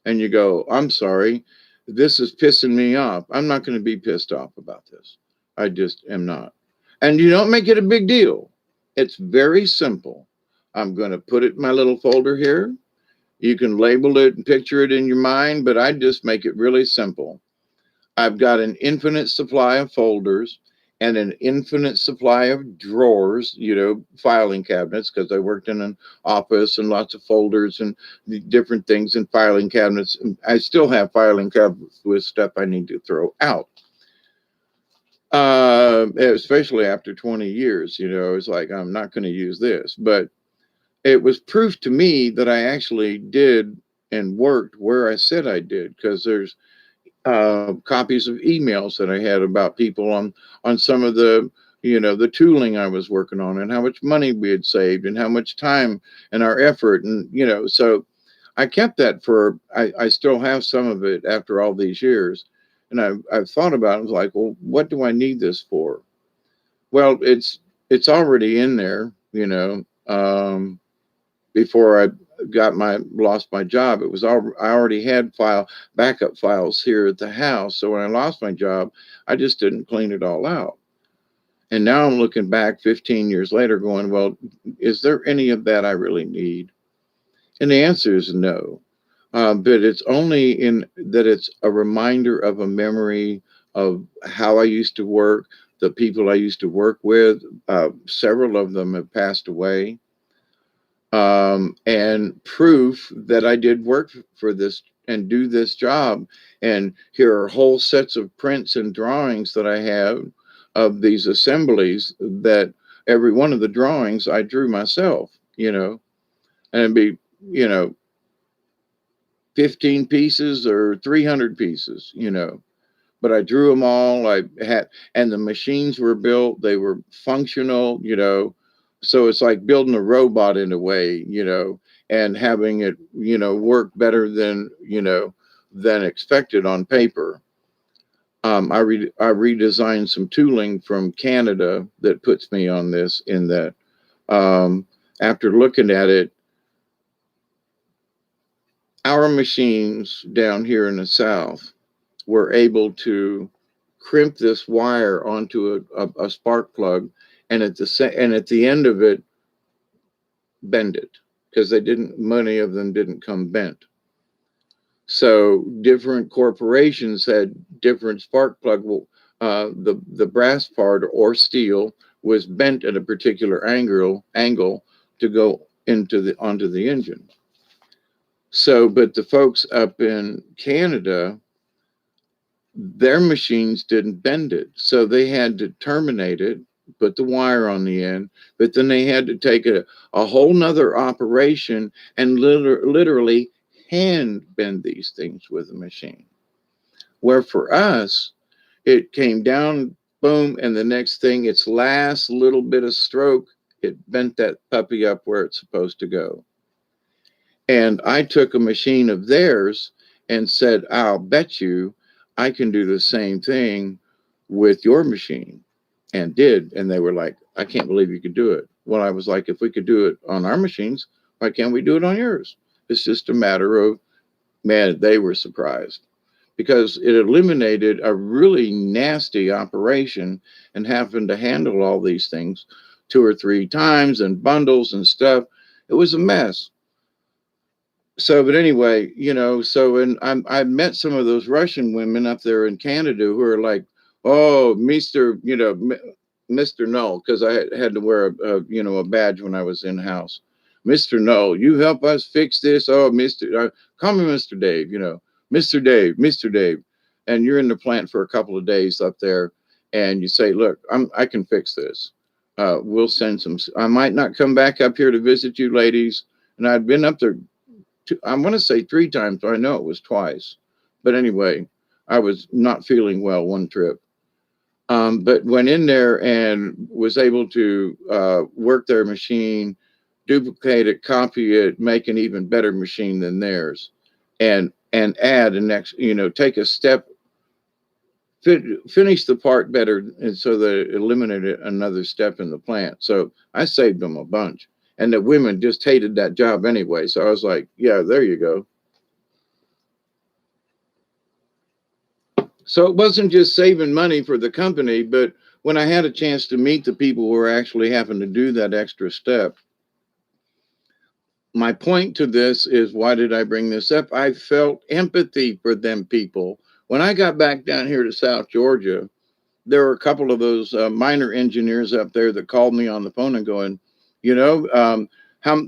and you go, I'm sorry, this is pissing me off. I'm not going to be pissed off about this. I just am not. And you don't make it a big deal. It's very simple. I'm going to put it in my little folder here. You can label it and picture it in your mind, but I just make it really simple. I've got an infinite supply of folders and an infinite supply of drawers, filing cabinets, because I worked in an office and lots of folders and different things in filing cabinets. I still have filing cabinets with stuff I need to throw out. Especially after 20 years, it's like, I'm not going to use this. But it was proof to me that I actually did and worked where I said I did, because there's copies of emails that I had about people on some of the tooling I was working on and how much money we had saved and how much time and our effort, and so I kept that I still have some of it after all these years, and I've thought about it. I was like, well, what do I need this for? Well, it's already in there, before I lost my job. It was all I already had backup files here at the house. So when I lost my job, I just didn't clean it all out. And now I'm looking back 15 years later going, well, is there any of that I really need? And the answer is no. But it's only in that it's a reminder of a memory of how I used to work, the people I used to work with. Several of them have passed away. And proof that I did work for this and do this job. And here are whole sets of prints and drawings that I have of these assemblies that every one of the drawings I drew myself, and it'd be, 15 pieces or 300 pieces, but I drew them all. And the machines were built, they were functional, so it's like building a robot in a way, and having it, work better than expected on paper. I redesigned some tooling from Canada that puts me on this, in that, after looking at it, our machines down here in the South were able to crimp this wire onto a spark plug, and at the end of it, bend it, because many of them didn't come bent. So different corporations had different spark plug. The brass part or steel was bent at a particular angle to go onto the engine. So, but the folks up in Canada, their machines didn't bend it, so they had to terminate it, put the wire on the end, but then they had to take a whole nother operation and literally hand bend these things with a machine. Where for us, it came down, boom, and the next thing, its last little bit of stroke, it bent that puppy up where it's supposed to go. And I took a machine of theirs and said, I'll bet you I can do the same thing with your machine. And did. And they were like, I can't believe you could do it. Well, I was like, if we could do it on our machines, why can't we do it on yours? It's just a matter of, man, they were surprised because it eliminated a really nasty operation and having to handle all these things 2 or 3 times and bundles and stuff. It was a mess. So, but anyway, so and I met some of those Russian women up there in Canada who are like, oh, Mister, Mister Null, because I had to wear a badge when I was in house. Mister Null, you help us fix this. Oh, Mister, call me Mister Dave. Mister Dave, Mister Dave, and you're in the plant for a couple of days up there, and you say, look, I can fix this. We'll send some. I might not come back up here to visit you, ladies. And I'd been up there I want to say 3 times, but I know it was twice. But anyway, I was not feeling well one trip. But went in there and was able to work their machine, duplicate it, copy it, make an even better machine than theirs, and add an next, take a step, finish the part better, and so that it eliminated another step in the plant. So I saved them a bunch. And the women just hated that job anyway. So I was like, yeah, there you go. So it wasn't just saving money for the company, but when I had a chance to meet the people who were actually having to do that extra step, my point to this is, why did I bring this up? I felt empathy for them people. When I got back down here to South Georgia, there were a couple of those minor engineers up there that called me on the phone and going, how,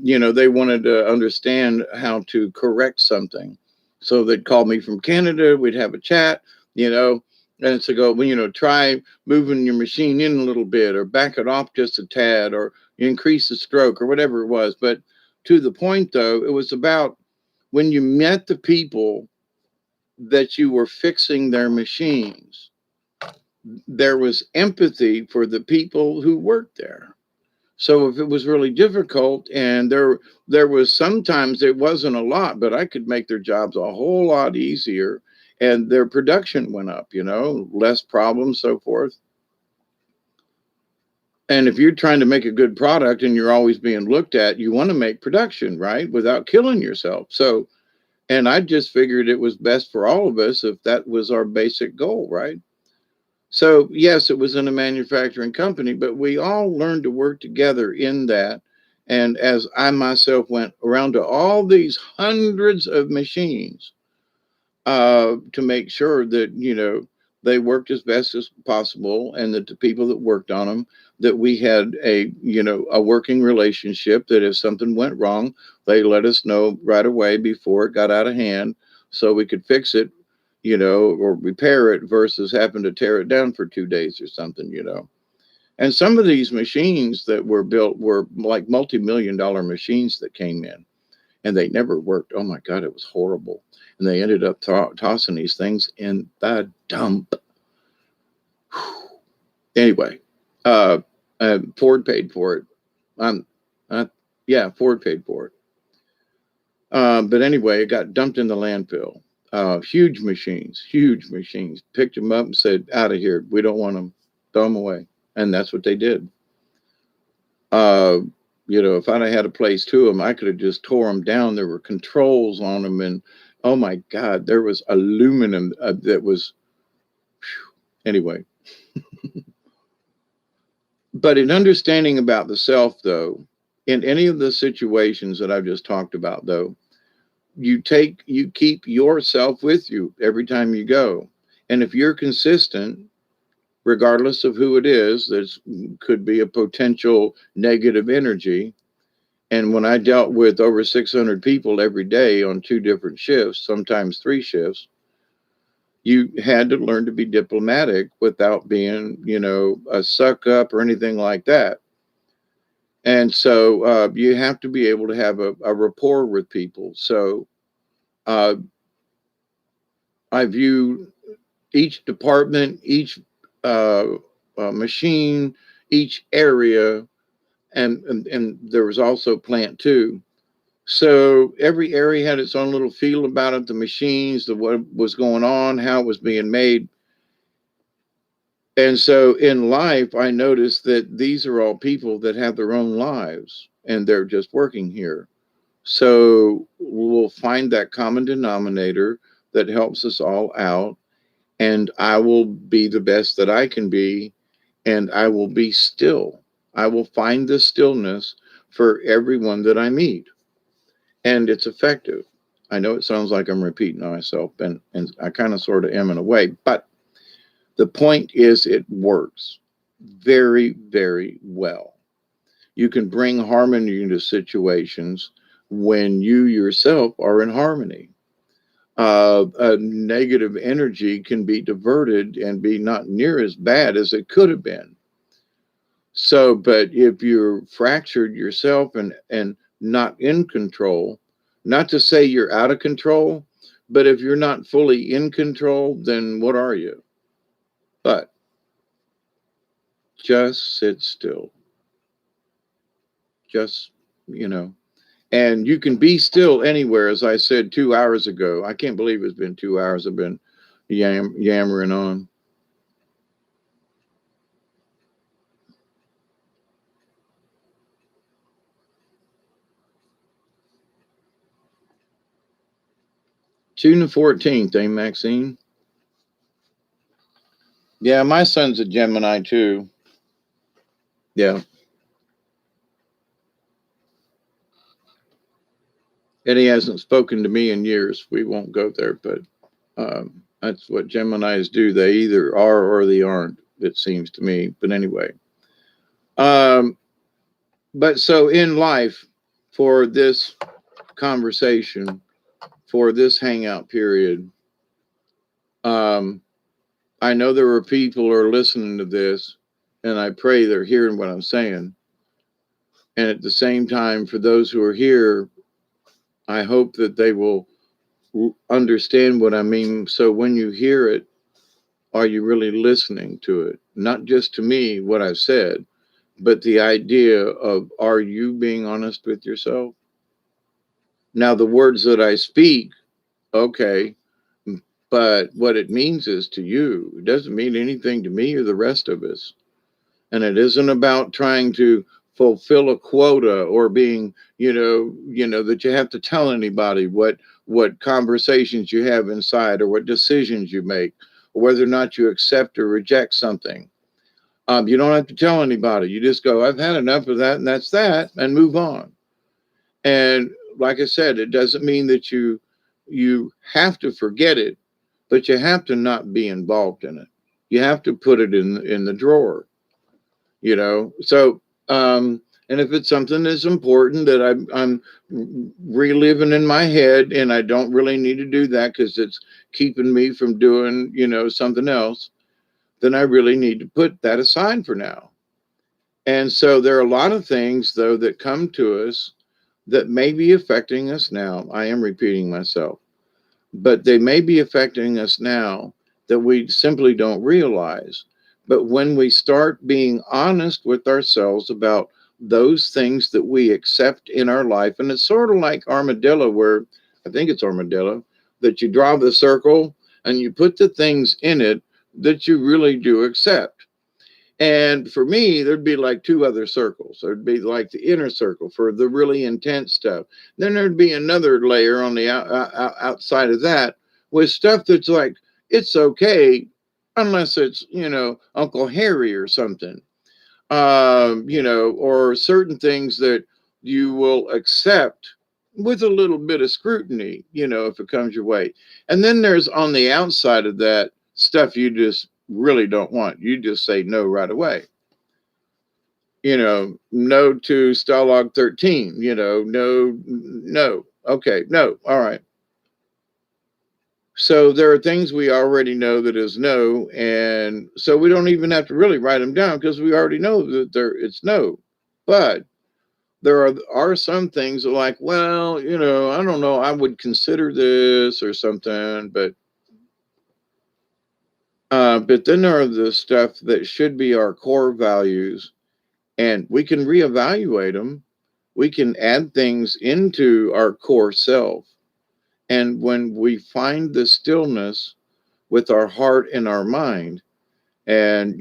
they wanted to understand how to correct something. So they'd call me from Canada. We'd have a chat, and it's to go, well, try moving your machine in a little bit or back it off just a tad or increase the stroke or whatever it was. But to the point, though, it was about when you met the people that you were fixing their machines, there was empathy for the people who worked there. So if it was really difficult, and there was sometimes it wasn't a lot, but I could make their jobs a whole lot easier, and their production went up, less problems, so forth. And if you're trying to make a good product and you're always being looked at, you want to make production, right? Without killing yourself. So, and I just figured it was best for all of us if that was our basic goal, right? So, yes, it was in a manufacturing company, but we all learned to work together in that. And as I myself went around to all these hundreds of machines to make sure that, they worked as best as possible, and that the people that worked on them, that we had a working relationship, that if something went wrong, they let us know right away before it got out of hand so we could fix it, or repair it, versus having to tear it down for 2 days or something, And some of these machines that were built were like multi-million-dollar machines that came in, and they never worked. Oh my God, it was horrible. And they ended up tossing these things in the dump. Anyway, Ford paid for it. Yeah, Ford paid for it. But anyway, it got dumped in the landfill. Huge machines. Picked them up and said, out of here. We don't want them. Throw them away. And that's what they did. If I'd had a place to them, I could have just tore them down. There were controls on them. And oh my God, there was aluminum that was, anyway. But in understanding about the self, though, in any of the situations that I've just talked about, though, you keep yourself with you every time you go. And if you're consistent, regardless of who it is, that could be a potential negative energy. And when I dealt with over 600 people every day on 2 different shifts, sometimes 3 shifts, You had to learn to be diplomatic without being, a suck up or anything like that. And so you have to be able to have a rapport with people. So uh, I view each department, each uh, machine, each area, and there was also plant two. So every area had its own little feel about it, the machines, the what was going on, how it was being made. And so in life, I noticed that these are all people that have their own lives and they're just working here. So we'll find that common denominator that helps us all out. And I will be the best that I can be. And I will be still. I will find the stillness for everyone that I meet. And it's effective. I know it sounds like I'm repeating myself, and I kind of sort of am in a way, but the point is it works very, very well. You can bring harmony into situations when you yourself are in harmony. A negative energy can be diverted and be not near as bad as it could have been. So, but if you're fractured yourself and not in control, not to say you're out of control, but if you're not fully in control, then what are you? But just sit still. Just, you know, and you can be still anywhere, as I said 2 hours ago. I can't believe it's been 2 hours. I've been yammering on. June the 14th, eh, Maxine? Yeah, my son's a Gemini too. Yeah. And he hasn't spoken to me in years. We won't go there, but that's what Geminis do. They either are or they aren't, it seems to me. But anyway, um, but so in life, for this conversation, for this hangout period, um, I know there are people who are listening to this, and I pray they're hearing what I'm saying. And at the same time, for those who are here, I hope that they will understand what I mean. So when you hear it, are you really listening to it? Not just to me, what I've said, but the idea of are you being honest with yourself? Now, the words that I speak, okay, but what it means is to you. It doesn't mean anything to me or the rest of us. And it isn't about trying to fulfill a quota or being, that you have to tell anybody what conversations you have inside or what decisions you make or whether or not you accept or reject something. You don't have to tell anybody. You just go, I've had enough of that, and that's that, and move on. And like I said, it doesn't mean that you have to forget it, but you have to not be involved in it. You have to put it in the drawer. So and if it's something that's important that I'm reliving in my head, and I don't really need to do that because it's keeping me from doing something else, then I really need to put that aside for now. And so there are a lot of things, though, that come to us that may be affecting us now. I am repeating myself, but they may be affecting us now that we simply don't realize. But when we start being honest with ourselves about those things that we accept in our life, and it's sort of like armadillo, where I think it's armadillo, that you draw the circle and you put the things in it that you really do accept. And for me, there'd be like two other circles. There'd be like the inner circle for the really intense stuff. Then there'd be another layer on the outside of that with stuff that's like, it's okay, unless it's, Uncle Harry or something, or certain things that you will accept with a little bit of scrutiny, if it comes your way. And then there's on the outside of that stuff you just really don't want. You just say no right away. No to Stalag 13, no, no. Okay, no. All right. So there are things we already know that is no, and so we don't even have to really write them down because we already know that it's no. But there are some things that like, well, I don't know, I would consider this or something, but then there are the stuff that should be our core values, and we can reevaluate them. We can add things into our core self. And when we find the stillness with our heart and our mind, and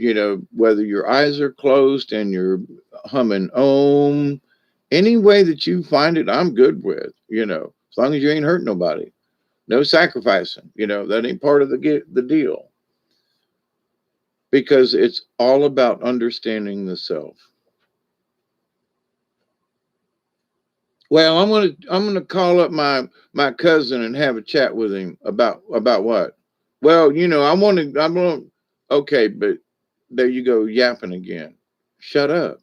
whether your eyes are closed and you're humming om, any way that you find it, I'm good with, as long as you ain't hurt nobody. No sacrificing, that ain't part of the deal, because it's all about understanding the self. Well, I'm gonna call up my cousin and have a chat with him about what. Well, I'm gonna. Okay, but there you go, yapping again. Shut up.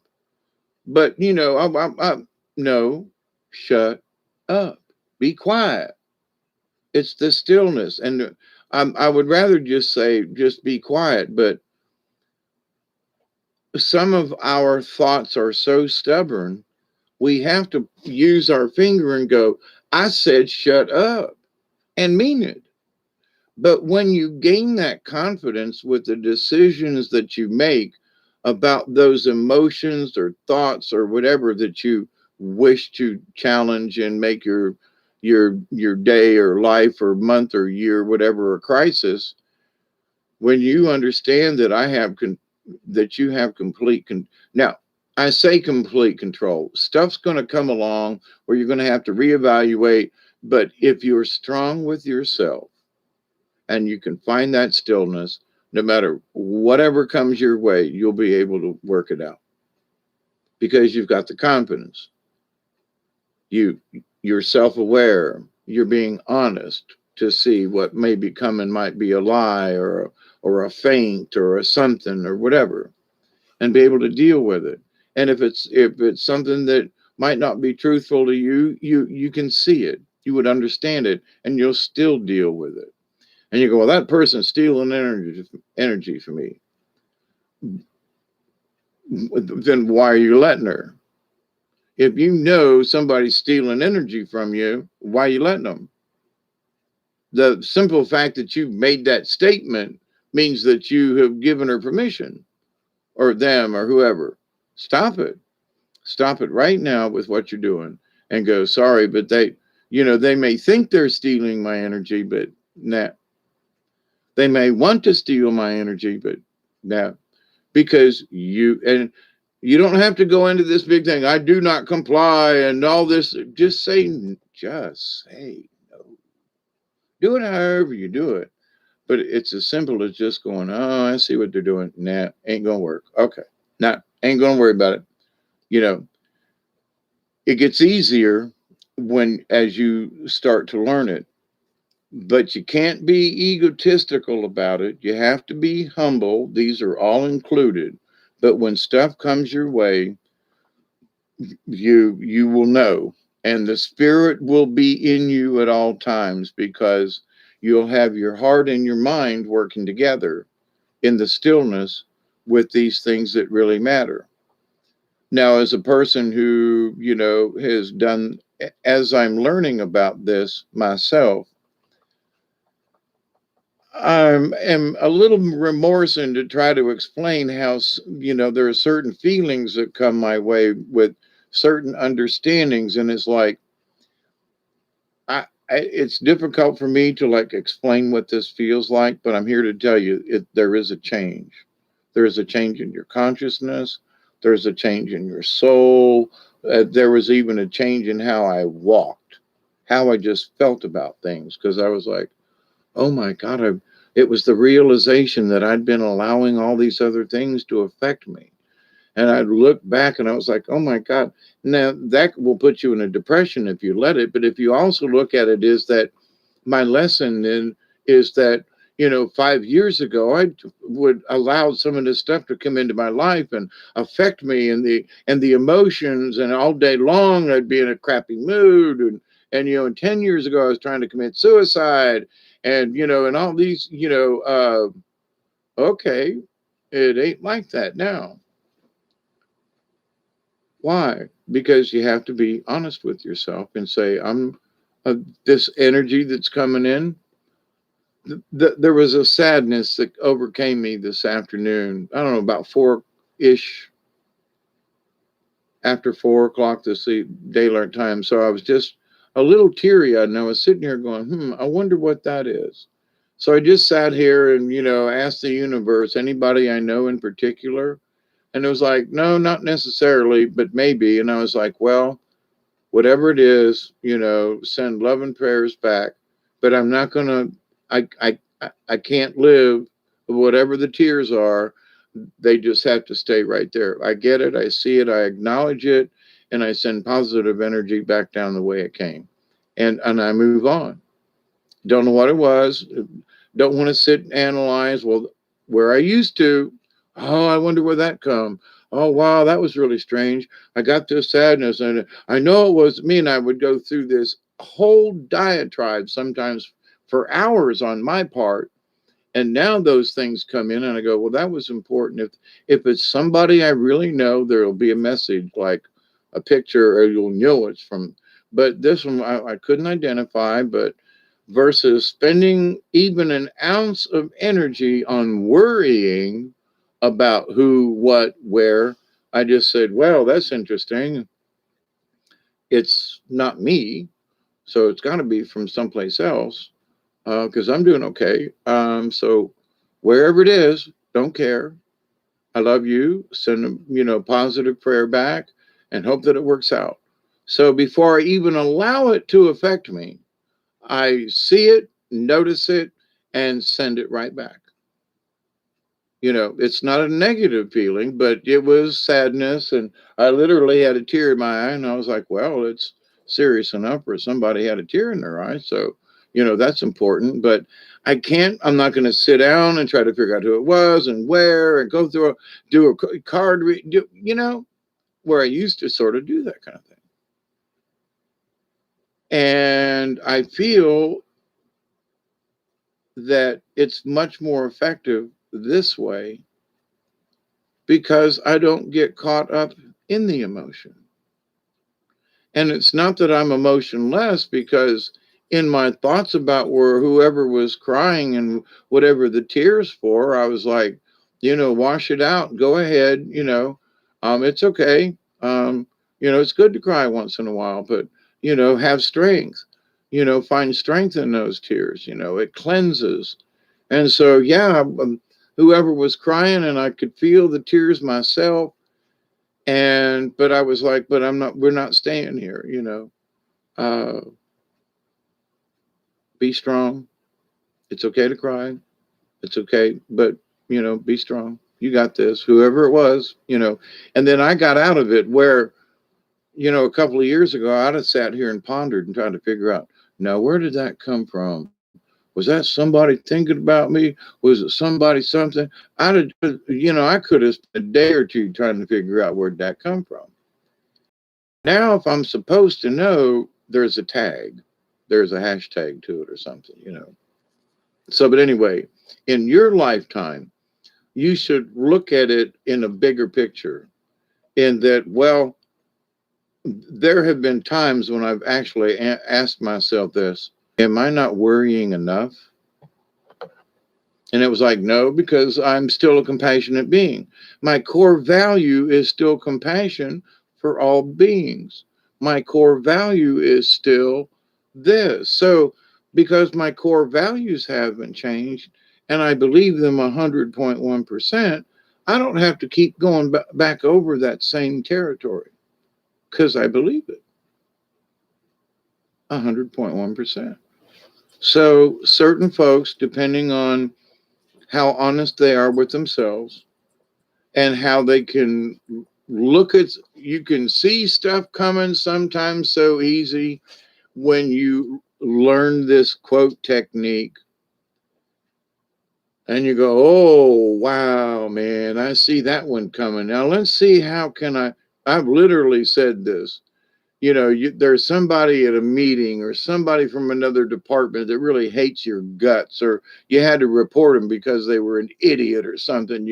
But no, shut up. Be quiet. It's the stillness, and I would rather just say just be quiet. But some of our thoughts are so stubborn, we have to use our finger and go, I said shut up, and mean it. But when you gain that confidence with the decisions that you make about those emotions or thoughts or whatever that you wish to challenge and make your day or life or month or year, whatever, a crisis, when you understand that that you have now, I say complete control. Stuff's going to come along where you're going to have to reevaluate, but if you're strong with yourself and you can find that stillness, no matter whatever comes your way, you'll be able to work it out because you've got the confidence. You're self-aware. You're being honest to see what may be coming might be a lie or a feint or a something or whatever, and be able to deal with it. And if it's something that might not be truthful to you, you can see it. You would understand it, and you'll still deal with it. And you go, well, that person's stealing energy from me. Then why are you letting her? If you know somebody's stealing energy from you, why are you letting them? The simple fact that you made that statement means that you have given her permission, or them, or whoever. Stop it. Stop it right now with what you're doing and go, sorry, but they may think they're stealing my energy, but nah. They may want to steal my energy, but nah. Because you don't have to go into this big thing. I do not comply and all this. Just say no. Do it however you do it. But it's as simple as just going, oh, I see what they're doing. Nah, ain't gonna work. Okay. Nah, ain't gonna worry about it. You know, it gets easier as you start to learn it. But you can't be egotistical about it. You have to be humble. These are all included. But when stuff comes your way, you will know, and the spirit will be in you at all times, because you'll have your heart and your mind working together in the stillness with these things that really matter. Now, as a person who has done, as I'm learning about this myself, am a little remorsing to try to explain how there are certain feelings that come my way with certain understandings, and it's like it's difficult for me to like explain what this feels like, but I'm here to tell you there is a change. There is a change in your consciousness. There's a change in your soul. There was even a change in how I walked, how I just felt about things, because I was like, oh my God, it was the realization that I'd been allowing all these other things to affect me. And I looked back and I was like, oh my God. Now that will put you in a depression if you let it. But if you also look at it, is that my lesson is that, 5 years ago, I would allow some of this stuff to come into my life and affect me, and the emotions, and all day long I'd be in a crappy mood. And 10 years ago, I was trying to commit suicide. And, and all these, okay, it ain't like that now. Why? Because you have to be honest with yourself and say, this energy that's coming in. There was a sadness that overcame me this afternoon. I don't know, about 4-ish, after 4 o'clock this daylight time. So I was just a little teary eyed, and I was sitting here going, I wonder what that is. So I just sat here and, asked the universe, anybody I know in particular? And it was like, no, not necessarily, but maybe. And I was like, well, whatever it is, send love and prayers back. But I'm not going to, I can't live, whatever the tears are. They just have to stay right there. I get it. I see it. I acknowledge it. And I send positive energy back down the way it came. And I move on. Don't know what it was. Don't want to sit and analyze. Well, where I used to, oh, I wonder where that come. Oh, wow, that was really strange. I got this sadness, and I know it was me. And I would go through this whole diatribe, sometimes for hours on my part. And now those things come in, and I go, well, that was important. If it's somebody I really know, there'll be a message like a picture, or you'll know it's from. But this one I couldn't identify. But versus spending even an ounce of energy on worrying about who, what, where, I just said, well, that's interesting. It's not me, so it's got to be from someplace else, because I'm doing okay. So wherever it is, don't care. I love you. Send a positive prayer back, and hope that it works out. So before I even allow it to affect me, I see it, notice it, and send it right back. It's not a negative feeling, but it was sadness. And I literally had a tear in my eye, and I was like, well, it's serious enough where somebody had a tear in their eye. So, that's important. But I'm not going to sit down and try to figure out who it was and where, and go through, do a card, where I used to sort of do that kind of thing. And I feel that it's much more effective this way, because I don't get caught up in the emotion. And it's not that I'm emotionless, because in my thoughts about where whoever was crying and whatever the tears for, I was like, wash it out, go ahead, it's okay. It's good to cry once in a while, but, have strength, find strength in those tears, it cleanses. And so, yeah, whoever was crying, and I could feel the tears myself. But I was like, but we're not staying here, uh, be strong. It's okay to cry. It's okay, but, be strong. You got this, whoever it was, and then I got out of it where, a couple of years ago, I'd have sat here and pondered and tried to figure out, now, where did that come from? Was that somebody thinking about me? Was it somebody something? I could have spent a day or two trying to figure out where'd that come from. Now, if I'm supposed to know, there's a tag, there's a hashtag to it or something. So, but anyway, in your lifetime, you should look at it in a bigger picture, in that, well, there have been times when I've actually asked myself this, am I not worrying enough? And it was like, no, because I'm still a compassionate being. My core value is still compassion for all beings. My core value is still this. So, because my core values haven't changed, and I believe them 100.1%, I don't have to keep going back over that same territory, because I believe it 100.1%. So, certain folks, depending on how honest they are with themselves, and how they can you can see stuff coming sometimes so easy when you learn this quote technique, and you go, oh, wow, man, I see that one coming. Now let's see, how can I've literally said this, there's somebody at a meeting or somebody from another department that really hates your guts, or you had to report them because they were an idiot or something,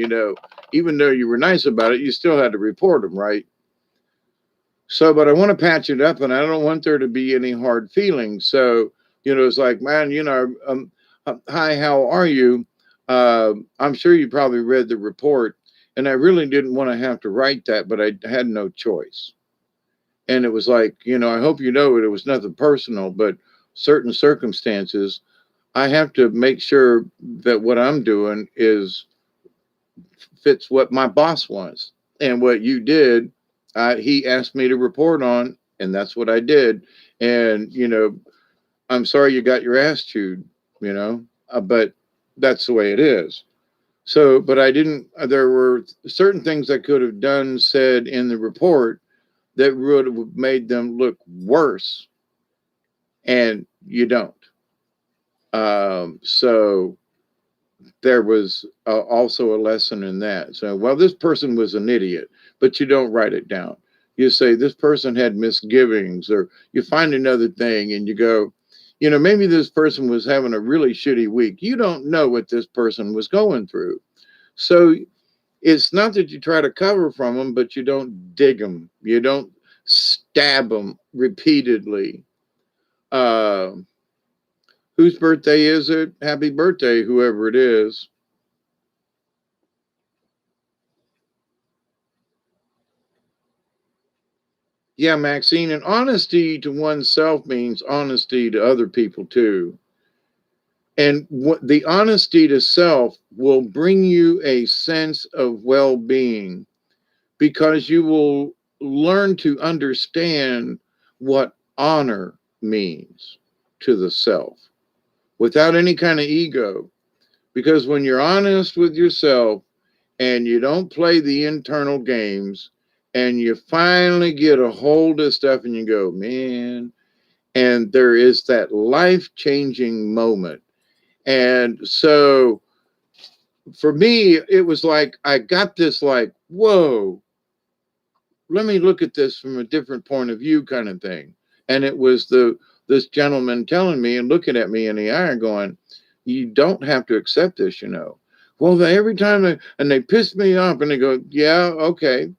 even though you were nice about it, you still had to report them, right? So, but I want to patch it up and I don't want there to be any hard feelings. So, it's like, man, hi, how are you? I'm sure you probably read the report, and I really didn't want to have to write that, but I had no choice. And it was like, I hope it was nothing personal, but certain circumstances, I have to make sure that what I'm doing is fits what my boss wants. And what you did, he asked me to report on, and that's what I did. And, I'm sorry you got your ass chewed, but that's the way it is. So, but I didn't, there were certain things I could have done, said in the report that would have made them look worse, and you don't. So there was also a lesson in that. So, well, this person was an idiot, but you don't write it down. You say this person had misgivings, or you find another thing and you go, maybe this person was having a really shitty week. You don't know what this person was going through. So it's not that you try to cover from them, but you don't dig them. You don't stab them repeatedly. Uh, whose birthday is it? Happy birthday, whoever it is. Yeah, Maxine, and honesty to oneself means honesty to other people too. And what the honesty to self will bring you a sense of well-being, because you will learn to understand what honor means to the self without any kind of ego. Because when you're honest with yourself and you don't play the internal games, and you finally get a hold of stuff and you go, man, and there is that life changing moment. And so for me, it was like I got this, like, whoa, let me look at this from a different point of view kind of thing. And it was this gentleman telling me and looking at me in the eye and going, you don't have to accept this, Well, every time they piss me off and they go, yeah, okay,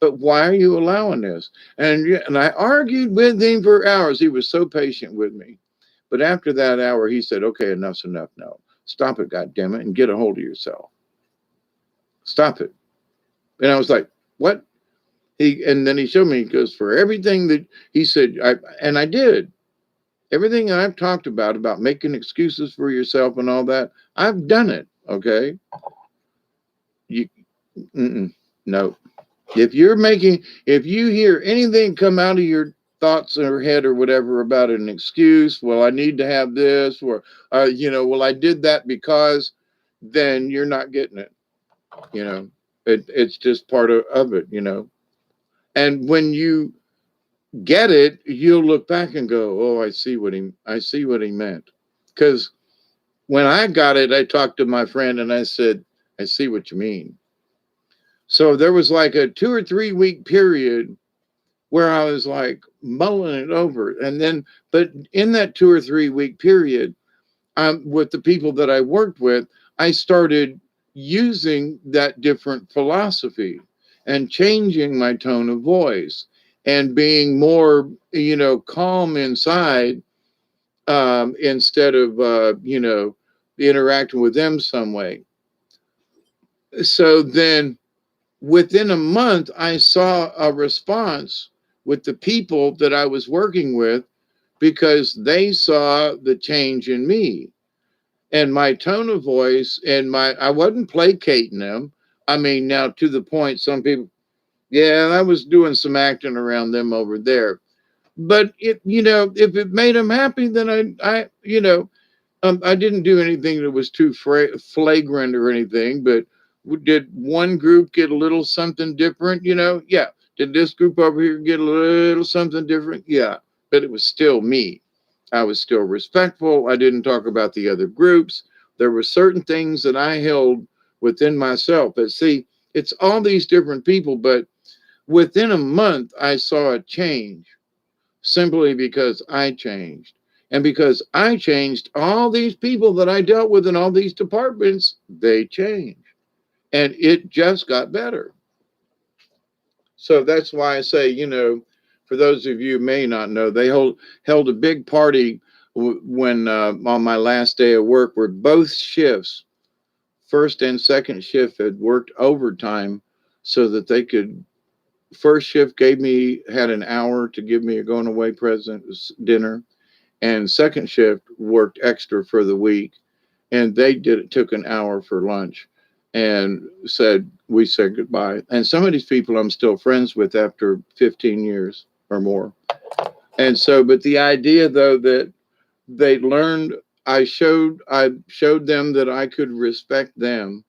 but why are you allowing this? And I argued with him for hours. He was so patient with me. But after that hour, he said, okay, enough's enough now. Stop it, goddammit, and get a hold of yourself. Stop it. And I was like, what? And then he showed me, he goes, for everything that he said, and I did. Everything I've talked about making excuses for yourself and all that, I've done it. Okay. You, no. If you hear anything come out of your thoughts or head or whatever about an excuse, well, I need to have this, or, well, I did that because, then you're not getting it. It's just part of it, And when you get it, you'll look back and go, oh, I see what he meant. Because when I got it, I talked to my friend and I said, I see what you mean. So there was like a 2 or 3 week period where I was like mulling it over. And then, but in that 2 or 3 week period, with the people that I worked with, I started using that different philosophy and changing my tone of voice and being more, calm inside, instead of, interacting with them some way. So then within a month, I saw a response with the people that I was working with, because they saw the change in me and my tone of voice, and I wasn't placating them. I mean, now to the point, some people, yeah, I was doing some acting around them over there. But if it made them happy, then I didn't do anything that was too flagrant or anything. But did one group get a little something different? Yeah. Did this group over here get a little something different? Yeah. But it was still me. I was still respectful. I didn't talk about the other groups. There were certain things that I held within myself. But see, it's all these different people. But within a month, I saw a change. simply because I changed. And because I changed, all these people that I dealt with in all these departments, they changed. And it just got better. So that's why I say, for those of you who may not know, they held a big party when on my last day of work, where both shifts, first and second shift, had worked overtime so that they could. First shift had an hour to give me a going away present dinner, and second shift worked extra for the week, and they took an hour for lunch, and we said goodbye. And some of these people I'm still friends with after 15 years or more. And so, but the idea though that they learned, I showed them that I could respect them.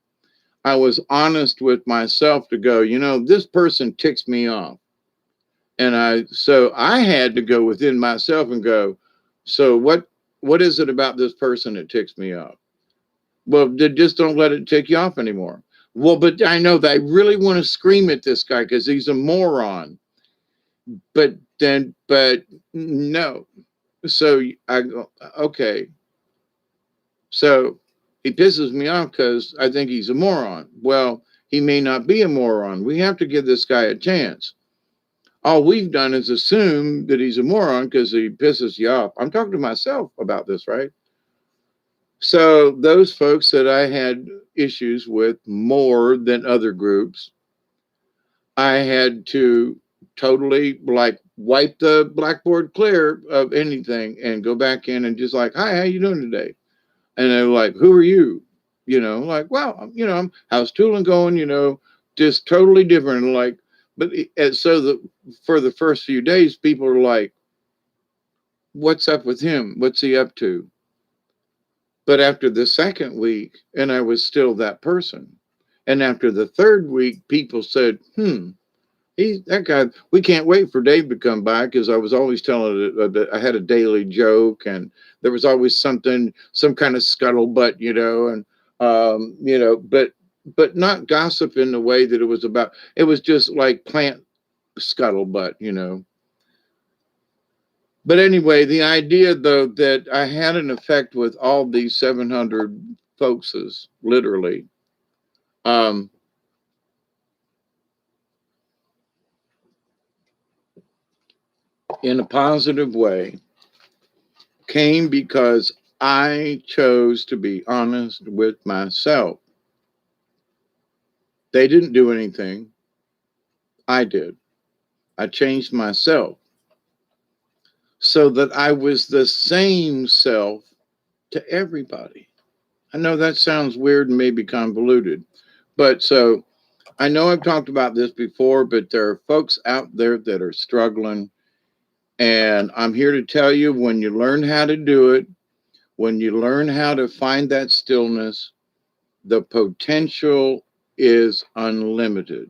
I was honest with myself to go, this person ticks me off. And I had to go within myself and go, so what is it about this person that ticks me off? Well, just don't let it tick you off anymore. Well, but I know that I really want to scream at this guy because he's a moron. But no. So I go, okay. So he pisses me off because I think he's a moron. Well, he may not be a moron. We have to give this guy a chance. All we've done is assume that he's a moron because he pisses you off. I'm talking to myself about this, right? So those folks that I had issues with more than other groups, I had to totally like wipe the blackboard clear of anything and go back in and just like, hi, how you doing today? And they were like, who are you? Like, well, how's tooling going? Just totally different. Like, but for the first few days, people are like, what's up with him? What's he up to? But after the second week, and I was still that person. And after the third week, people said, he's that guy. We can't wait for Dave to come by, because I was always telling it that I had a daily joke, and there was always something, some kind of scuttlebutt, and, but not gossip in the way that it was about. It was just like plant scuttlebutt. But anyway, the idea, though, that I had an effect with all these 700 folks is literally, um, in a positive way, came because I chose to be honest with myself. They didn't do anything. I did. I changed myself so that I was the same self to everybody. I know that sounds weird and maybe convoluted, but so I know I've talked about this before, but there are folks out there that are struggling. And I'm here to tell you, when you learn how to do it, when you learn how to find that stillness, the potential is unlimited.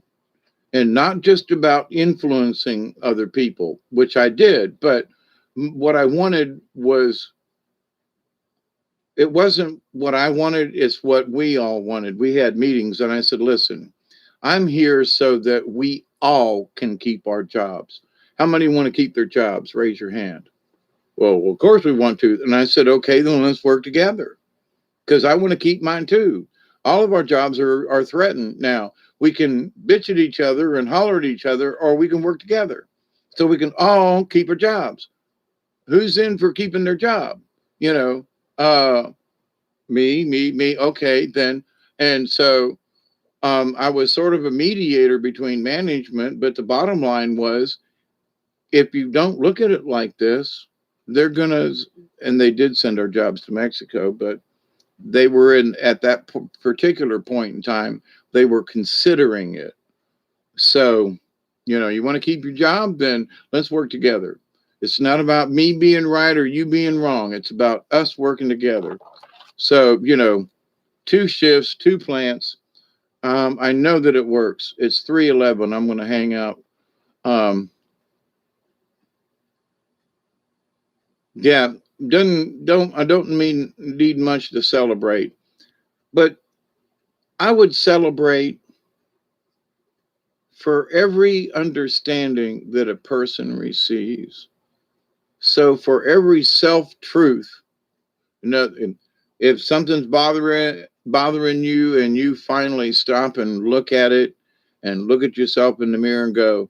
And not just about influencing other people, which I did, but what I wanted was, it wasn't what I wanted, it's what we all wanted. We had meetings, and I said, listen, I'm here so that we all can keep our jobs. How many want to keep their jobs? Raise your hand. Well, of course we want to. And I said, okay, then let's work together, because I want to keep mine too. All of our jobs are threatened now. We can bitch at each other and holler at each other, or we can work together so we can all keep our jobs. Who's in for keeping their job? You know, uh, me. Okay, then. And so I was sort of a mediator between management, but the bottom line was, if you don't look at it like this, they're gonna, and they did send our jobs to Mexico, but they were in at that particular point in time, they were considering it. So, you want to keep your job, then let's work together. It's not about me being right or you being wrong. It's about us working together. So, two shifts, two plants. I know that it works. It's 3:11. I'm going to hang out. Um, yeah, I don't need much to celebrate, but I would celebrate for every understanding that a person receives. So for every self-truth, you know, if something's bothering you and you finally stop and look at it and look at yourself in the mirror and go,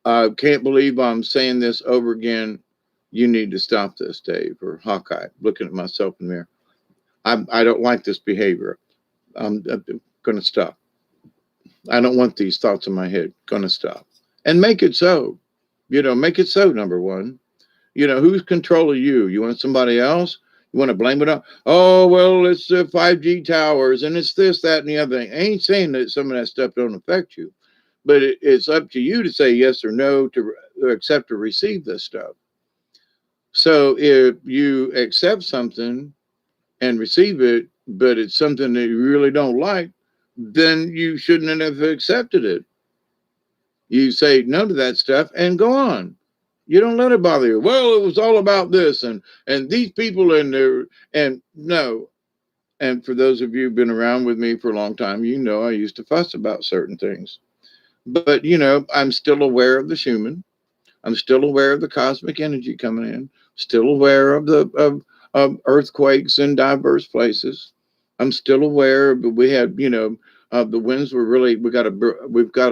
I can't believe I'm saying this over again. You need to stop this, Dave, or Hawkeye, looking at myself in the mirror. I don't like this behavior. I'm going to stop. I don't want these thoughts in my head. Going to stop. And make it so. Make it so, number one. Who's controlling you? You want somebody else? You want to blame it on? Oh, well, it's the 5G towers and it's this, that, and the other thing. I ain't saying that some of that stuff don't affect you, but it's up to you to say yes or no to accept or receive this stuff. So if you accept something and receive it, but it's something that you really don't like, then you shouldn't have accepted it. You say no to that stuff and go on. You don't let it bother you. Well, it was all about this and these people and no. And for those of you who've been around with me for a long time, I used to fuss about certain things. But I'm still aware of the Shaman. I'm still aware of the cosmic energy coming in. Still aware of of earthquakes in diverse places. I'm still aware, but we had the winds were really we've got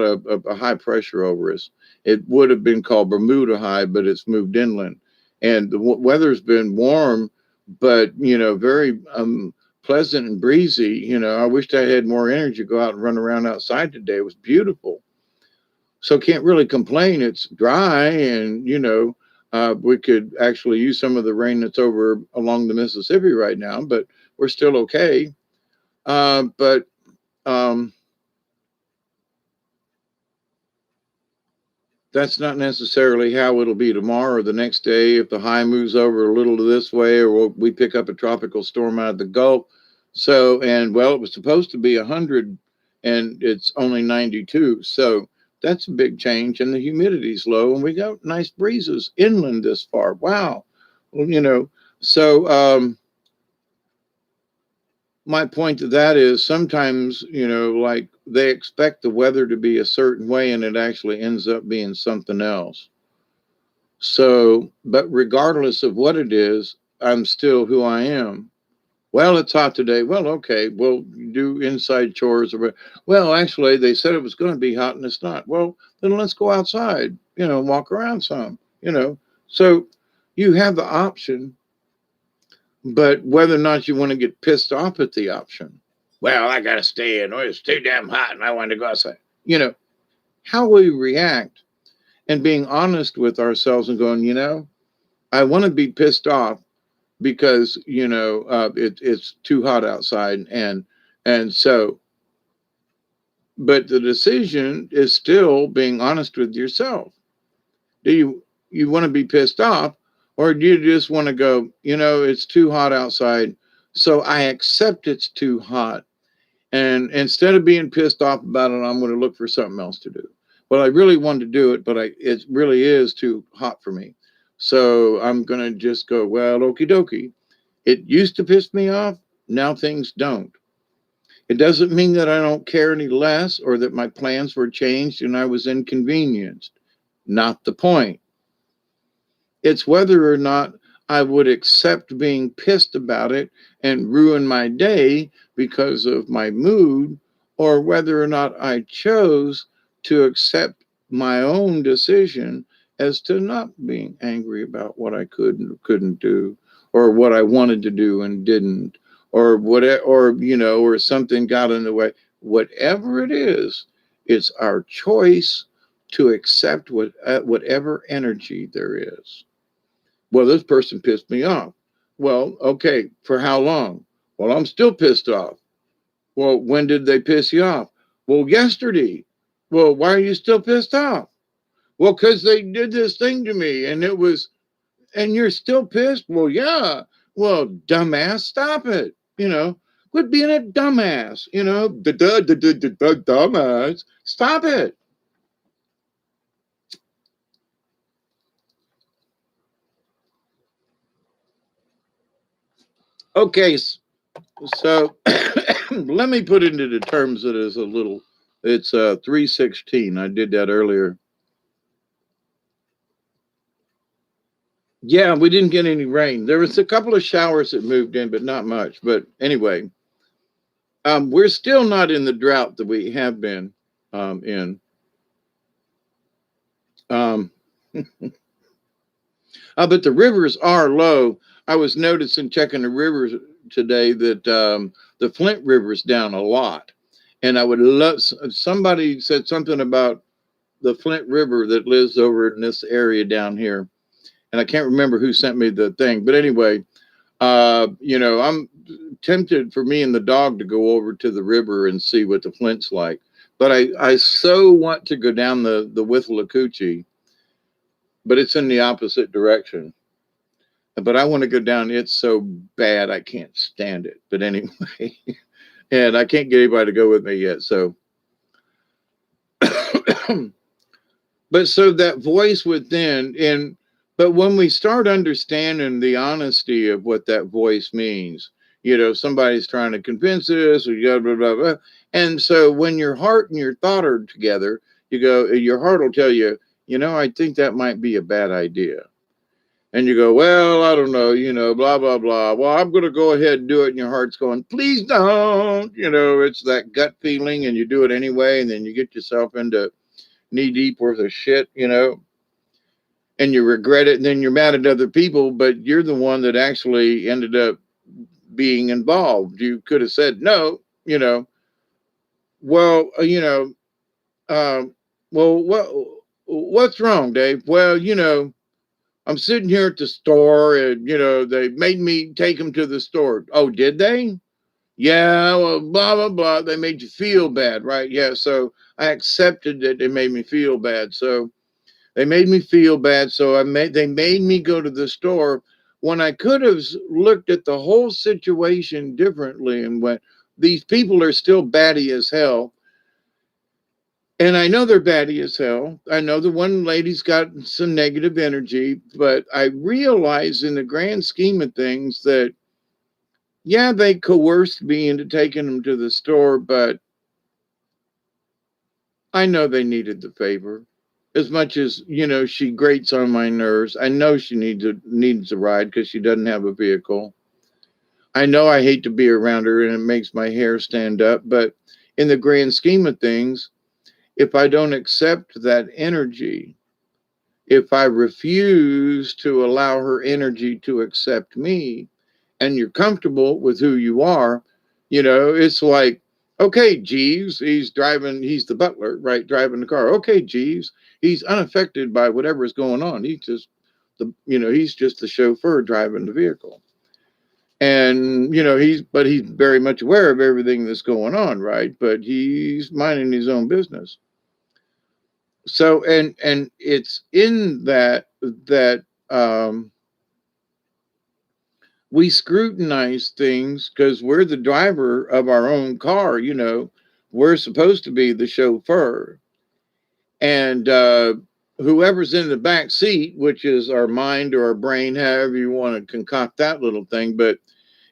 a high pressure over us. It would have been called Bermuda High, but it's moved inland, and the weather's been warm, but very pleasant and breezy. I wished I had more energy to go out and run around outside today. It was beautiful. So can't really complain. It's dry, and we could actually use some of the rain that's over along the Mississippi right now, but we're still okay. But that's not necessarily how it'll be tomorrow or the next day. If the high moves over a little to this way, or we pick up a tropical storm out of the Gulf. So, and well, it was supposed to be 100 and it's only 92. So that's a big change. And the humidity's low and we got nice breezes inland this far. Wow. Well, so, my point to that is sometimes, like they expect the weather to be a certain way and it actually ends up being something else. So, but regardless of what it is, I'm still who I am. Well, it's hot today. Well, okay, we'll do inside chores. Well, actually, they said it was going to be hot and it's not. Well, then let's go outside, walk around some. So you have the option, but whether or not you want to get pissed off at the option. Well, I got to stay in, or it's too damn hot and I want to go outside. How we react and being honest with ourselves and going, I want to be pissed off because it's too hot outside and so, but the decision is still being honest with yourself. Do you want to be pissed off, or do you just want to go, it's too hot outside, so I accept it's too hot, and instead of being pissed off about it, I'm going to look for something else to do. Well, I really wanted to do it, but it really is too hot for me, so I'm going to just go, well, okie dokie. It used to piss me off. Now things don't. It doesn't mean that I don't care any less or that my plans were changed and I was inconvenienced. Not the point. It's whether or not I would accept being pissed about it and ruin my day because of my mood, or whether or not I chose to accept my own decision as to not being angry about what I could and couldn't do, or what I wanted to do and didn't, or whatever, or something got in the way. Whatever it is, it's our choice to accept whatever energy there is. Well, this person pissed me off. Well, okay, for how long? Well, I'm still pissed off. Well, when did they piss you off? Well, yesterday. Well, why are you still pissed off? Well, because they did this thing to me and you're still pissed? Well, yeah. Well, dumbass, stop it. Quit being a dumbass. The dumbass. Stop it. Okay, so let me put into the terms that is a little. It's 3:16. I did that earlier. Yeah, we didn't get any rain. There was a couple of showers that moved in, but not much. But anyway, we're still not in the drought that we have been in. Um, but the rivers are low. I was noticing checking the rivers today that the Flint River's down a lot. And I would love, somebody said something about the Flint River that lives over in this area down here. And I can't remember who sent me the thing. But anyway, I'm tempted for me and the dog to go over to the river and see what the Flint's like. But I so want to go down the Withlacoochee, but it's in the opposite direction. But I want to go down. It's so bad I can't stand it. But anyway, and I can't get anybody to go with me yet. So, but so that voice within, and but when we start understanding the honesty of what that voice means, somebody's trying to convince us, or blah blah blah blah. And so when your heart and your thought are together, your heart will tell you, I think that might be a bad idea. And you go, well, I don't know, blah, blah, blah. Well, I'm going to go ahead and do it. And your heart's going, please don't. It's that gut feeling and you do it anyway. And then you get yourself into knee deep worth of shit, and you regret it. And then you're mad at other people, but you're the one that actually ended up being involved. You could have said no, well, um, well, what's wrong, Dave? Well, I'm sitting here at the store and, they made me take them to the store. Oh, did they? Yeah, well, blah, blah, blah. They made you feel bad, right? Yeah. So I accepted that they made me feel bad. So they made me feel bad. So they made me go to the store when I could have looked at the whole situation differently and went, these people are still batty as hell. And I know they're batty as hell. I know the one lady's got some negative energy, but I realize in the grand scheme of things that, yeah, they coerced me into taking them to the store, but I know they needed the favor. As much as, she grates on my nerves, I know she needs a ride because she doesn't have a vehicle. I know I hate to be around her and it makes my hair stand up, but in the grand scheme of things, if I don't accept that energy, if I refuse to allow her energy to accept me, and you're comfortable with who you are, it's like, okay, Jeeves, he's the butler, right? Driving the car. Okay, Jeeves, he's unaffected by whatever's going on. He's just the chauffeur driving the vehicle. And, he's very much aware of everything that's going on, right? But he's minding his own business. So, and it's in that we scrutinize things because we're the driver of our own car. We're supposed to be the chauffeur, and whoever's in the back seat, which is our mind or our brain, however you want to concoct that little thing. But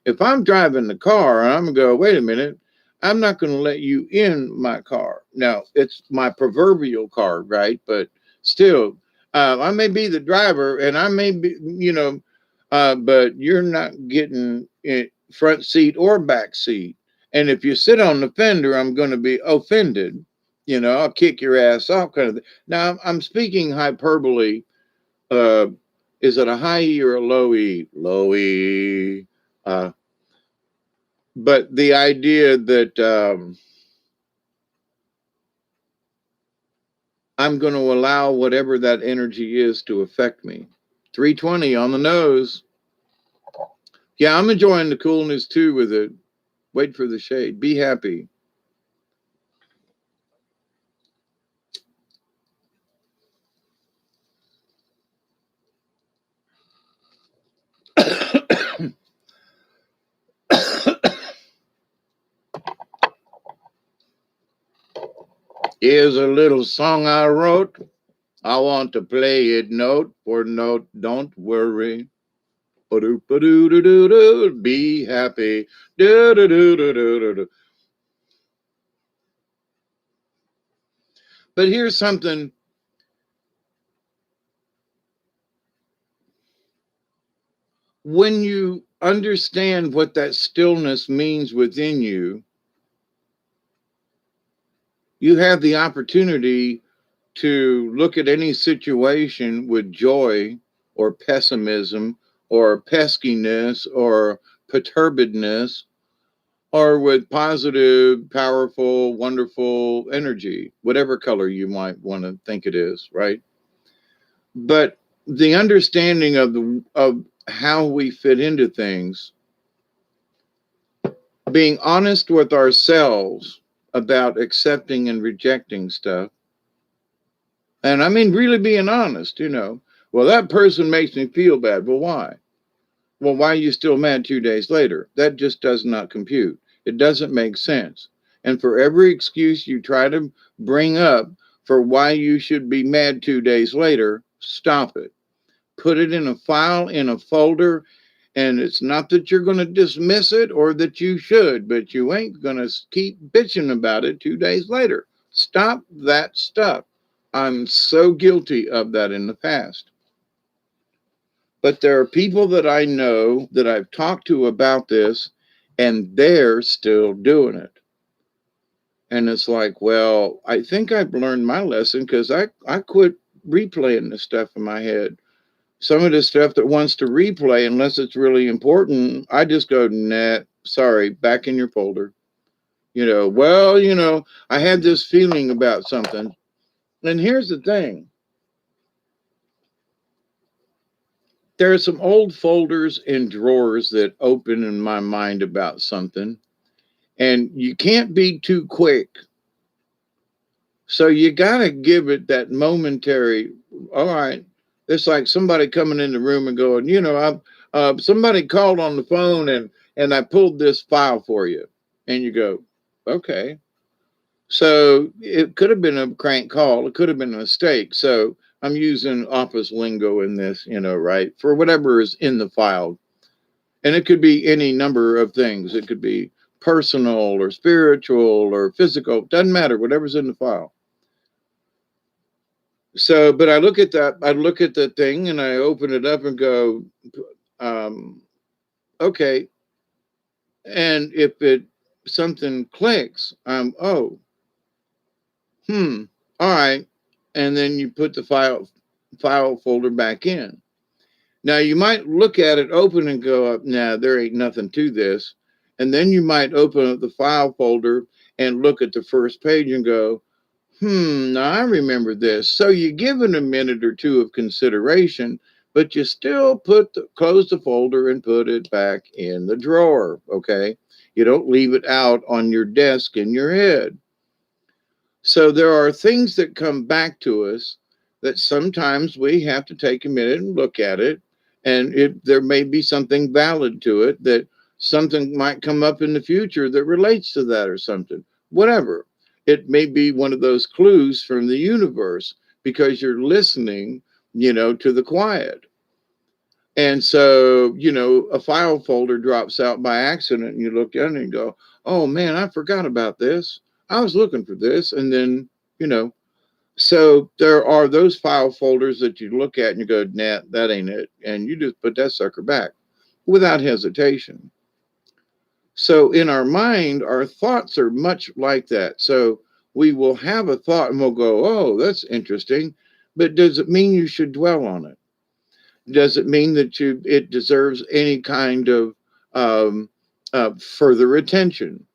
if I'm driving the car, I'm gonna go, wait a minute, I'm not going to let you in my car. Now, it's my proverbial car, right? But still, I may be the driver and I may be, but you're not getting in front seat or back seat. And if you sit on the fender, I'm going to be offended. I'll kick your ass off, kind of thing. Now, I'm speaking hyperbole. Uh, is it a high E or a low E? Low E. Uh, but the idea that I'm going to allow whatever that energy is to affect me. 320 on the nose. Yeah, I'm enjoying the coolness too with it. Wait for the shade. Be happy. Here's a little song I wrote. I want to play it note for note. Don't worry. Be happy. But here's something. when you understand what that stillness means within you, you have the opportunity to look at any situation with joy or pessimism or peskiness or perturbedness, or with positive, powerful, wonderful energy, whatever color you might want to think it is, right? But the understanding of how we fit into things, being honest with ourselves about accepting and rejecting stuff. And I mean, really being honest, well, that person makes me feel bad. Well, why? Well, why are you still mad 2 days later? That just does not compute. It doesn't make sense. And for every excuse you try to bring up for why you should be mad 2 days later, stop it. Put it in a file, in a folder. And it's not that you're going to dismiss it or that you should, but you ain't going to keep bitching about it 2 days later. Stop that stuff. I'm so guilty of that in the past. But there are people that I know that I've talked to about this, and they're still doing it. And it's like, well, I think I've learned my lesson because I quit replaying the stuff in my head. Some of the stuff that wants to replay, unless it's really important, I just go, nah, sorry, back in your folder. Well, I had this feeling about something. And here's the thing. There are some old folders and drawers that open in my mind about something, and you can't be too quick. So you got to give it that momentary, all right. It's like somebody coming in the room and going, somebody called on the phone and I pulled this file for you. And you go, okay. So it could have been a crank call. It could have been a mistake. So I'm using office lingo in this, right? For whatever is in the file. And it could be any number of things. It could be personal or spiritual or physical. Doesn't matter, whatever's in the file. So, but I look at the thing and I open it up and go, okay. And if something clicks, oh, all right. And then you put the file folder back in. Now you might look at it open and go, nah, there ain't nothing to this. And then you might open up the file folder and look at the first page and go, now I remember this. So you give it a minute or two of consideration, but you still close the folder and put it back in the drawer, okay? You don't leave it out on your desk in your head. So there are things that come back to us that sometimes we have to take a minute and look at it. And there may be something valid to it, that something might come up in the future that relates to that or something, whatever. It may be one of those clues from the universe because you're listening, to the quiet. And so, a file folder drops out by accident and you look down and you go, oh man, I forgot about this. I was looking for this. And then, so there are those file folders that you look at and you go, nah, that ain't it. And you just put that sucker back without hesitation. So in our mind, our thoughts are much like that. So we will have a thought and we'll go, oh, that's interesting. But does it mean you should dwell on it? Does it mean that it deserves any kind of further attention?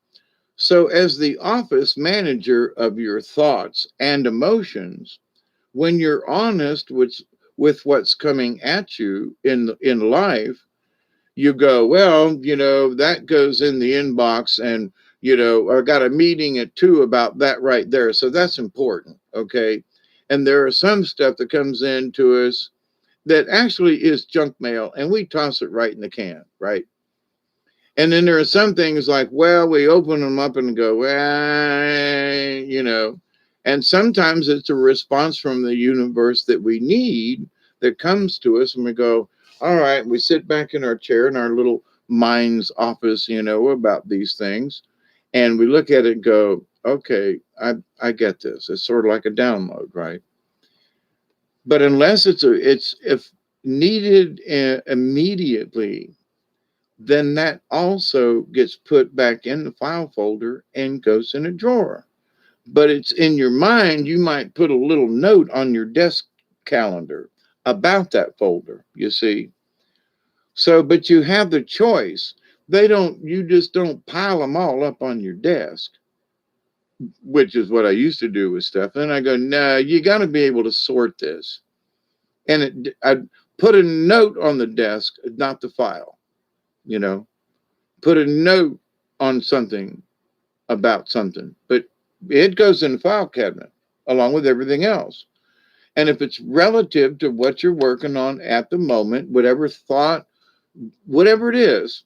So as the office manager of your thoughts and emotions, when you're honest with what's coming at you in life, you go, well, that goes in the inbox, and I got a meeting at 2 about that right there. So that's important. Okay. And there are some stuff that comes into us that actually is junk mail, and we toss it right in the can, right? And then there are some things like, well, we open them up and go, well, and sometimes it's a response from the universe that we need that comes to us, and we go, all right, we sit back in our chair in our little mind's office, about these things, and we look at it and go, okay, I get this. It's sort of like a download, right? But unless if needed immediately, then that also gets put back in the file folder and goes in a drawer. But it's in your mind, you might put a little note on your desk calendar about that folder, you see. So, but you have the choice. You just don't pile them all up on your desk, which is what I used to do with stuff. And I go, no, you got to be able to sort this. And I put a note on the desk, not the file, you know, put a note on something about something, but it goes in the file cabinet along with everything else. And if it's relative to what you're working on at the moment, whatever thought, whatever it is,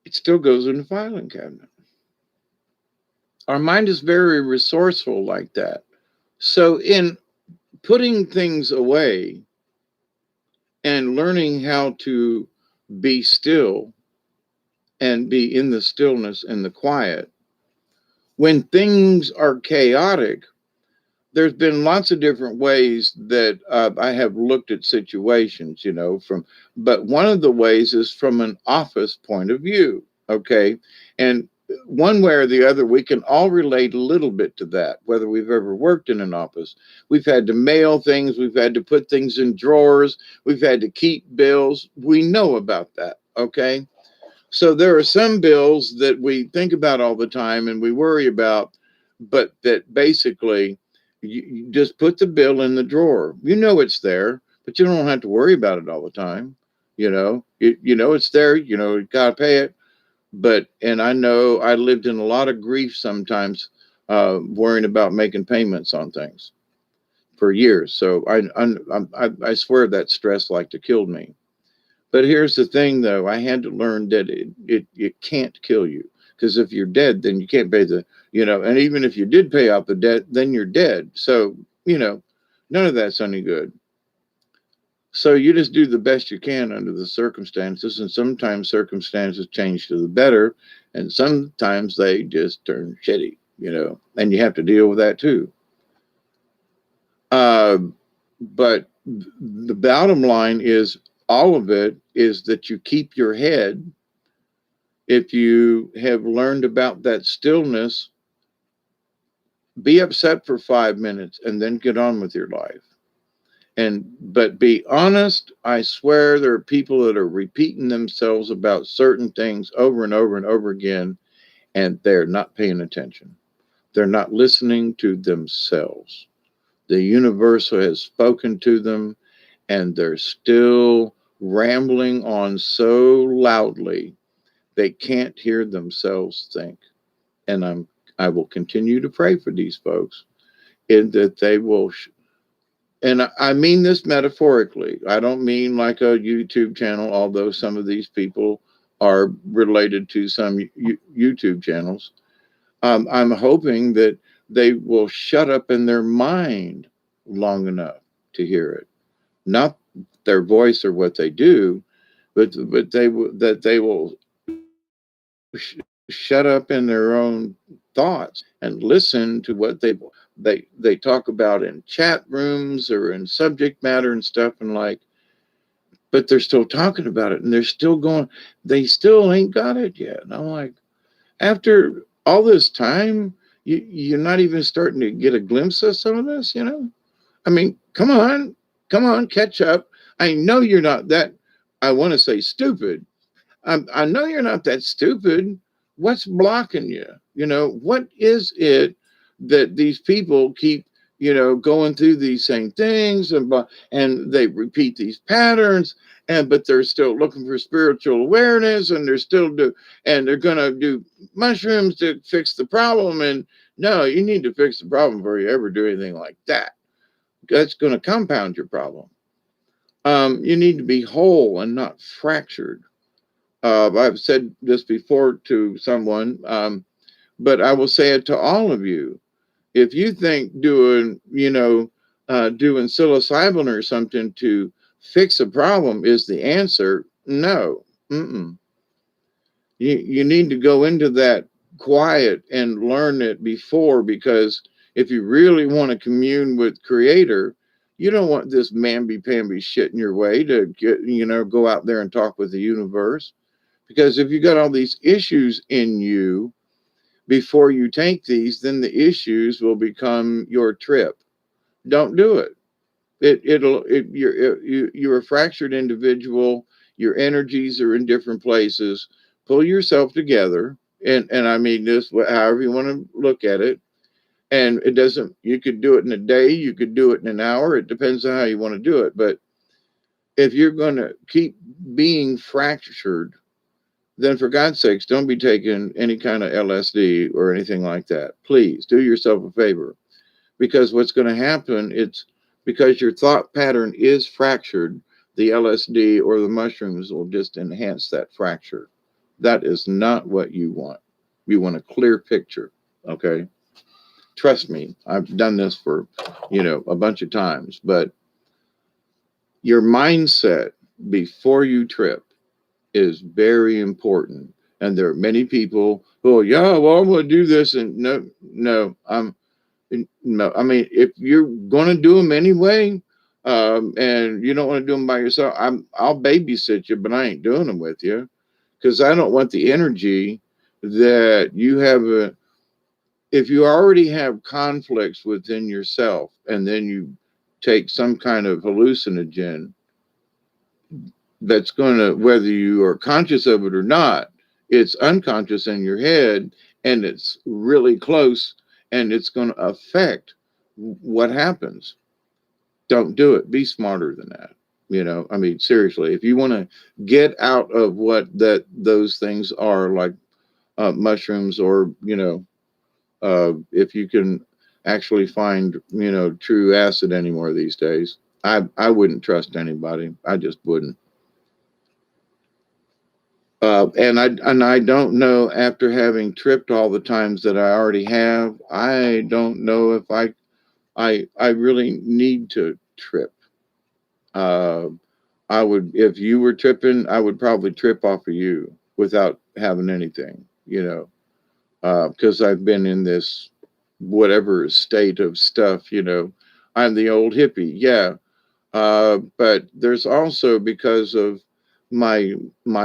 it still goes in the filing cabinet. Our mind is very resourceful like that. So, in putting things away and learning how to be still and be in the stillness and the quiet, when things are chaotic, there's been lots of different ways that I have looked at situations, but one of the ways is from an office point of view. Okay. And one way or the other, we can all relate a little bit to that, whether we've ever worked in an office. We've had to mail things, we've had to put things in drawers, we've had to keep bills. We know about that. Okay. So there are some bills that we think about all the time and we worry about, but that basically you just put the bill in the drawer. You know it's there, but you don't have to worry about it all the time. You know it's there. You gotta pay it. And I know I lived in a lot of grief sometimes, worrying about making payments on things for years. So I swear that stress like to kill me. But here's the thing, though. I had to learn that it can't kill you, because if you're dead, then you can't pay and even if you did pay off the debt, then you're dead. So, none of that's any good. So you just do the best you can under the circumstances. And sometimes circumstances change to the better, and sometimes they just turn shitty, and you have to deal with that too. Uh, but the bottom line is all of it is that you keep your head. If you have learned about that stillness, be upset for 5 minutes and then get on with your life. But be honest. I swear there are people that are repeating themselves about certain things over and over and over again, and they're not paying attention. They're not listening to themselves. The universe has spoken to them, and they're still rambling on so loudly they can't hear themselves think. And I will continue to pray for these folks, in that they will and I mean this metaphorically. I don't mean like a YouTube channel, although some of these people are related to some YouTube channels. I'm hoping that they will shut up in their mind long enough to hear it, not their voice or what they do, but they will shut up in their own thoughts and listen to what they talk about in chat rooms or in subject matter and stuff, and like, but they're still talking about it and they're still going, they still ain't got it yet. And I'm like, after all this time, you're not even starting to get a glimpse of some of this. I mean, come on, catch up. I know you're not that, I want to say stupid. I know you're not that stupid. What's blocking you? What is it that these people keep, going through these same things, and they repeat these patterns, but they're still looking for spiritual awareness, and they're gonna do mushrooms to fix the problem. And no, you need to fix the problem before you ever do anything like that. That's going to compound your problem. You need to be whole and not fractured. I've said this before to someone, but I will say it to all of you. If you think doing psilocybin or something to fix a problem is the answer, no. Mm-mm. You need to go into that quiet and learn it before, because if you really want to commune with Creator, You don't want this mamby-pamby shit in your way to get, go out there and talk with the universe. Because if you got all these issues in you before you take these, then the issues will become your trip. Don't do it. You're a fractured individual. Your energies are in different places. Pull yourself together. And I mean this, however you want to look at it. And it doesn't, you could do it in a day, you could do it in an hour. It depends on how you want to do it. But if you're going to keep being fractured, then for God's sakes, don't be taking any kind of LSD or anything like that. Please do yourself a favor, because what's going to happen, it's because your thought pattern is fractured. The LSD or the mushrooms will just enhance that fracture. That is not what you want. You want a clear picture. Okay. Trust me, I've done this for, a bunch of times, but your mindset before you trip is very important. And there are many people who, yeah, well, I'm going to do this. And no, I mean, if you're going to do them anyway, and you don't want to do them by yourself, I'll babysit you, but I ain't doing them with you, because I don't want the energy that you have. If you already have conflicts within yourself, and then you take some kind of hallucinogen that's going to, whether you are conscious of it or not, it's unconscious in your head, and it's really close, and it's going to affect what happens. Don't do it. Be smarter than that. I mean, seriously, if you want to get out of what those things are, like mushrooms, or, if you can actually find, true acid anymore these days, I wouldn't trust anybody. I just wouldn't. And I don't know, after having tripped all the times that I already have, I don't know if I really need to trip. Uh, I would, if you were tripping, I would probably trip off of you without having anything, because I've been in this whatever state of stuff. I'm the old hippie, yeah. But there's also, because of my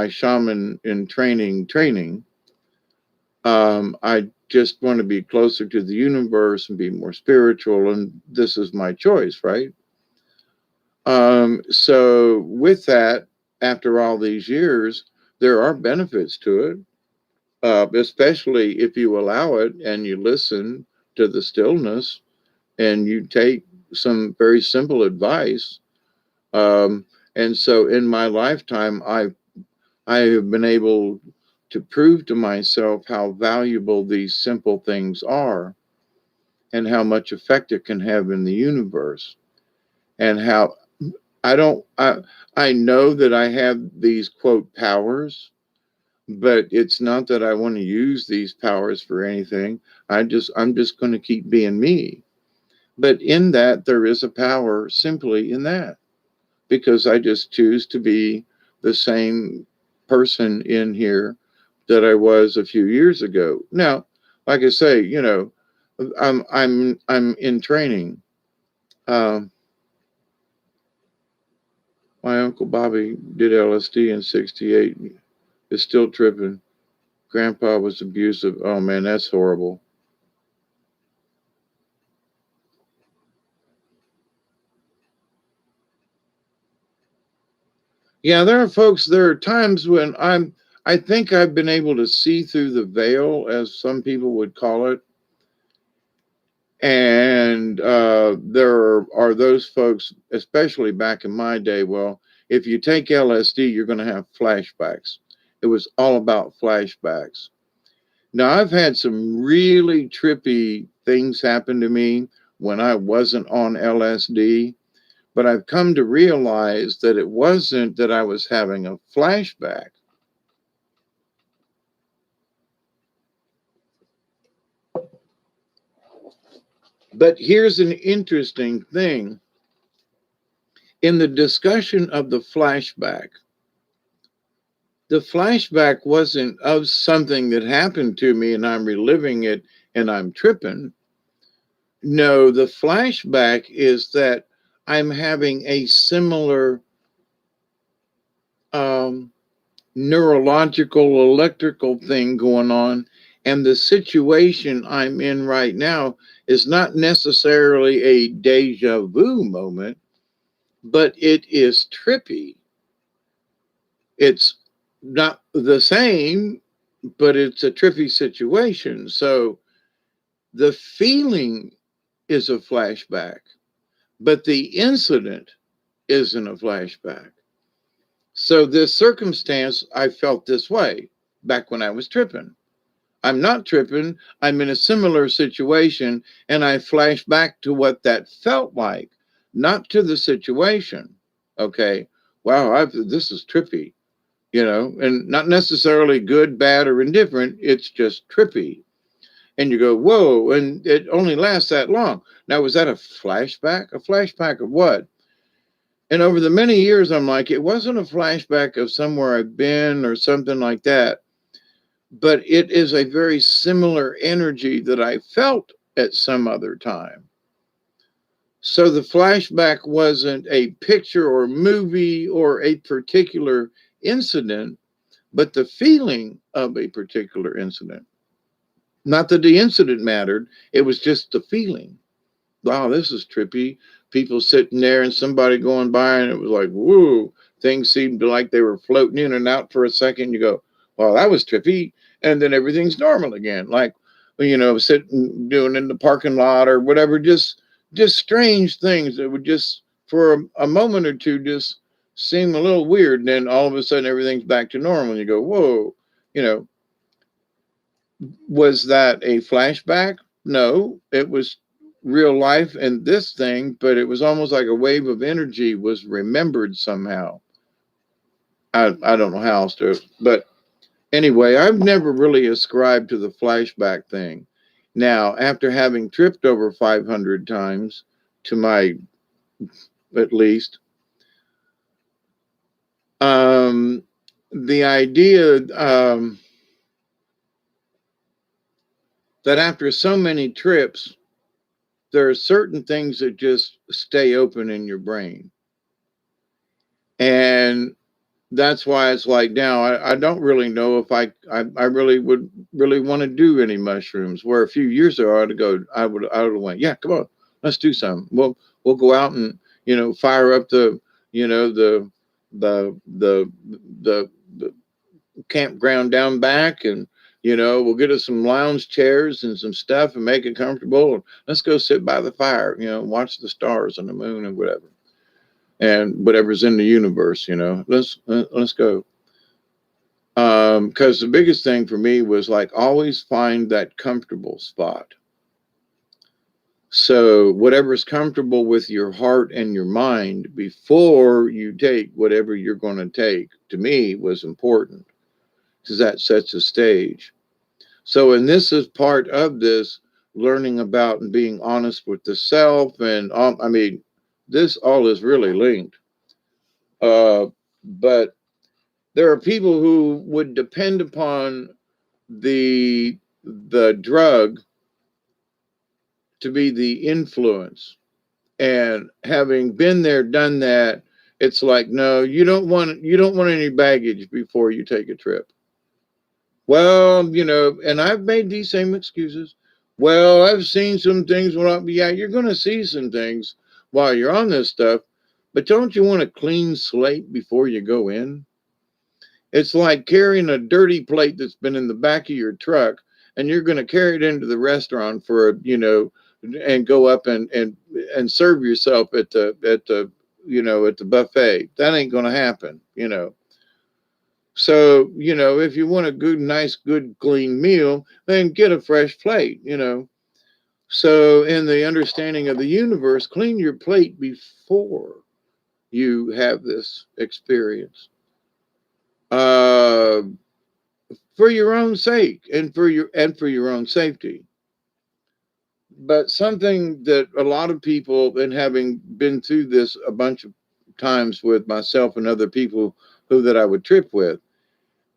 shaman in training, I just want to be closer to the universe and be more spiritual, and this is my choice, right? So with that, after all these years, there are benefits to it, especially if you allow it and you listen to the stillness and you take some very simple advice. Um, and so in my lifetime, I have been able to prove to myself how valuable these simple things are, and how much effect it can have in the universe, and how I know that I have these quote powers, but it's not that I want to use these powers for anything. I'm just going to keep being me. But in that, there is a power simply in that, because I just choose to be the same person in here that I was a few years ago. Now, like I say, I'm in training. Um, my uncle Bobby did LSD in '68. Is still tripping. Grandpa was abusive. Oh man, that's horrible. Yeah, there are times when I think I've been able to see through the veil, as some people would call it. And there are those folks, especially back in my day. Well, if you take LSD, you're going to have flashbacks. It was all about flashbacks. Now, I've had some really trippy things happen to me when I wasn't on LSD, but I've come to realize that it wasn't that I was having a flashback. But here's an interesting thing. In the discussion of the flashback wasn't of something that happened to me and I'm reliving it and I'm tripping. No, the flashback is that I'm having a similar um, neurological, electrical thing going on. And the situation I'm in right now is not necessarily a deja vu moment, but it is trippy. It's not the same, but it's a trippy situation. So the feeling is a flashback, but the incident isn't a flashback. So this circumstance, I felt this way back when I was tripping. I'm not tripping. I'm in a similar situation, and I flash back to what that felt like, not to the situation. Okay. Wow, this is trippy, and not necessarily good, bad, or indifferent. It's just trippy. And you go, whoa, and it only lasts that long. Now, was that a flashback? A flashback of what? And over the many years, I'm like, it wasn't a flashback of somewhere I've been or something like that, but it is a very similar energy that I felt at some other time. So the flashback wasn't a picture or movie or a particular incident, but the feeling of a particular incident. Not that the incident mattered, it was just the feeling. Wow, this is trippy. People sitting there and somebody going by, and it was like, whoa, things seemed like they were floating in and out for a second. You go, well, that was trippy. And then everything's normal again. Like, sitting, doing in the parking lot or whatever, just strange things that would just, for a moment or two, just seem a little weird. And then all of a sudden, everything's back to normal. And you go, whoa, you know, was that a flashback? No, it was real life and this thing, but it was almost like a wave of energy was remembered somehow. I don't know how else to, but anyway, I've never really ascribed to the flashback thing. Now, after having tripped over 500 times, to my at least, um, the idea that after so many trips, there are certain things that just stay open in your brain. And that's why it's like now I don't really know if I really would really want to do any mushrooms. Where a few years ago I would have went, yeah, come on, let's do some. We'll go out and fire up the you know the campground down back, and we'll get us some lounge chairs and some stuff and make it comfortable. And let's go sit by the fire, watch the stars and the moon and whatever's in the universe. Let's go. Because the biggest thing for me was like always find that comfortable spot. So whatever's comfortable with your heart and your mind before you take whatever you're going to take, to me, was important because that sets the stage. So, and this is part of this learning about and being honest with the self. And I mean, this all is really linked. But there are people who would depend upon the drug to be the influence. And having been there, done that, it's like, no, you don't want any baggage before you take a trip. Well, and I've made these same excuses. Well, I've seen some things yeah, you're going to see some things while you're on this stuff, but don't you want a clean slate before you go in? It's like carrying a dirty plate that's been in the back of your truck, and you're going to carry it into the restaurant and go up and serve yourself at the buffet. That ain't going to happen. So, if you want a good, nice, good, clean meal, then get a fresh plate. So, in the understanding of the universe, clean your plate before you have this experience. Uh, for your own sake and for your own safety. But something that a lot of people, and having been through this a bunch of times with myself and other people that I would trip with,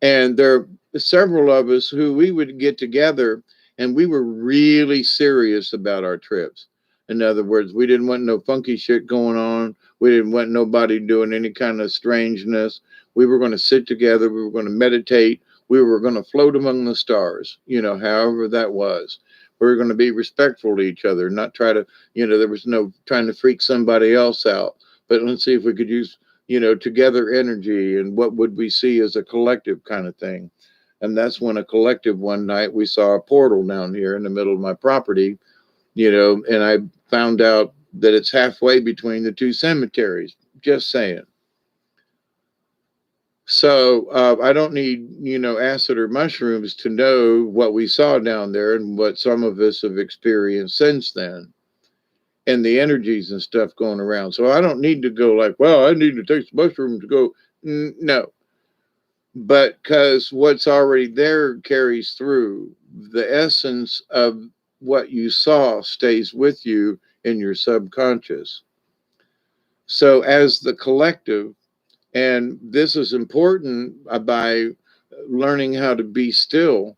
and there are several of us who we would get together and we were really serious about our trips. In other words, we didn't want no funky shit going on. We didn't want nobody doing any kind of strangeness. We were going to sit together. We were going to meditate. We were going to float among the stars, however that was. We were going to be respectful to each other, not try to, there was no trying to freak somebody else out. But let's see if we could use, together energy and what would we see as a collective kind of thing. And that's when a collective one night we saw a portal down here in the middle of my property, and I found out that it's halfway between the two cemeteries. Just saying. So I don't need, acid or mushrooms to know what we saw down there and what some of us have experienced since then and the energies and stuff going around. So I don't need to go like, well, I need to take some mushrooms to go. No. But because what's already there carries through, the essence of what you saw stays with you in your subconscious. So as the collective, and this is important by learning how to be still,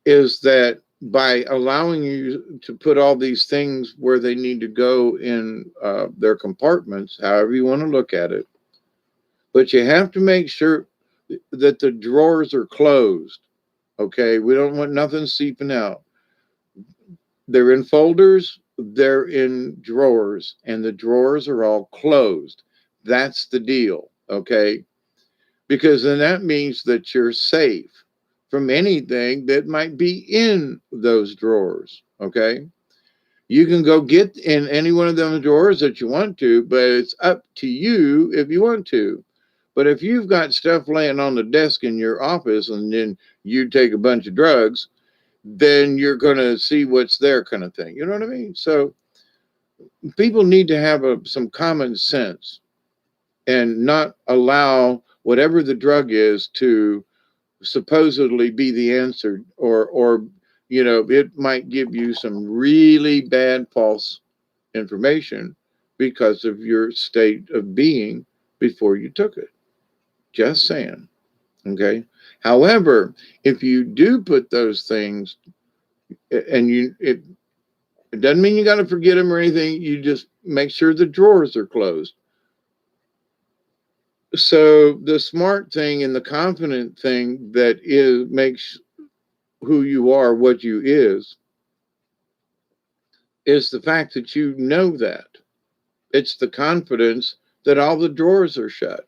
is that by allowing you to put all these things where they need to go in their compartments, however you want to look at it, but you have to make sure that the drawers are closed. Okay, we don't want nothing seeping out. They're in folders, they're in drawers, and the drawers are all closed. That's the deal. Okay, because then that means that you're safe from anything that might be in those drawers. Okay, you can go get in any one of them drawers that you want to, but it's up to you if you want to. But if you've got stuff laying on the desk in your office and then you take a bunch of drugs, then you're going to see what's there, kind of thing. You know what I mean? So people need to have some common sense and not allow whatever the drug is to supposedly be the answer, or it might give you some really bad false information because of your state of being before you took it. Just saying. Okay. However, if you do put those things, and it doesn't mean you got to forget them or anything. You just make sure the drawers are closed. So the smart thing and the confident thing that makes who you are what you is the fact that you know that. It's the confidence that all the drawers are shut.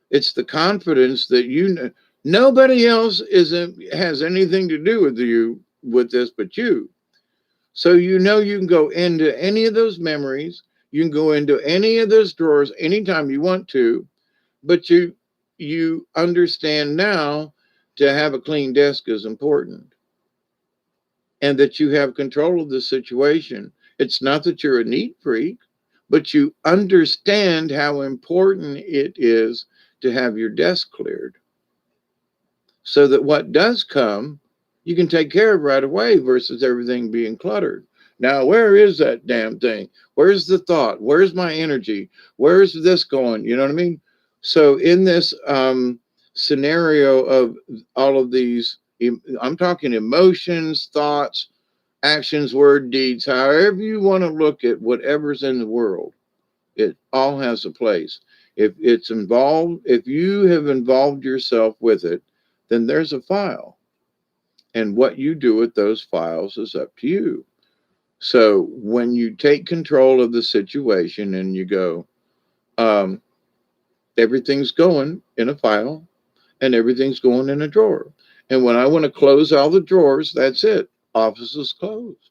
It's the confidence that nobody else has anything to do with you with this but you. So you can go into any of those memories, you can go into any of those drawers anytime you want to, but you understand now to have a clean desk is important and that you have control of the situation. It's not that you're a neat freak, but you understand how important it is to have your desk cleared so that what does come, you can take care of right away versus everything being cluttered. Now, where is that damn thing? Where's the thought? Where's my energy? Where's this going? You know what I mean? So in this scenario of all of these, I'm talking emotions, thoughts, actions, word, deeds, however you want to look at whatever's in the world, it all has a place. If it's involved, if you have involved yourself with it, then there's a file. And what you do with those files is up to you. So when you take control of the situation and you go, everything's going in a file and everything's going in a drawer. And when I want to close all the drawers, that's it. Office is closed.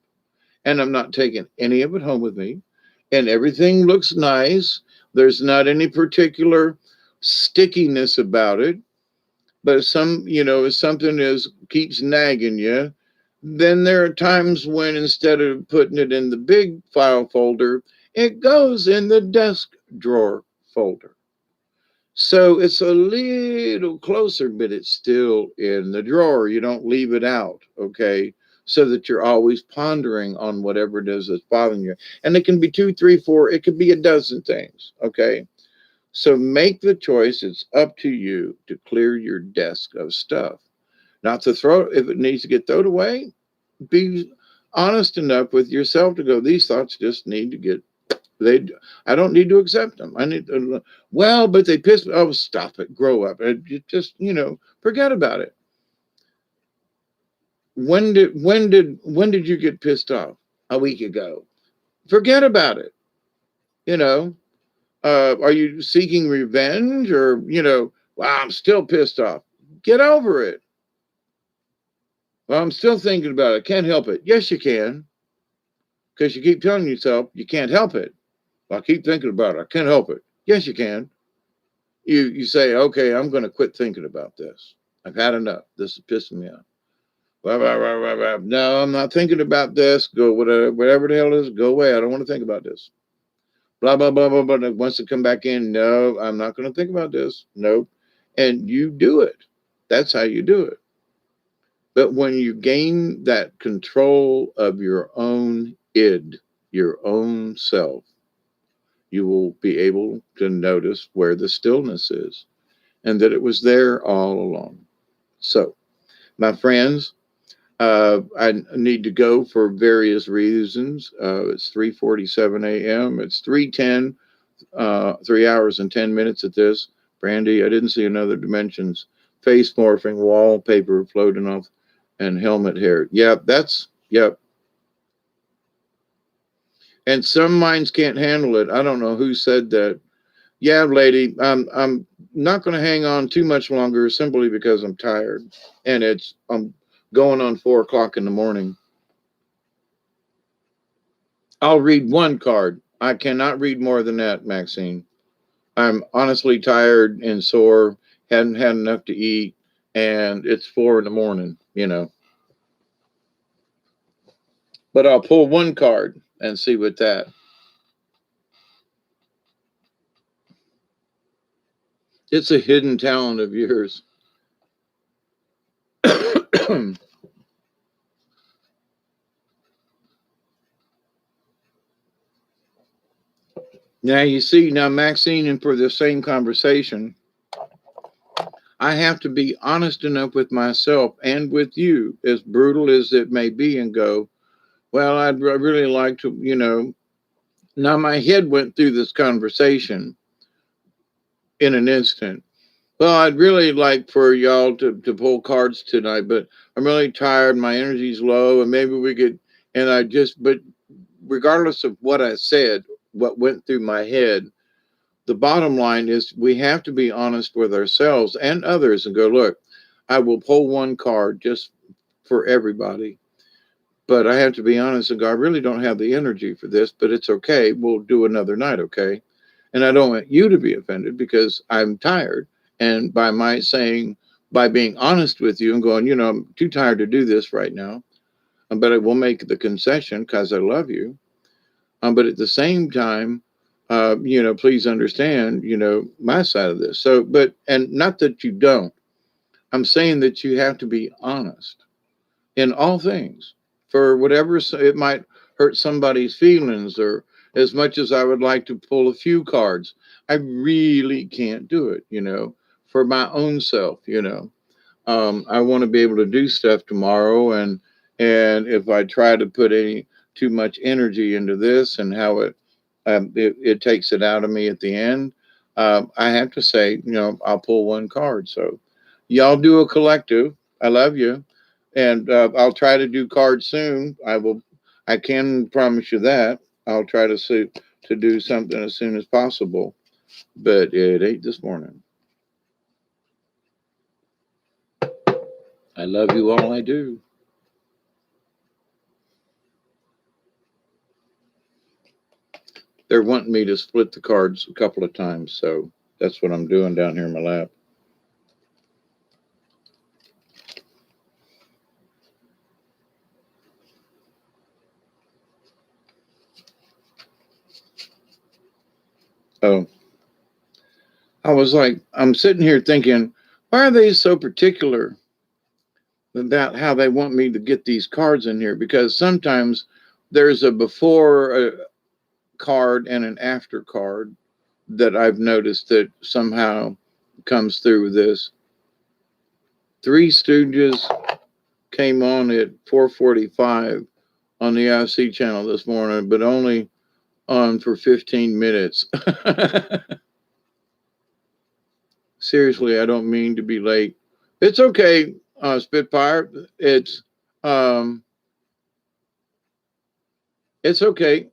And I'm not taking any of it home with me. And everything looks nice. There's not any particular stickiness about it. But if something keeps nagging you, then there are times when instead of putting it in the big file folder, it goes in the desk drawer folder. So it's a little closer, but it's still in the drawer. You don't leave it out, okay? So that you're always pondering on whatever it is that's bothering you. And it can be 2, 3, 4, it could be a dozen things, okay? So make the choice. It's up to you to clear your desk of stuff. Not to throw, if it needs to get thrown away, be honest enough with yourself to go, these thoughts just need to get, they, I don't need to accept them. I need to, well, but they piss me. Oh, stop it. Grow up. You just, forget about it. When did you get pissed off? A week ago. Forget about it. You know, are you seeking revenge or, well, I'm still pissed off. Get over it. Well, I'm still thinking about it. Can't help it. Yes, you can. Because you keep telling yourself you can't help it. Well, I keep thinking about it. I can't help it. Yes, you can. You say, okay, I'm going to quit thinking about this. I've had enough. This is pissing me off. Blah, blah, blah, blah, blah. No, I'm not thinking about this. Go whatever the hell it is. Go away. I don't want to think about this. Blah, blah, blah, blah, blah. Wants to come back in. No, I'm not going to think about this. Nope. And you do it. That's how you do it. But when you gain that control of your own id, your own self, you will be able to notice where the stillness is and that it was there all along. So, my friends, I need to go for various reasons. It's 3:47 a.m. It's 3:10, 3 hours and 10 minutes at this. Brandy, I didn't see another dimensions. Face morphing, wallpaper floating off, and helmet hair. Yep, yep. And some minds can't handle it. I don't know who said that. Yeah, lady, I'm not going to hang on too much longer simply because I'm tired. And I'm going on 4 o'clock in the morning. I'll read one card. I cannot read more than that, Maxine. I'm honestly tired and sore, hadn't had enough to eat, and it's 4 in the morning. But I'll pull one card and see what that. It's a hidden talent of yours. Now, you see, now, Maxine, and for the same conversation, I have to be honest enough with myself and with you, as brutal as it may be, and go, well, I'd really like to. Now my head went through this conversation in an instant. Well, I'd really like for y'all to pull cards tonight, but I'm really tired. My energy's low, and maybe we could. And but regardless of what I said, what went through my head, the bottom line is we have to be honest with ourselves and others and go, look, I will pull one card just for everybody, but I have to be honest and go, I really don't have the energy for this, but it's okay. We'll do another night, okay? And I don't want you to be offended because I'm tired. And by being honest with you and going, I'm too tired to do this right now, but I will make the concession because I love you. But at the same time, please understand, my side of this. So, and not that you don't, I'm saying that you have to be honest in all things for whatever it might hurt somebody's feelings, or as much as I would like to pull a few cards, I really can't do it, for my own self. I want to be able to do stuff tomorrow, and if I try to put any too much energy into this and how it takes it out of me at the end, I have to say, I'll pull one card. So y'all do a collective. I love you, and I'll try to do cards soon. I can promise you that. I'll try to do something as soon as possible, but it ain't this morning. I love you all. I do. They're wanting me to split the cards a couple of times, so that's what I'm doing down here in my lap. Oh, I'm sitting here thinking, why are they so particular about how they want me to get these cards in here? Because sometimes there's a before card and an after card that I've noticed that somehow comes through this. Three Stooges came on at 4:45 on the IC channel this morning, but only on for 15 minutes. Seriously, I don't mean to be late. It's okay, Spitfire. Um, it's okay.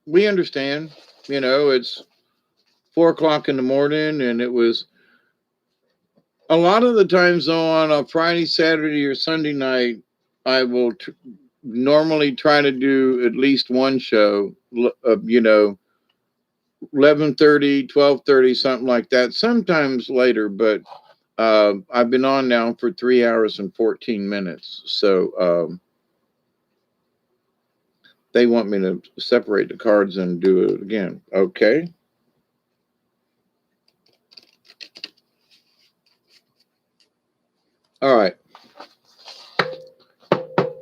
We understand. It's 4 o'clock in the morning, and it was a lot of the times though on a Friday, Saturday, or Sunday night. I will normally try to do at least one show. 11:30, 12:30, something like that. Sometimes later, but I've been on now for 3 hours and 14 minutes. So they want me to separate the cards and do it again. Okay. All right.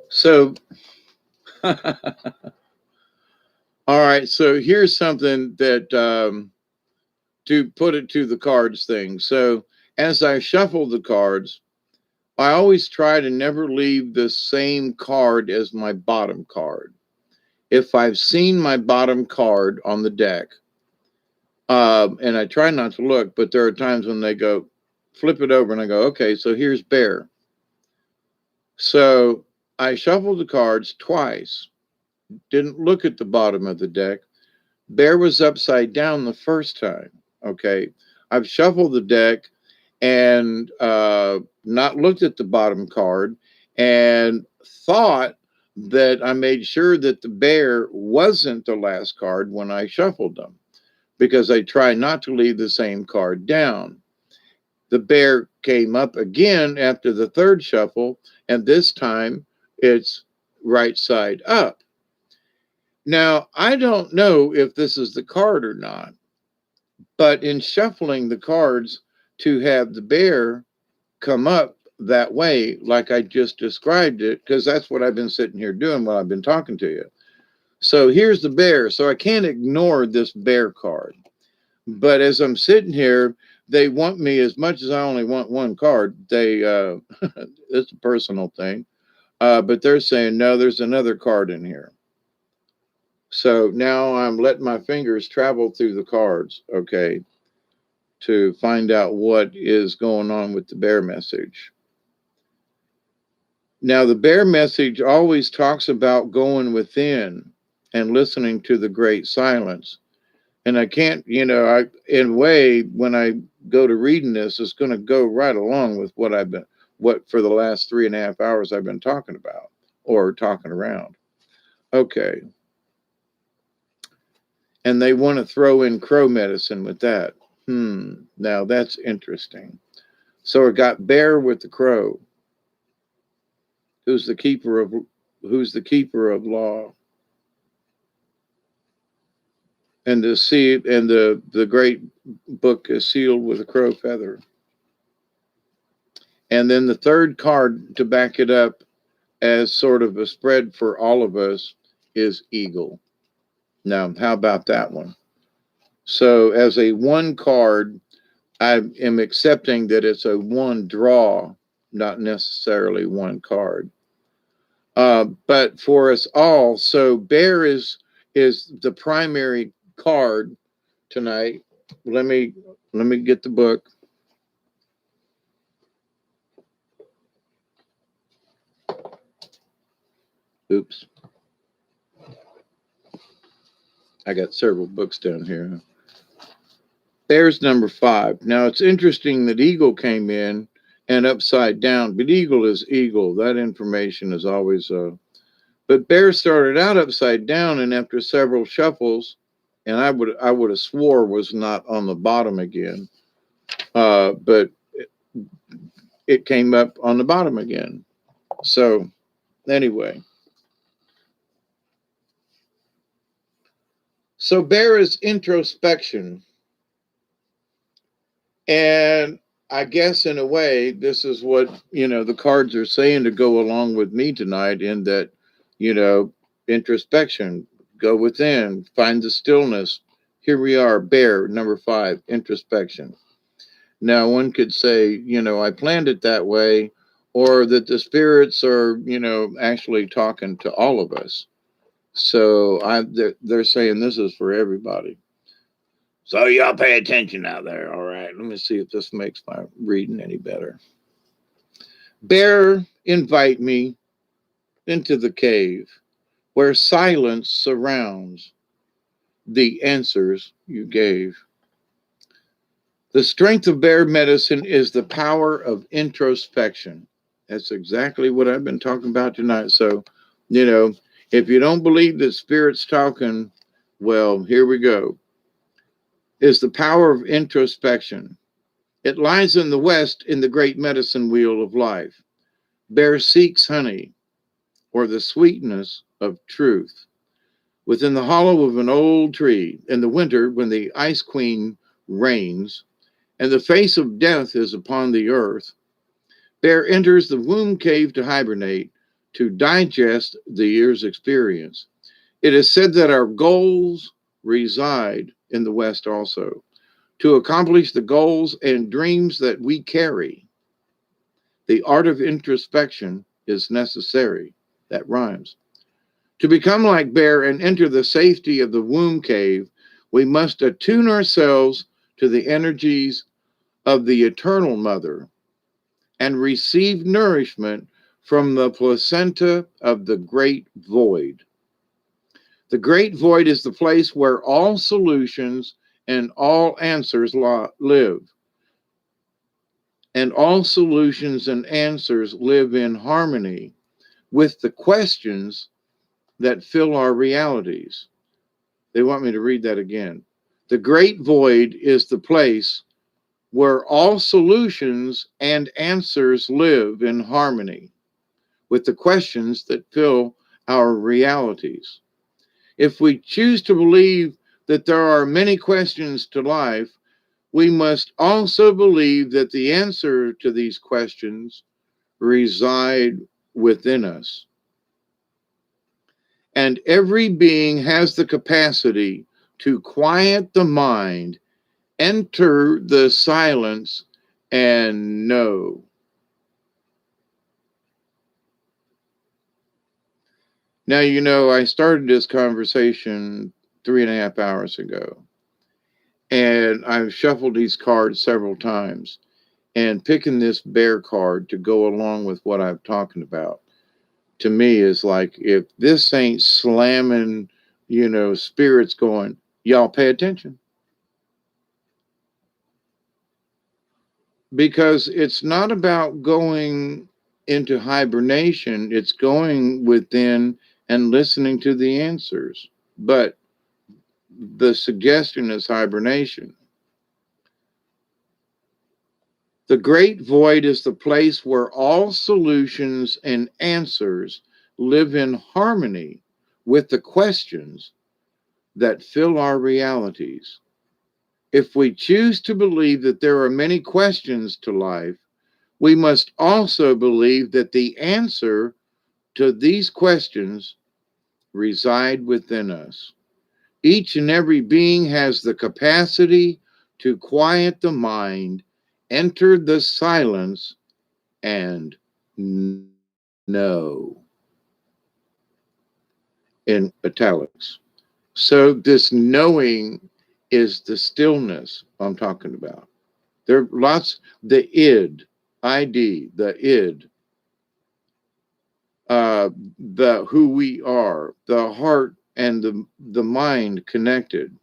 So, all right. So here's something that to put it to the cards thing. So as I shuffle the cards, I always try to never leave the same card as my bottom card. If I've seen my bottom card on the deck, and I try not to look, but there are times when they go, flip it over, and I go, okay, so here's bear. So I shuffled the cards twice, didn't look at the bottom of the deck. Bear was upside down the first time. Okay. I've shuffled the deck and not looked at the bottom card and thought that I made sure that the bear wasn't the last card when I shuffled them, because I try not to leave the same card down. The bear came up again after the third shuffle, and this time it's right side up. Now, I don't know if this is the card or not, but in shuffling the cards to have the bear come up that way, like I just described it, because that's what I've been sitting here doing while I've been talking to you. So here's the bear. So I can't ignore this bear card. But as I'm sitting here, they want me, as much as I only want one card, it's a personal thing, but they're saying, no, there's another card in here. So now I'm letting my fingers travel through the cards, okay, to find out what is going on with the bear message. Now, the bear message always talks about going within and listening to the great silence. And I can't, in a way, when I go to reading this, it's going to go right along with what for the last 3.5 hours I've been talking about or talking around. Okay. And they want to throw in crow medicine with that. Now that's interesting. So I got bear with the crow. Who's the keeper of law? And the great book is sealed with a crow feather. And then the third card to back it up as sort of a spread for all of us is eagle. Now, how about that one? So as a one card, I am accepting that it's a one draw, not necessarily one card. But for us all, so bear is the primary card tonight. Let me get the book. Oops. I got several books down here. Bear's number 5. Now it's interesting that eagle came in and upside down, but eagle is eagle. That information is always but bear started out upside down, and after several shuffles, and I would have swore was not on the bottom again, but it came up on the bottom again. So anyway, so bear is introspection, and I guess in a way, this is what the cards are saying to go along with me tonight. In that, introspection, go within, find the stillness. Here we are, bear, number 5, introspection. Now, one could say, I planned it that way, or that the spirits are, actually talking to all of us. So they're saying this is for everybody. So y'all pay attention out there. All right. Let me see if this makes my reading any better. Bear, invite me into the cave where silence surrounds the answers you gave. The strength of bear medicine is the power of introspection. That's exactly what I've been talking about tonight. So, you know, if you don't believe that spirit's talking, well, here we go. Is the power of introspection. It lies in the west in the great medicine wheel of life. Bear seeks honey, or the sweetness of truth, within the hollow of an old tree. In the winter, when the ice queen reigns, and the face of death is upon the earth, Bear enters the womb cave to hibernate, to digest the year's experience. It is said that our goals reside in the West also. To accomplish the goals and dreams that we carry, the art of introspection is necessary. That rhymes. To become like Bear and enter the safety of the womb cave, we must attune ourselves to the energies of the eternal mother and receive nourishment from the placenta of the great void. The great void is the place where all solutions and all answers live. And all solutions and answers live in harmony with the questions that fill our realities. They want me to read that again. The great void is the place where all solutions and answers live in harmony with the questions that fill our realities. If we choose to believe that there are many questions to life, we must also believe that the answer to these questions reside within us. And every being has the capacity to quiet the mind, enter the silence, and know. Now, you know, I started this conversation 3.5 hours ago, and I've shuffled these cards several times, and picking this bear card to go along with what I'm talking about to me is like, if this ain't slamming, you know, spirits going, y'all pay attention. Because it's not about going into hibernation, it's going within and listening to the answers. But the suggestion is hibernation. The great void is the place where all solutions and answers live in harmony with the questions that fill our realities. If we choose to believe that there are many questions to life, we must also believe that the answer to these questions reside within us. Each and every being has the capacity to quiet the mind, enter the silence, and know in italics. So, this knowing is the stillness I'm talking about. There are lots, the ID, the id, the who we are, the heart and the mind connected.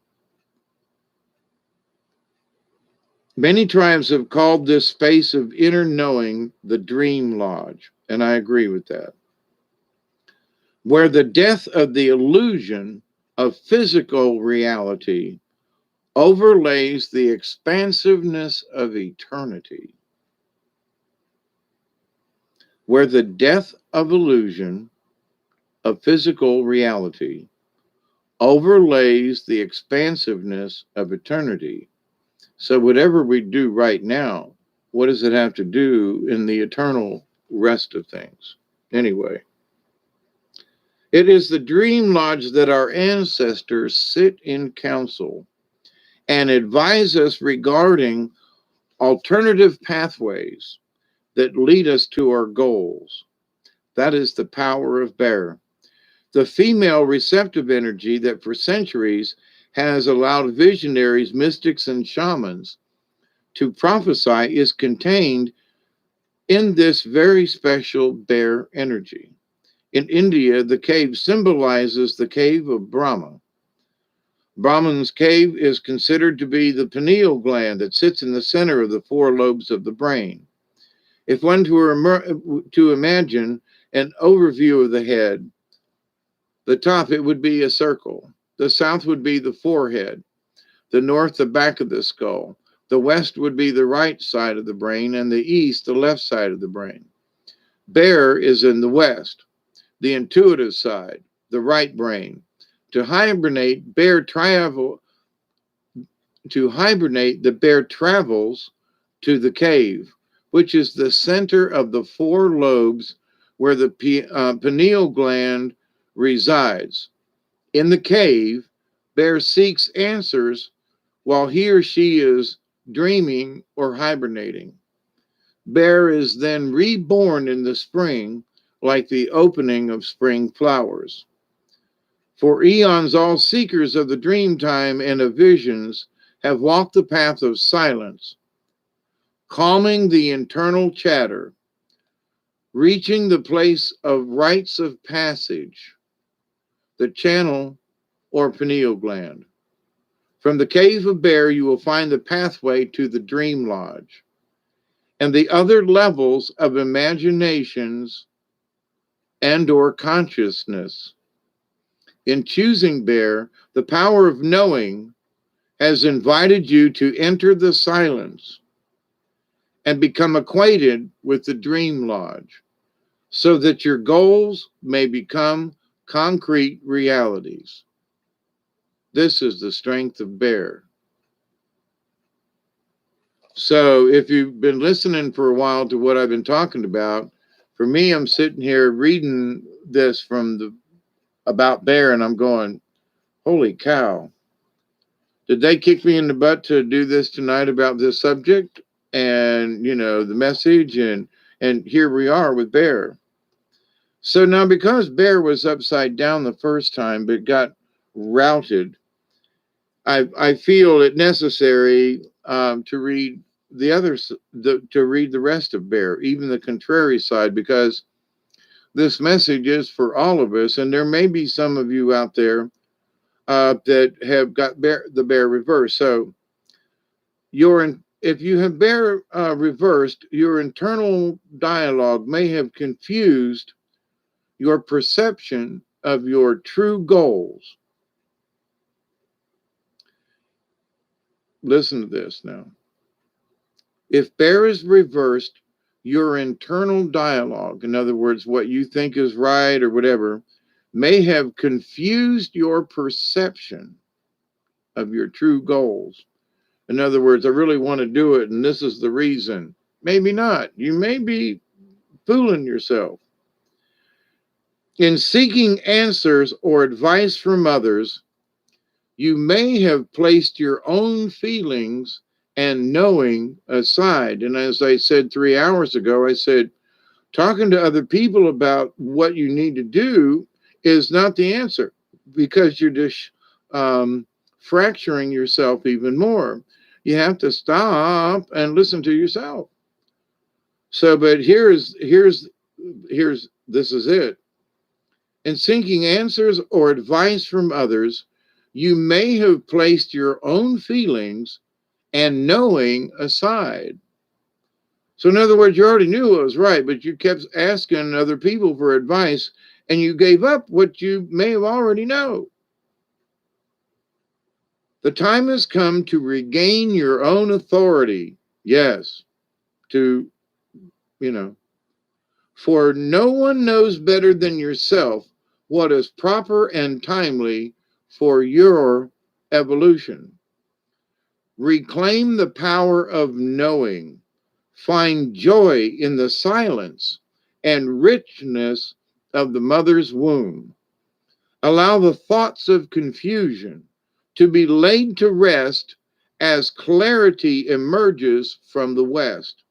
Many tribes have called this space of inner knowing the dream lodge, and I agree with that, where the death of the illusion of physical reality overlays the expansiveness of eternity, where the death of illusion of physical reality overlays the expansiveness of eternity. So, whatever we do right now, what does it have to do in the eternal rest of things? Anyway, it is the dream lodge that our ancestors sit in council and advise us regarding alternative pathways that lead us to our goals. That is the power of bear. The female receptive energy that for centuries has allowed visionaries, mystics, and shamans to prophesy is contained in this very special bear energy. In India, the cave symbolizes the cave of Brahma. Brahman's cave is considered to be the pineal gland that sits in the center of the four lobes of the brain. If one to imagine an overview of the head, the top, it would be a circle. The south would be the forehead. The north, the back of the skull. The west would be the right side of the brain, and the east, the left side of the brain. Bear is in the west, the intuitive side, the right brain. To hibernate, the bear travels to the cave, which is the center of the four lobes where the pineal gland resides. In the cave, bear seeks answers while he or she is dreaming or hibernating. Bear is then reborn in the spring, like the opening of spring flowers. For eons, all seekers of the dream time and of visions have walked the path of silence, calming the internal chatter, reaching the place of rites of passage, the channel or pineal gland. From the cave of Bear, you will find the pathway to the dream lodge and the other levels of imaginations and or consciousness. In choosing Bear, the power of knowing has invited you to enter the silence and become acquainted with the dream lodge so that your goals may become concrete realities. This is the strength of Bear. So if you've been listening for a while to what I've been talking about, for me, I'm sitting here reading this about Bear, and I'm going, holy cow. Did they kick me in the butt to do this tonight about this subject and, the message? And here we are with Bear. So now, because Bear was upside down the first time, but got routed, I feel it necessary to read to read the rest of Bear, even the contrary side, because this message is for all of us, and there may be some of you out there that have got the Bear reversed. So if you have Bear reversed, your internal dialogue may have confused your perception of your true goals. Listen to this now. If Bear is reversed, your internal dialogue, in other words, what you think is right or whatever, may have confused your perception of your true goals. In other words, I really want to do it, and this is the reason. Maybe not. You may be fooling yourself. In seeking answers or advice from others, you may have placed your own feelings and knowing aside. And as I said 3 hours ago, I said, talking to other people about what you need to do is not the answer, because you're just fracturing yourself even more. You have to stop and listen to yourself. So, but this is it. In seeking answers or advice from others, you may have placed your own feelings and knowing aside. So in other words, you already knew it was right, but you kept asking other people for advice, and you gave up what you may have already known. The time has come to regain your own authority. Yes, for no one knows better than yourself what is proper and timely for your evolution. Reclaim the power of knowing. Find joy in the silence and richness of the mother's womb. Allow the thoughts of confusion to be laid to rest as clarity emerges from the west,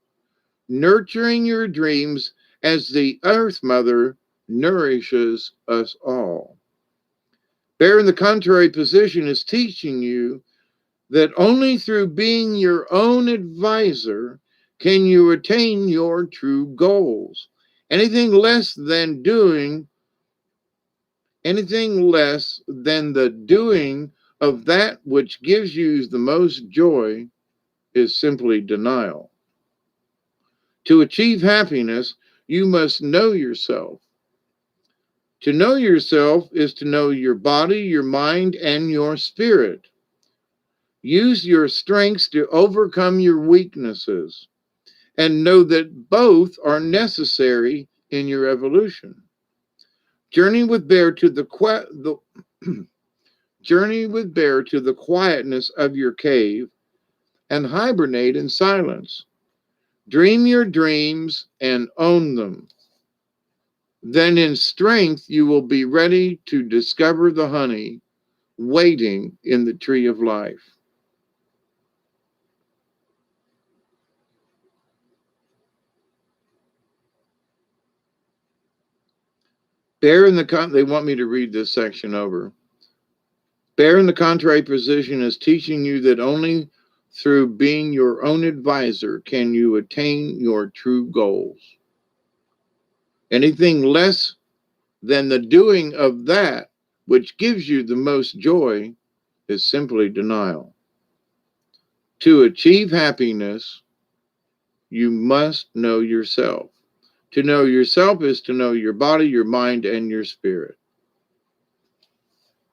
nurturing your dreams as the Earth Mother nourishes us all. Bear in the contrary position is teaching you that only through being your own advisor can you attain your true goals. Anything less than doing, anything less than the doing of that which gives you the most joy is simply denial. To achieve happiness, you must know yourself. To know yourself is to know your body, your mind, and your spirit. Use your strengths to overcome your weaknesses and know that both are necessary in your evolution. Journey with bear to the journey with bear to the quietness of your cave and hibernate in silence. Dream your dreams and own them. Then in strength you will be ready to discover the honey waiting in the tree of life. Bear in the they want me to read this section over. Bear in the contrary position is teaching you that only through being your own advisor can you attain your true goals. Anything less than the doing of that which gives you the most joy is simply denial. To achieve happiness, you must know yourself. To know yourself is to know your body, your mind, and your spirit.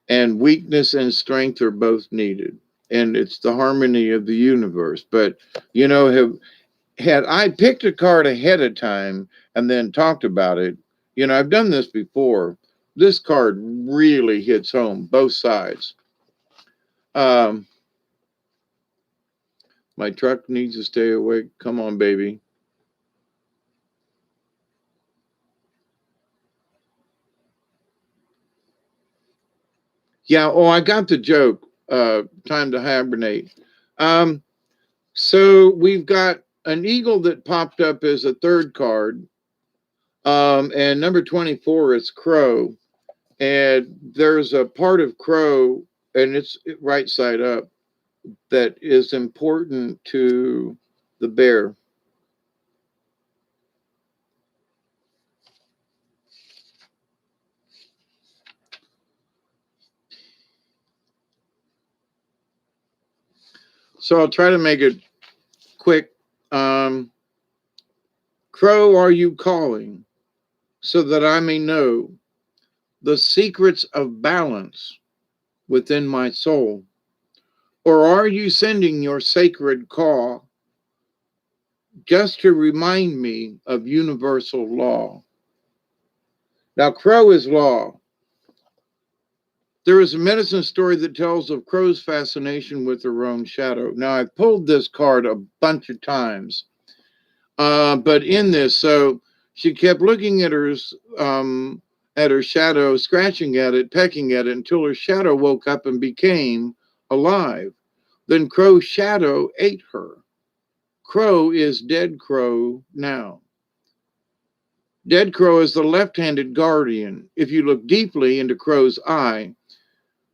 And weakness and strength are both needed. And it's the harmony of the universe. But, had I picked a card ahead of time and then talked about it, I've done this before. This card really hits home, both sides. My truck needs to stay awake. Come on, baby. Yeah, I got the joke. Time to hibernate. So we've got an eagle that popped up as a third card. And number 24 is crow. And there's a part of crow, and it's right side up, that is important to the bear. So I'll try to make it quick. Crow, are you calling so that I may know the secrets of balance within my soul? Or are you sending your sacred call just to remind me of universal law? Now, crow is law. There is a medicine story that tells of crow's fascination with her own shadow. Now, I've pulled this card a bunch of times, but in this, so she kept looking at her shadow, scratching at it, pecking at it, until her shadow woke up and became alive. Then crow's shadow ate her. Crow is dead crow now. Dead crow is the left-handed guardian. If you look deeply into crow's eye,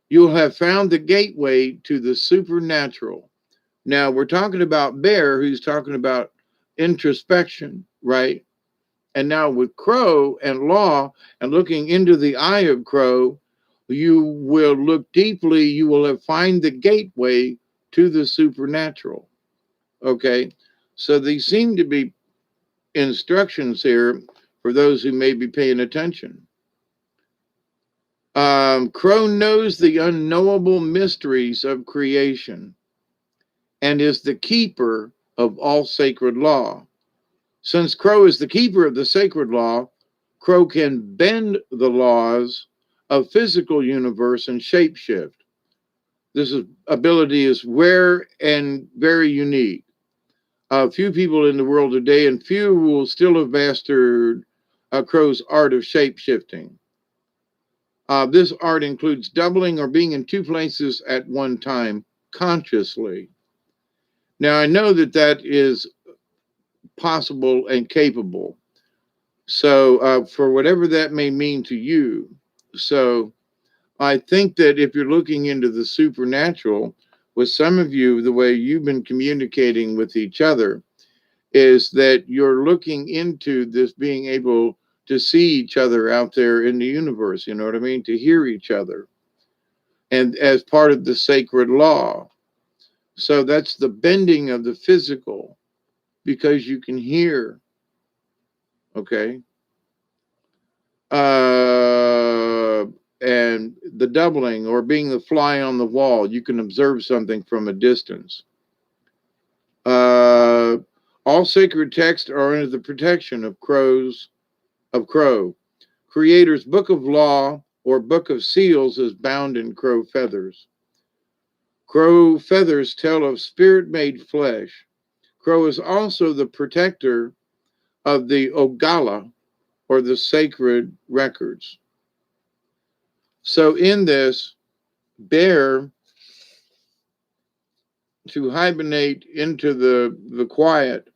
you'll have found the gateway to the supernatural. Now, we're talking about bear, who's talking about introspection, right? And now with crow and law and looking into the eye of crow, you will look deeply, you will have find the gateway to the supernatural. Okay, so these seem to be instructions here for those who may be paying attention. Crow knows the unknowable mysteries of creation and is the keeper of all sacred law. Since Crow is the keeper of the sacred law, Crow can bend the laws of physical universe and shapeshift. Ability is rare and very unique. Few people in the world today, and few will still have mastered Crow's art of shape-shifting. This art includes doubling or being in two places at one time consciously. Now, I know that is possible and capable. So, for whatever that may mean to you. So, I think that if you're looking into the supernatural, with some of you, the way you've been communicating with each other is that you're looking into this being able to see each other out there in the universe, you know what I mean? To hear each other. And as part of the sacred law. So that's the bending of the physical because you can hear, okay? And the doubling or being the fly on the wall, you can observe something from a distance. Uh, all sacred texts are under the protection of Crow. Creator's book of law or book of seals is bound in crow feathers. Crow feathers tell of spirit made flesh. Crow is also the protector of the Ogala or the sacred records. So in this, bear to hibernate into the quiet,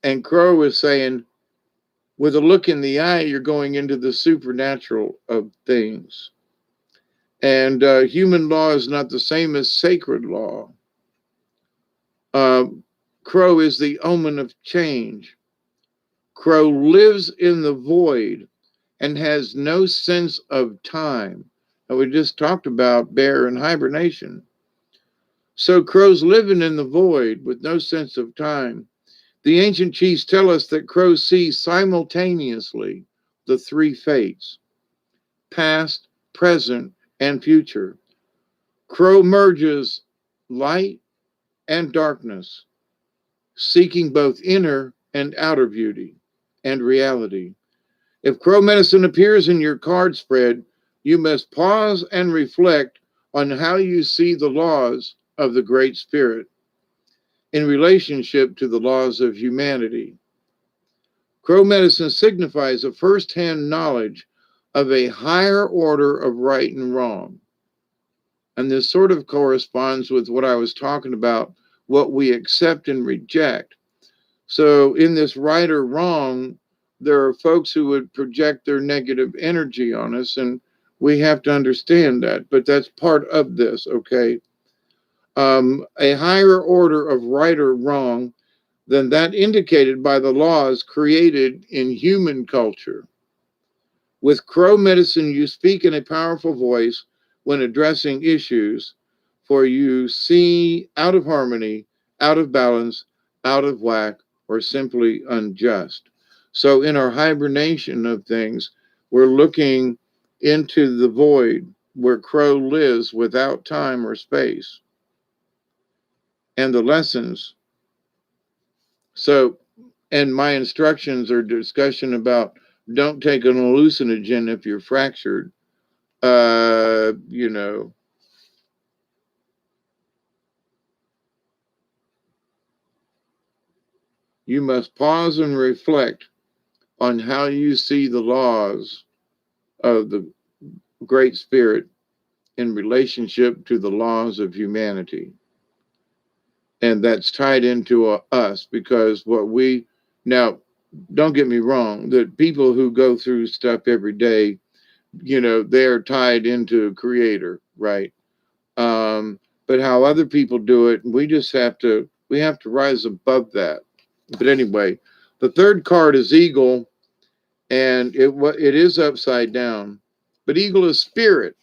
and crow is saying, with a look in the eye, you're going into the supernatural of things. And human law is not the same as sacred law. Uh, crow is the omen of change. Crow lives in the void and has no sense of time. And we just talked about bear and hibernation. So crows living in the void with no sense of time. The ancient chiefs tell us that crows see simultaneously the three fates, past, present, and future. Crow merges light and darkness, seeking both inner and outer beauty and reality. If crow medicine appears in your card spread, you must pause and reflect on how you see the laws of the Great Spirit in relationship to the laws of humanity. Crow medicine signifies a first-hand knowledge of a higher order of right and wrong. And this sort of corresponds with what I was talking about, what we accept and reject. So in this right or wrong, there are folks who would project their negative energy on us, and we have to understand that. But that's part of this, okay? A higher order of right or wrong than that indicated by the laws created in human culture. With crow medicine, you speak in a powerful voice when addressing issues, for you see out of harmony, out of balance, out of whack, or simply unjust. So, in our hibernation of things, we're looking into the void where crow lives without time or space and the lessons. So, and my instructions are discussion about don't take an hallucinogen if you're fractured. You know, you must pause and reflect on how you see the laws of the Great Spirit in relationship to the laws of humanity. And that's tied into us because what we, now, don't get me wrong, that people who go through stuff every day, you know, they're tied into Creator, right? But how other people do it, we have to rise above that. But anyway, the third card is Eagle, and it is upside down, but Eagle is spirit.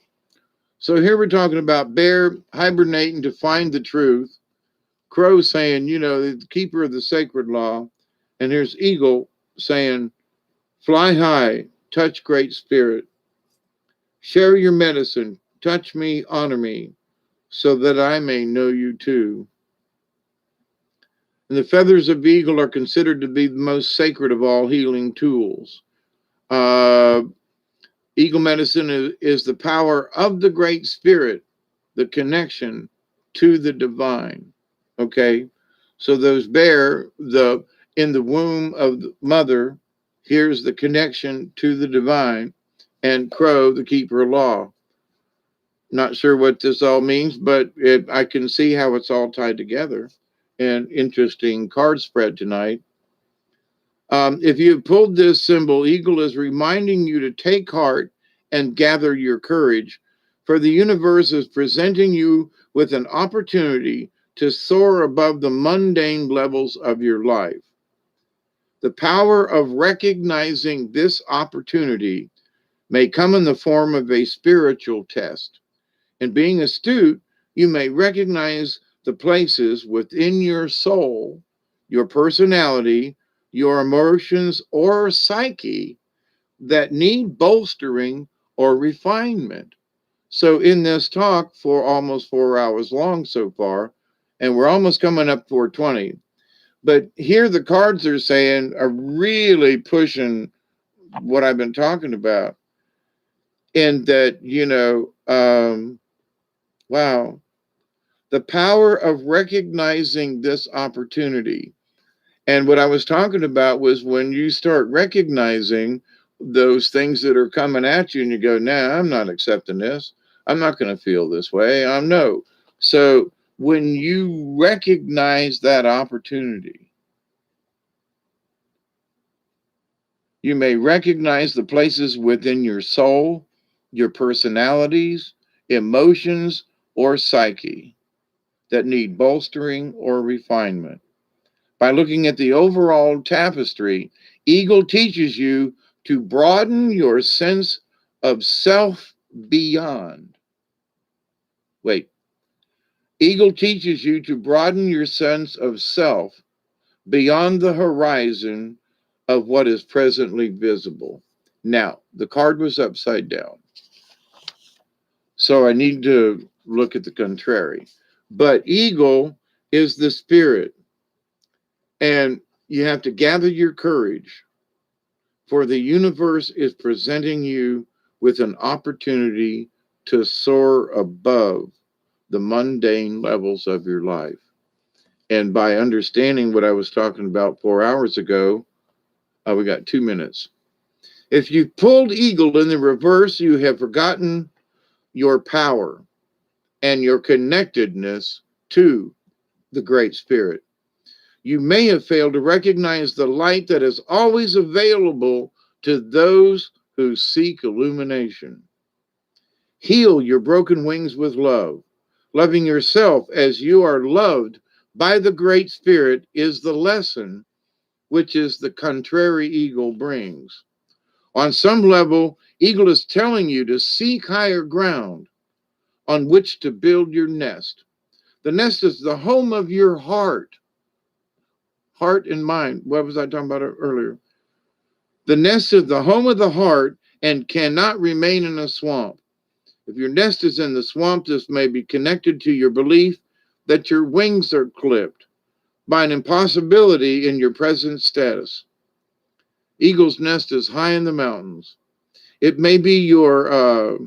So here we're talking about bear hibernating to find the truth, crow saying, you know, the keeper of the sacred law, and here's Eagle saying, fly high, touch great spirit, share your medicine, touch me, honor me, so that I may know you too. And the feathers of eagle are considered to be the most sacred of all healing tools. Uh, Eagle medicine is the power of the Great Spirit, the connection to the divine. Okay, so those bear the in the womb of the mother. Here's the connection to the divine, and crow, the keeper of law. Not sure what this all means, but I can see how it's all tied together. An interesting card spread tonight. If you have pulled this symbol, eagle is reminding you to take heart and gather your courage, for the universe is presenting you with an opportunity to soar above the mundane levels of your life. The power of recognizing this opportunity may come in the form of a spiritual test. In being astute, you may recognize the places within your soul, your personality, your emotions, or psyche that need bolstering or refinement. So, in this talk for almost 4 hours long so far, and we're almost coming up 420, but here the cards are saying are really pushing what I've been talking about, in that, wow, the power of recognizing this opportunity. And what I was talking about was when you start recognizing those things that are coming at you and you go, nah, I'm not accepting this. I'm not going to feel this way. I'm no. So when you recognize that opportunity, you may recognize the places within your soul, your personalities, emotions, or psyche that need bolstering or refinement. By looking at the overall tapestry, Eagle teaches you to broaden your sense of self beyond. Wait, Eagle teaches you to broaden your sense of self beyond the horizon of what is presently visible. Now, the card was upside down, so I need to look at the contrary. But Eagle is the spirit, and you have to gather your courage, for the universe is presenting you with an opportunity to soar above the mundane levels of your life. And by understanding what I was talking about 4 hours ago, we got 2 minutes. If you pulled eagle in the reverse, you have forgotten your power and your connectedness to the Great Spirit. You may have failed to recognize the light that is always available to those who seek illumination. Heal your broken wings with love. Loving yourself as you are loved by the Great Spirit is the lesson which is the contrary eagle brings. On some level, eagle is telling you to seek higher ground on which to build your nest. The nest is the home of your heart and mind. What was I talking about earlier? The nest is the home of the heart and cannot remain in a swamp. If your nest is in the swamp, this may be connected to your belief that your wings are clipped by an impossibility in your present status. Eagle's nest is high in the mountains. It may be your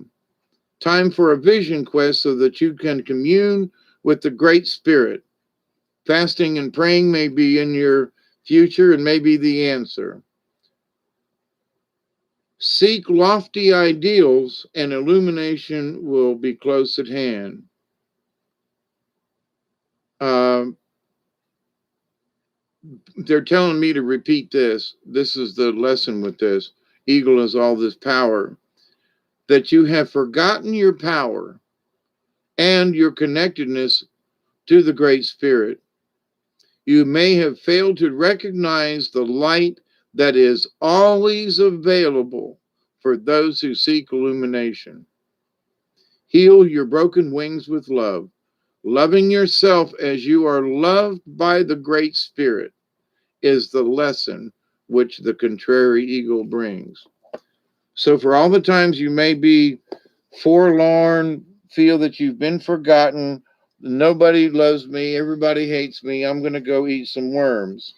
time for a vision quest so that you can commune with the Great Spirit. Fasting and praying may be in your future and may be the answer. Seek lofty ideals, and illumination will be close at hand. Um, they're telling me to repeat this. This is the lesson with this. Eagle is all this power. That you have forgotten your power and your connectedness to the Great Spirit. You may have failed to recognize the light that is always available for those who seek illumination. Heal your broken wings with love. Loving yourself as you are loved by the Great Spirit is the lesson which the contrary eagle brings. So, for all the times you may be forlorn, feel that you've been forgotten, nobody loves me, everybody hates me, I'm going to go eat some worms.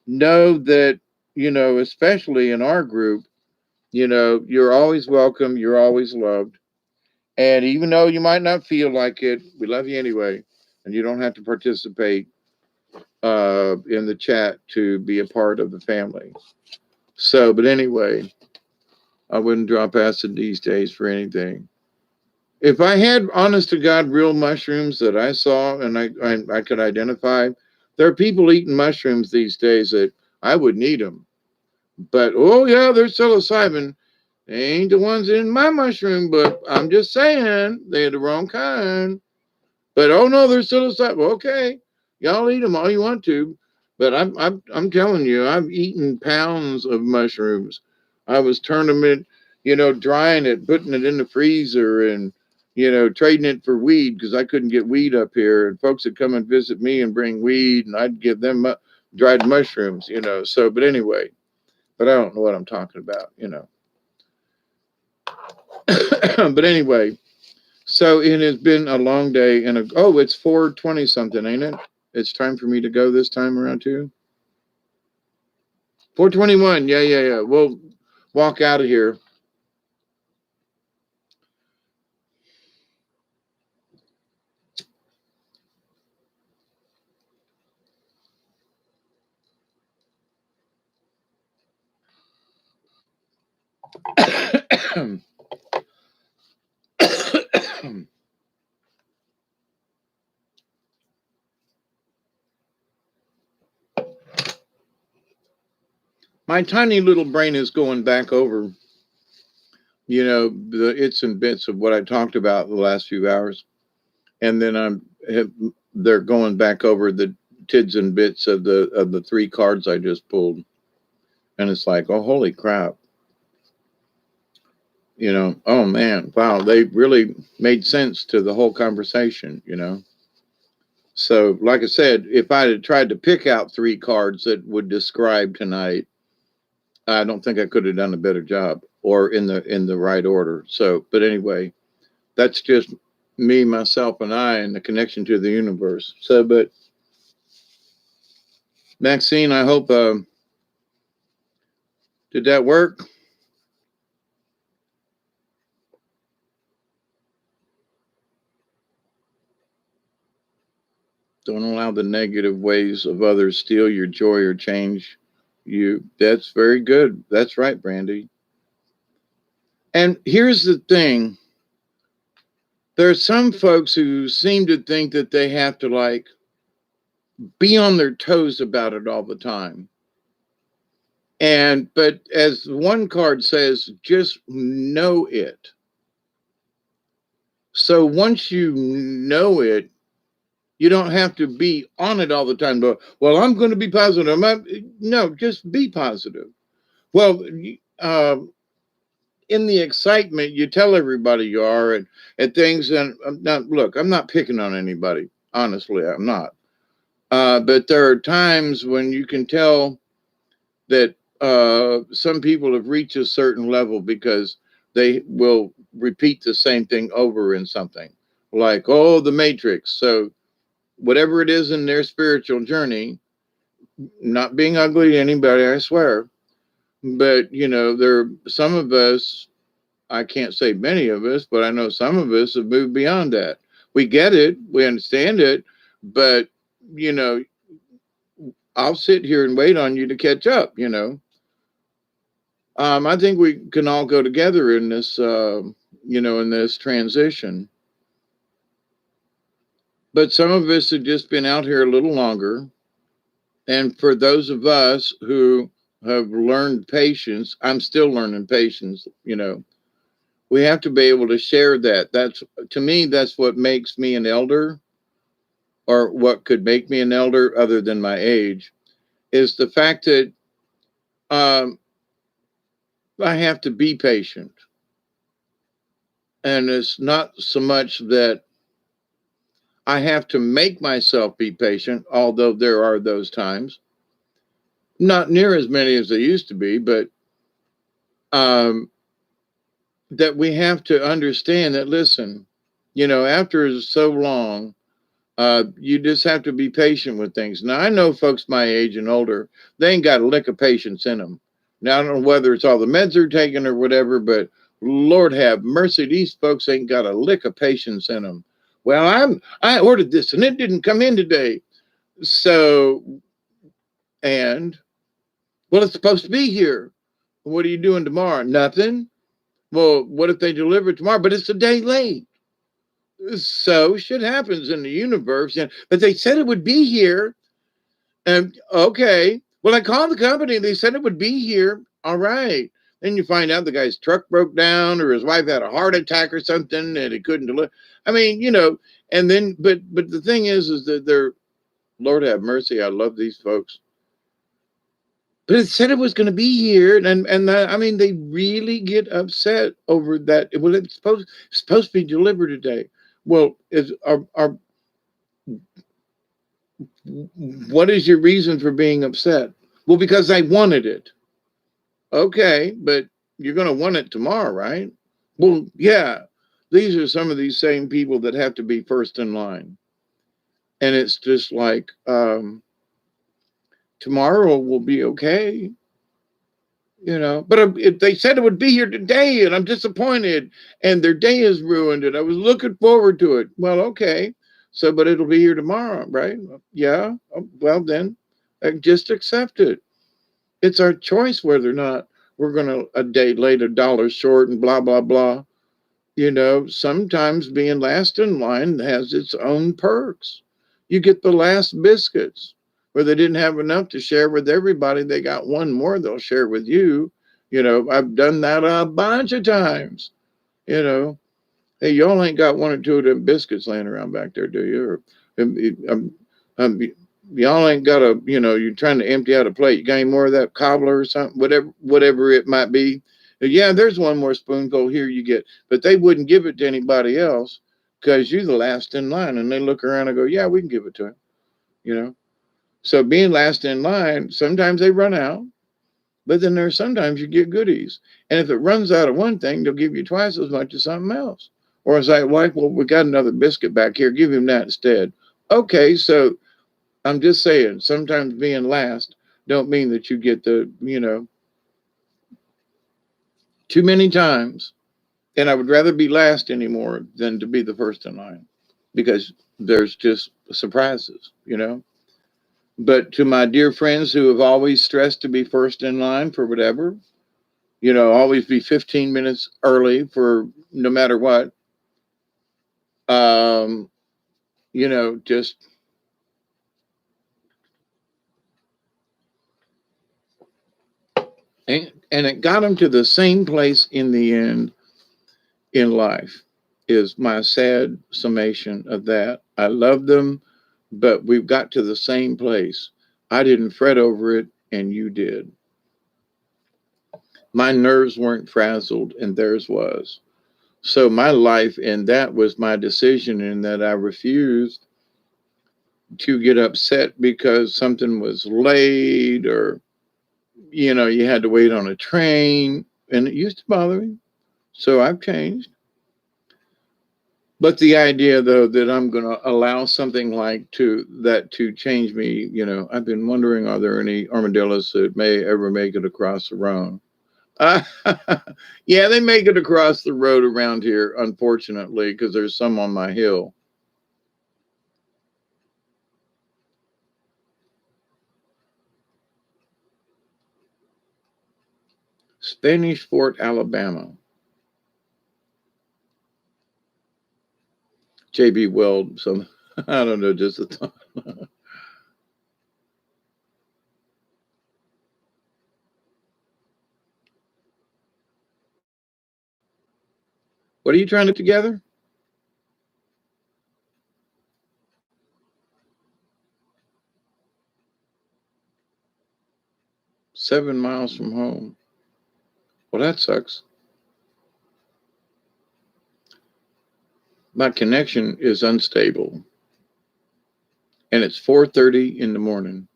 Know that, especially in our group, you're always welcome, you're always loved. And even though you might not feel like it, we love you anyway. And you don't have to participate in the chat to be a part of the family. So, but anyway, I wouldn't drop acid these days for anything. If I had honest to God real mushrooms that I saw and I could identify, there are people eating mushrooms these days that I wouldn't eat them. But oh yeah, they're psilocybin. They ain't the ones in my mushroom, but I'm just saying they're the wrong kind. But oh no, they're psilocybin. Okay, y'all eat them all you want to. But I'm telling you, I've eaten pounds of mushrooms. I was turning them in, drying it, putting it in the freezer, and trading it for weed because I couldn't get weed up here. And folks would come and visit me and bring weed, and I'd give them dried mushrooms. So, but anyway, but I don't know what I'm talking about. But anyway, so it has been a long day, and it's 4:20 something, ain't it? It's time for me to go this time around too. 4:21. Yeah, yeah, yeah. We'll walk out of here. My tiny little brain is going back over, the its and bits of what I talked about the last few hours, and then they're going back over the tids and bits of the three cards I just pulled, and it's like, oh, holy crap. Oh man, wow, they really made sense to the whole conversation. So, like I said, if I had tried to pick out three cards that would describe tonight, I don't think I could have done a better job or in the right order. So, but anyway, that's just me, myself, and I, and the connection to the universe. So, but Maxine, I hope did that work? Don't allow the negative ways of others steal your joy or change you. That's very good. That's right, Brandy. And here's the thing. There are some folks who seem to think that they have to like be on their toes about it all the time. But as one card says, just know it. So once you know it, you don't have to be on it all the time. But well, I'm going to be positive. No, just be positive. Well, in the excitement, you tell everybody you are, and things. And now, look, I'm not picking on anybody. Honestly, I'm not. But there are times when you can tell that some people have reached a certain level because they will repeat the same thing over in something like, oh, the Matrix. So whatever it is in their spiritual journey, not being ugly to anybody, I swear, but there some of us, I can't say many of us, but I know some of us have moved beyond that. We get it, we understand it, but you know, I'll sit here and wait on you to catch up. I think we can all go together in this, in this transition. But some of us have just been out here a little longer. And for those of us who have learned patience, I'm still learning patience. We have to be able to share that. That's, to me, that's what makes me an elder, or what could make me an elder other than my age, is the fact that um, I have to be patient. And it's not so much that I have to make myself be patient, although there are those times. Not near as many as there used to be, but um, that we have to understand that, listen, after so long, you just have to be patient with things. Now, I know folks my age and older, they ain't got a lick of patience in them. Now, I don't know whether it's all the meds they're taking or whatever, but Lord have mercy, these folks ain't got a lick of patience in them. Well, I ordered this and it didn't come in today. So, and well, it's supposed to be here. What are you doing tomorrow? Nothing. Well, what if they deliver it tomorrow? But it's a day late. So shit happens in the universe. But they said it would be here. And okay, Well, I called the company. They said it would be here. All right. Then you find out the guy's truck broke down or his wife had a heart attack or something and he couldn't deliver. I mean, and then, but the thing is that they're, Lord have mercy. I love these folks. But it said it was going to be here, and I mean, they really get upset over that. Well, it's supposed to be delivered today. Well, what is your reason for being upset? Well, because I wanted it. Okay, but you're going to want it tomorrow, right? Well, yeah. These are some of these same people that have to be first in line, and it's just like tomorrow will be okay. But if they said it would be here today and I'm disappointed and their day is ruined and I was looking forward to it. Well, okay. So, but it'll be here tomorrow, right? Yeah. Well, then just accept it. It's our choice whether or not we're going to a day late, $1 short and blah, blah, blah. Sometimes being last in line has its own perks. You get the last biscuits where they didn't have enough to share with everybody. They got one more they'll share with you. I've done that a bunch of times. You know, hey, y'all ain't got one or two of them biscuits laying around back there, do you? Or y'all ain't got you're trying to empty out a plate. You got any more of that cobbler or something, whatever it might be. Yeah, there's one more spoonful here you get, but they wouldn't give it to anybody else because you're the last in line. And they look around and go, yeah, we can give it to him. So being last in line, sometimes they run out, but then there's sometimes you get goodies. And if it runs out of one thing, they'll give you twice as much as something else. Or it's like, well, we got another biscuit back here. Give him that instead. Okay, so I'm just saying, sometimes being last don't mean that you get too many times. And I would rather be last anymore than to be the first in line because there's just surprises. But to my dear friends who have always stressed to be first in line for whatever, always be 15 minutes early for no matter what, just and it got them to the same place in the end in life is my sad summation of that. I love them, but we've got to the same place. I didn't fret over it, and you did. My nerves weren't frazzled, and theirs was. So my life and that was my decision, in that I refused to get upset because something was late or, you had to wait on a train. And it used to bother me. So I've changed. But the idea, though, that I'm going to allow something like to change me, I've been wondering, are there any armadillos that may ever make it across the road? Yeah, they make it across the road around here, unfortunately, because there's some on my hill. Spanish Fort, Alabama. J.B. Weld, some, I don't know, just a thought. What are you trying to put together? 7 miles from home. Well, that sucks. My connection is unstable, and it's 4:30 in the morning.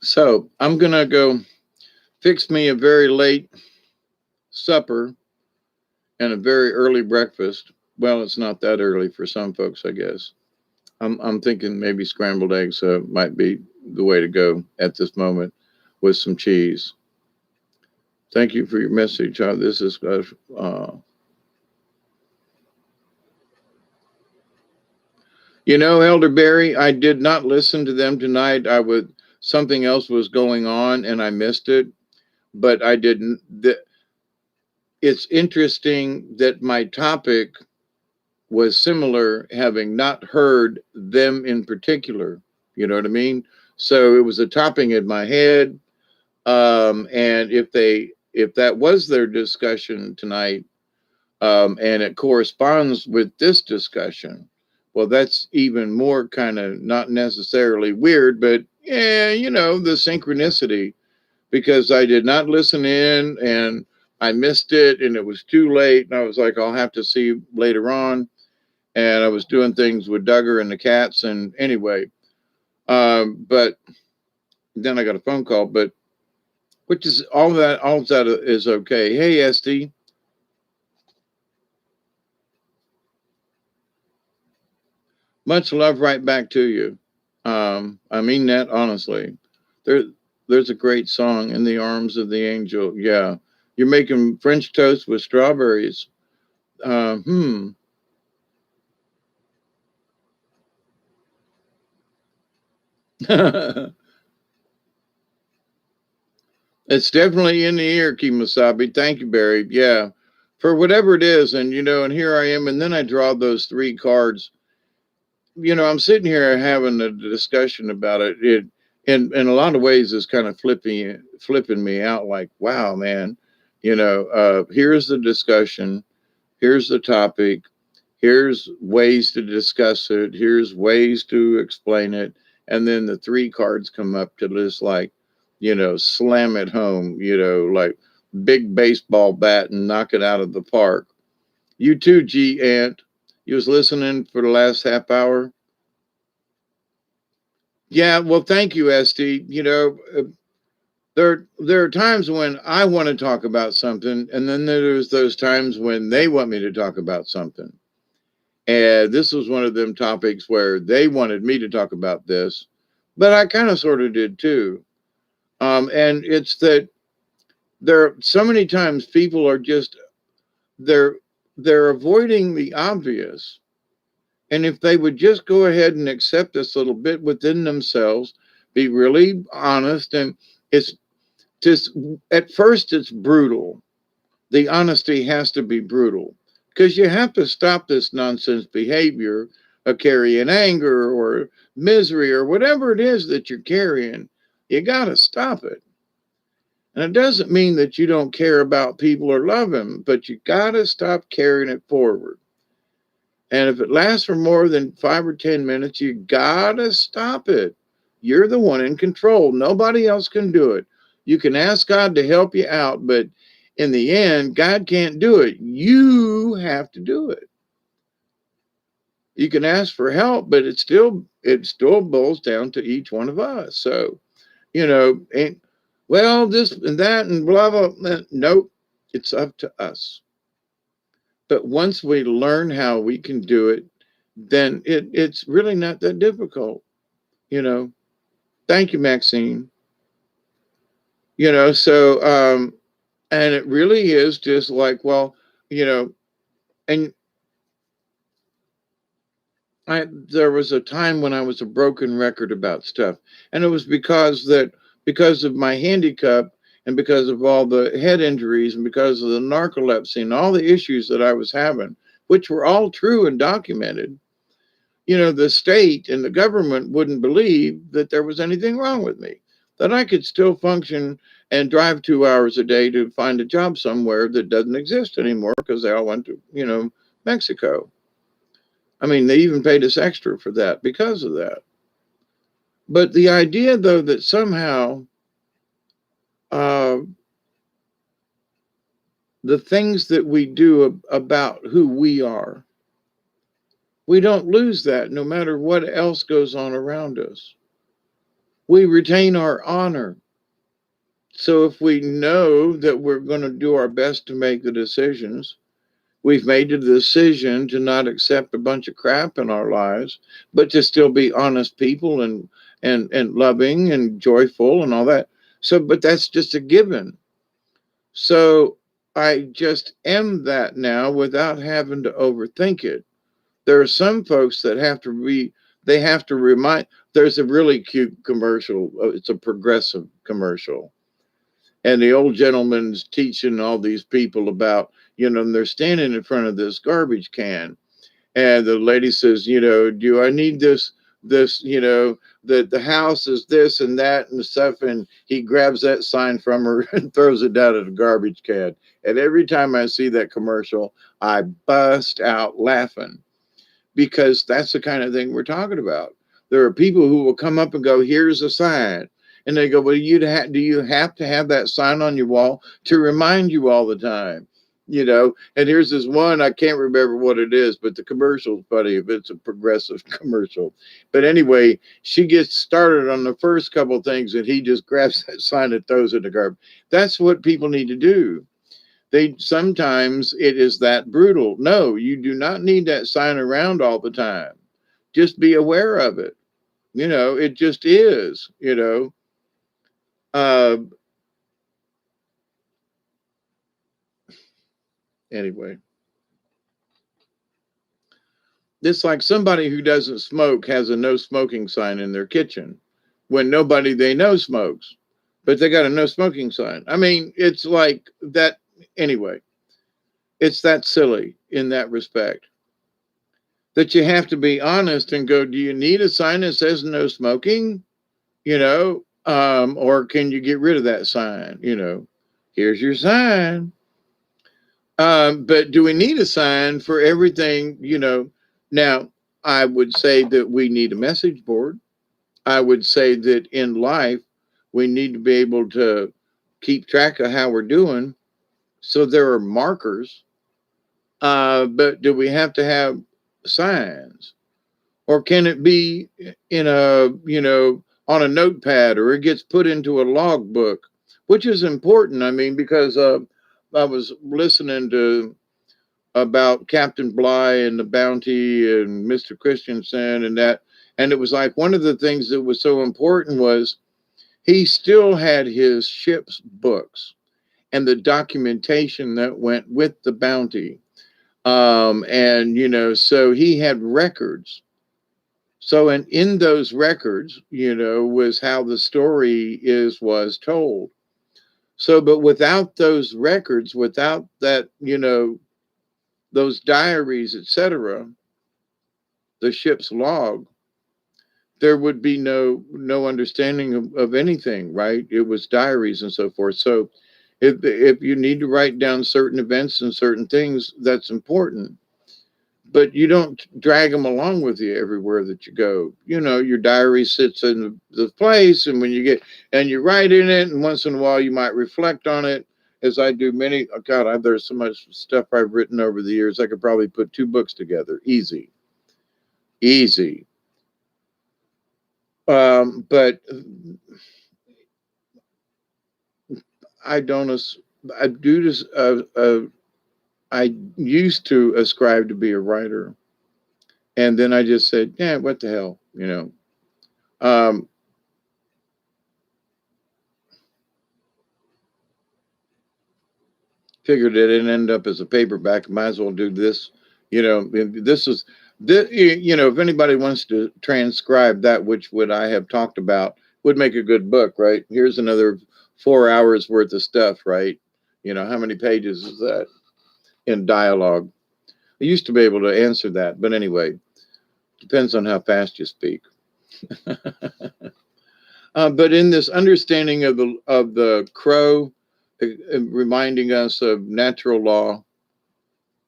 So I'm gonna go fix me a very late supper and a very early breakfast. Well, it's not that early for some folks, I guess. I'm thinking maybe scrambled eggs might be the way to go at this moment with some cheese. Thank you for your message. This is You know, Elderberry, I did not listen to them tonight. Something else was going on and I missed it, but I didn't. It's interesting that my topic was similar, having not heard them in particular. You know what I mean? So it was a topping in my head. And if that was their discussion tonight, and it corresponds with this discussion, well, that's even more kind of not necessarily weird, but yeah, the synchronicity, because I did not listen in and I missed it and it was too late. And I was like, I'll have to see later on. And I was doing things with Duggar and the cats. And anyway, but then I got a phone call, but which is all that is okay. Hey, Esty. Much love right back to you. I mean that honestly. There, there's a great song, "In the Arms of the Angel." Yeah, you're making French toast with strawberries. Hmm. It's definitely in the ear, Kimasabi. Thank you, Barry. Yeah, for whatever it is, and here I am, and then I draw those three cards. I'm sitting here having a discussion about it. It in a lot of ways is kind of flipping me out. Like, wow, man, here's the discussion, here's the topic, here's ways to discuss it, here's ways to explain it, and then the three cards come up to just like, slam it home, like big baseball bat and knock it out of the park. You too, G Ant. You was listening for the last half hour. Yeah, well, thank you, Esty. There are times when I want to talk about something, and then there's those times when they want me to talk about something. And this was one of them topics where they wanted me to talk about this, but I kind of sort of did too. And it's that there are so many times people are just they're they're avoiding the obvious. And if they would just go ahead and accept this little bit within themselves, be really honest, and it's just at first it's brutal. The honesty has to be brutal because you have to stop this nonsense behavior of carrying anger or misery or whatever it is that you're carrying. You got to stop it. And it doesn't mean that you don't care about people or love them, but you got to stop carrying it forward. And if it lasts for more than 5 or 10 minutes, you got to stop it. You're the one in control. Nobody else can do it. You can ask God to help you out, but in the end, God can't do it. You have to do it. You can ask for help, but it still boils down to each one of us. So, and well, this and that and blah blah. Nope, it's up to us. But once we learn how we can do it, then it's really not that difficult. You know. Thank you, Maxine. And it really is just like, well, you know, and there was a time when I was a broken record about stuff, and it was because of my handicap and because of all the head injuries and because of the narcolepsy and all the issues that I was having, which were all true and documented. The state and the government wouldn't believe that there was anything wrong with me, that I could still function and drive 2 hours a day to find a job somewhere that doesn't exist anymore because they all went to, Mexico. I mean, they even paid us extra for that because of that. But the idea, though, that somehow uh, the things that we do about who we are, we don't lose that no matter what else goes on around us. We retain our honor. So if we know that we're going to do our best to make the decisions, we've made the decision to not accept a bunch of crap in our lives, but to still be honest people and loving and joyful and all that. So, but that's just a given. So I just am that now without having to overthink it. There are some folks that they have to remind. There's a really cute commercial. It's a progressive commercial, and the old gentleman's teaching all these people about, and they're standing in front of this garbage can, and the lady says, do I need this, the house is this and that and stuff, and he grabs that sign from her and throws it down at the garbage can. And every time I see that commercial, I bust out laughing, because that's the kind of thing we're talking about. There are people who will come up and go, here's a sign. And they go, well, do you have to have that sign on your wall to remind you all the time? And here's this one, I can't remember what it is, but the commercial's funny if it's a progressive commercial. But anyway, she gets started on the first couple of things and he just grabs that sign and throws it in the garbage. That's what people need to do. Sometimes it is that brutal. No, you do not need that sign around all the time. Just be aware of it. It just is. Uh, anyway, it's like somebody who doesn't smoke has a no smoking sign in their kitchen when nobody they know smokes, but they got a no smoking sign. I mean, it's like that. Anyway, it's that silly in that respect, that you have to be honest and go, do you need a sign that says no smoking? Or can you get rid of that sign? Here's your sign. But do we need a sign for everything? Now, I would say that we need a message board. I would say that in life, we need to be able to keep track of how we're doing. So there are markers. But do we have to have signs? Or can it be in on a notepad, or it gets put into a logbook, which is important. I mean, because I was listening to about Captain Bligh and the Bounty and Mr. Christensen and that, and it was like one of the things that was so important was he still had his ship's books and the documentation that went with the Bounty. So he had records. So, and in those records, was how the story was told. So, but without those records, without that, those diaries, etc., the ship's log, there would be no understanding of anything, right? It was diaries and so forth. So, if you need to write down certain events and certain things, that's important. But you don't drag them along with you everywhere that you go. Your diary sits in the place, and when you write in it, and once in a while you might reflect on it, as I do many. Oh God, there's so much stuff I've written over the years. I could probably put 2 books together, easy. But I don't. I do this. I used to ascribe to be a writer. And then I just said, yeah, what the hell, Figured it didn't end up as a paperback. Might as well do this. If anybody wants to transcribe that, which would I have talked about, would make a good book, right? Here's another 4 hours worth of stuff, right? How many pages is that in dialogue? I used to be able to answer that, but anyway, depends on how fast you speak. But in this understanding of the crow, reminding us of natural law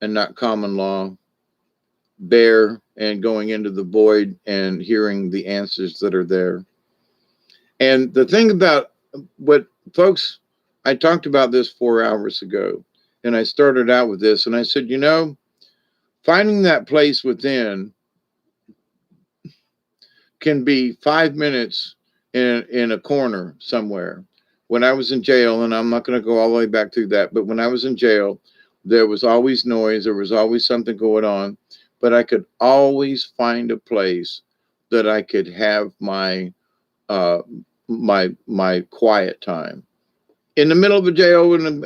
and not common law, bear and going into the void and hearing the answers that are there. And the thing about what folks, I talked about this 4 hours ago, and I started out with this, and I said, finding that place within can be 5 minutes in a corner somewhere. When I was in jail, and I'm not going to go all the way back through that, but when I was in jail, there was always noise. There was always something going on, but I could always find a place that I could have my quiet time in the middle of the jail, and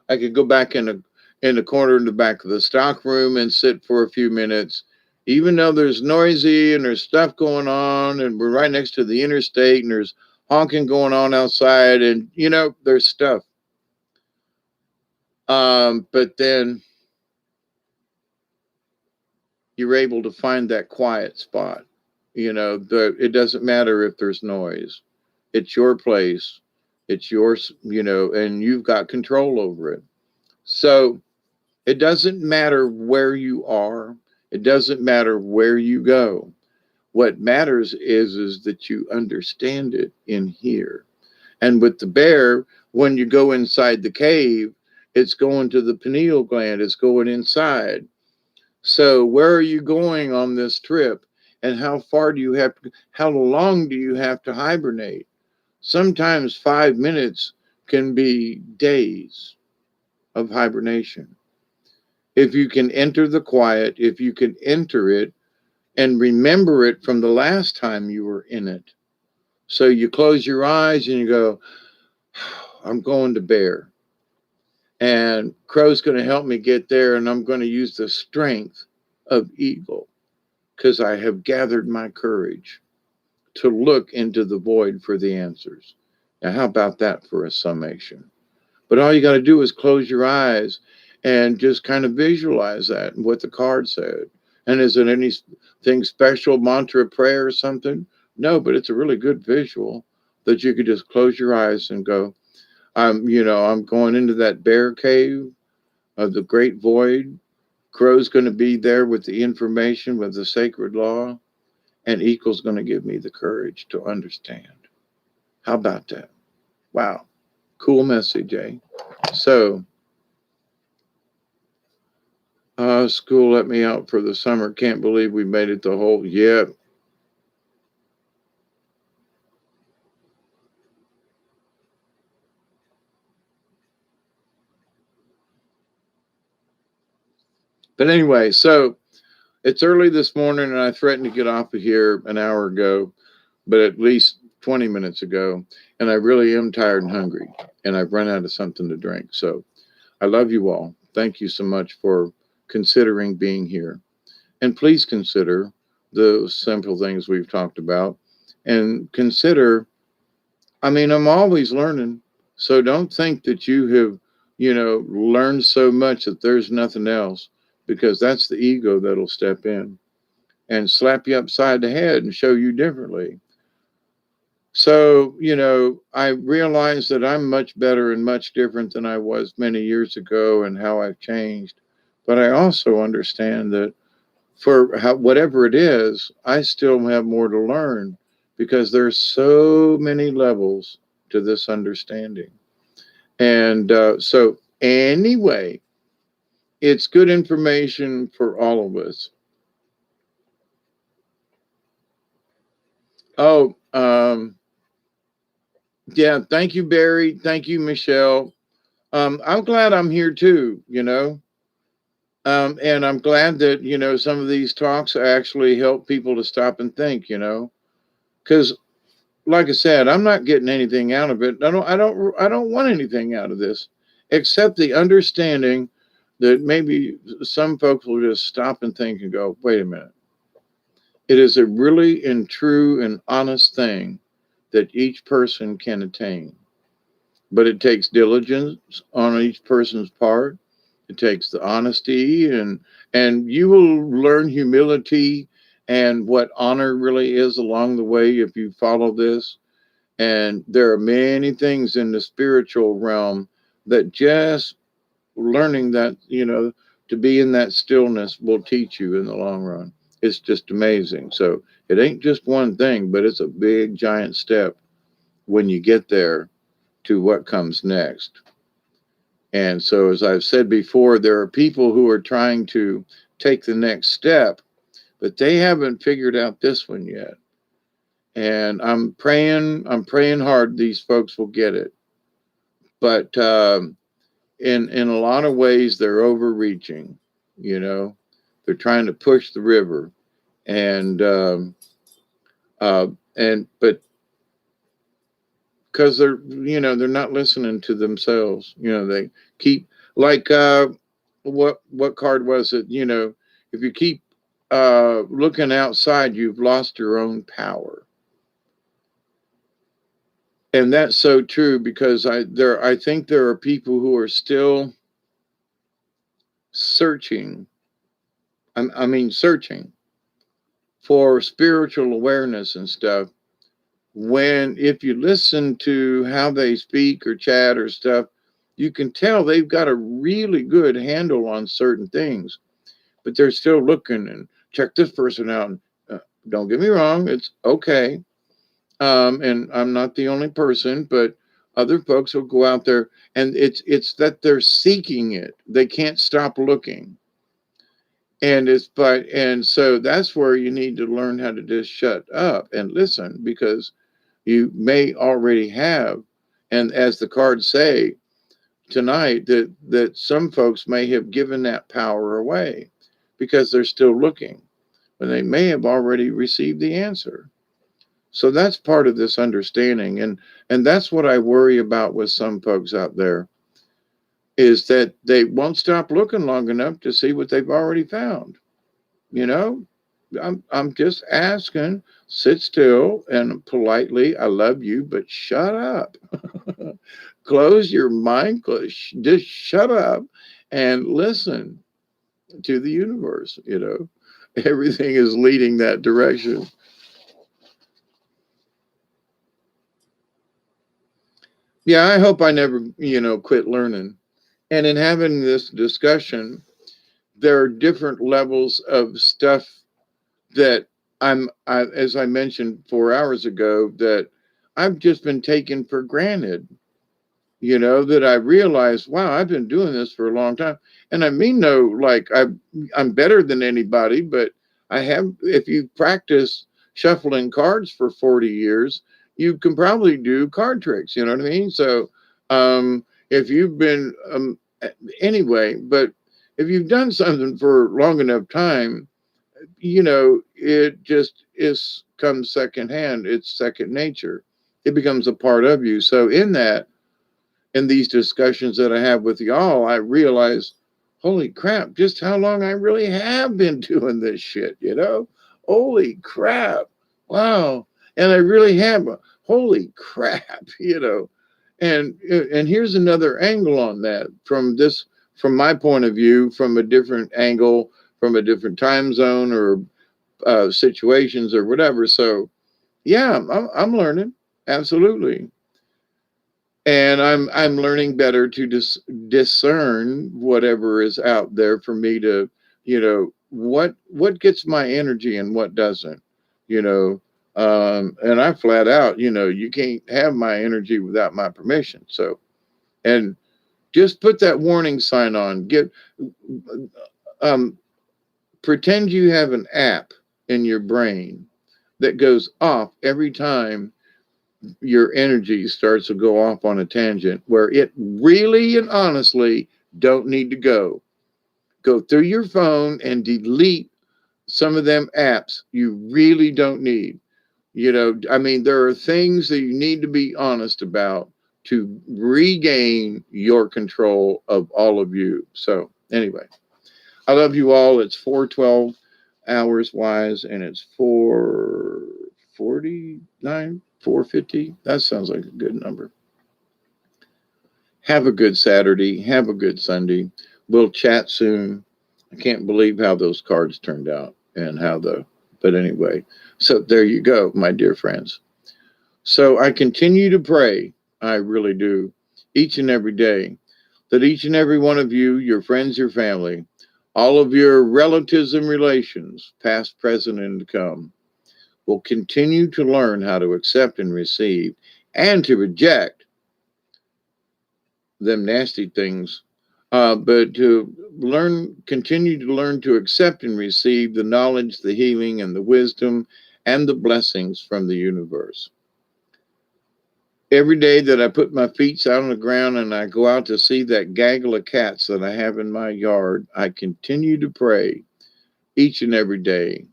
I could go back in the corner in the back of the stock room and sit for a few minutes Even though there's noisy and there's stuff going on and we're right next to the interstate and there's honking going on outside and, there's stuff. But then you're able to find that quiet spot. It doesn't matter if there's noise. It's your place. It's yours, and you've got control over it. So it doesn't matter where you are. It doesn't matter where you go. What matters is that you understand it in here. And with the bear, when you go inside the cave, it's going to the pineal gland. It's going inside. So where are you going on this trip? And how far do you have to, how long do you have to hibernate? Sometimes 5 minutes can be days of hibernation. If you can enter the quiet, if you can enter it and remember it from the last time you were in it. So you close your eyes and you go, I'm going to bear. And crow's going to help me get there. And I'm going to use the strength of eagle because I have gathered my courage to look into the void for the answers. Now, how about that for a summation? But all you got to do is close your eyes and just kind of visualize that and what the card said. And is it anything special, mantra, prayer, or something? No, but it's a really good visual that you could just close your eyes and go, I'm going into that bear cave of the great void. Crow's going to be there with the information, with the sacred law, and Eagle's going to give me the courage to understand. How about that? Wow. Cool message, eh? So, school let me out for the summer. Can't believe we made it the whole, yeah. But anyway, so it's early this morning and I threatened to get off of here an hour ago, but at least 20 minutes ago. And I really am tired and hungry and I've run out of something to drink. So I love you all. Thank you so much for considering being here. And please consider the simple things we've talked about and consider, I'm always learning. So don't think that you have, learned so much that there's nothing else because that's the ego that'll step in and slap you upside the head and show you differently. So, I realize that I'm much better and much different than I was many years ago and how I've changed. But I also understand that for whatever it is, I still have more to learn because there's so many levels to this understanding. And so, anyway, it's good information for all of us. Oh, yeah. Thank you, Barry. Thank you, Michelle. I'm glad I'm here too, and I'm glad that, some of these talks actually help people to stop and think, because like I said, I'm not getting anything out of it. I don't want anything out of this except the understanding that maybe some folks will just stop and think and go, wait a minute. It is a really and true and honest thing that each person can attain. But it takes diligence on each person's part. It takes the honesty and you will learn humility and what honor really is along the way if you follow this. And there are many things in the spiritual realm that just learning that, to be in that stillness will teach you in the long run. It's just amazing. So it ain't just one thing, but it's a big, giant step when you get there to what comes next. And so, as I've said before, there are people who are trying to take the next step, but they haven't figured out this one yet. And I'm praying hard these folks will get it. But in a lot of ways, they're overreaching. They're trying to push the river, and but because they're not listening to themselves. They keep like what card was it? If you keep looking outside, you've lost your own power. And that's so true, because I think there are people who are still searching. I mean, searching for spiritual awareness and stuff. When, if you listen to how they speak or chat or stuff, you can tell they've got a really good handle on certain things, but they're still looking and check this person out. Don't get me wrong, it's okay. And I'm not the only person, but other folks will go out there, and it's that they're seeking it. They can't stop looking. And so that's where you need to learn how to just shut up and listen, because you may already have, and as the cards say tonight, that some folks may have given that power away because they're still looking when they may have already received the answer. So that's part of this understanding, and that's what I worry about with some folks out there, is that they won't stop looking long enough to see what they've already found. You know, I'm just asking, sit still and politely, I love you, but shut up. Close your mind, just shut up and listen to the universe. Everything is leading that direction. Yeah, I hope I never, quit learning. And in having this discussion, there are different levels of stuff that as I mentioned 4 hours ago, that I've just been taken for granted. That I realized, wow, I've been doing this for a long time. And I mean, no, like I'm better than anybody, but I have, if you practice shuffling cards for 40 years, you can probably do card tricks. You know what I mean? So, if you've been, anyway, but if you've done something for long enough time, it just comes secondhand. It's second nature. It becomes a part of you. So in these discussions that I have with y'all, I realize, holy crap, just how long I really have been doing this shit. Holy crap. Wow. And I really have. Holy crap, And here's another angle on that, from my point of view, from a different angle, from a different time zone, or situations or whatever. So yeah, I'm learning, absolutely. And I'm learning better to discern whatever is out there for me to, what gets my energy and what doesn't. you know and I flat out, you can't have my energy without my permission. So, and just put that warning sign on. Um Pretend you have an app in your brain that goes off every time your energy starts to go off on a tangent where it really and honestly don't need to go. Go through your phone and delete some of them apps you really don't need. I mean, there are things that you need to be honest about to regain your control of all of you. So anyway, I love you all. It's 4:12 hours wise, and it's 4:49, 4:50. That sounds like a good number. Have a good Saturday. Have a good Sunday. We'll chat soon. I can't believe how those cards turned out, and but anyway. So there you go, my dear friends. So I continue to pray. I really do, each and every day, that each and every one of you, your friends, your family, all of your relatives and relations, past, present, and to come, will continue to learn how to accept and receive, and to reject them nasty things, but to continue to learn to accept and receive the knowledge, the healing, and the wisdom and the blessings from the universe. Every day that I put my feet out on the ground and I go out to see that gaggle of cats that I have in my yard, I continue to pray each and every day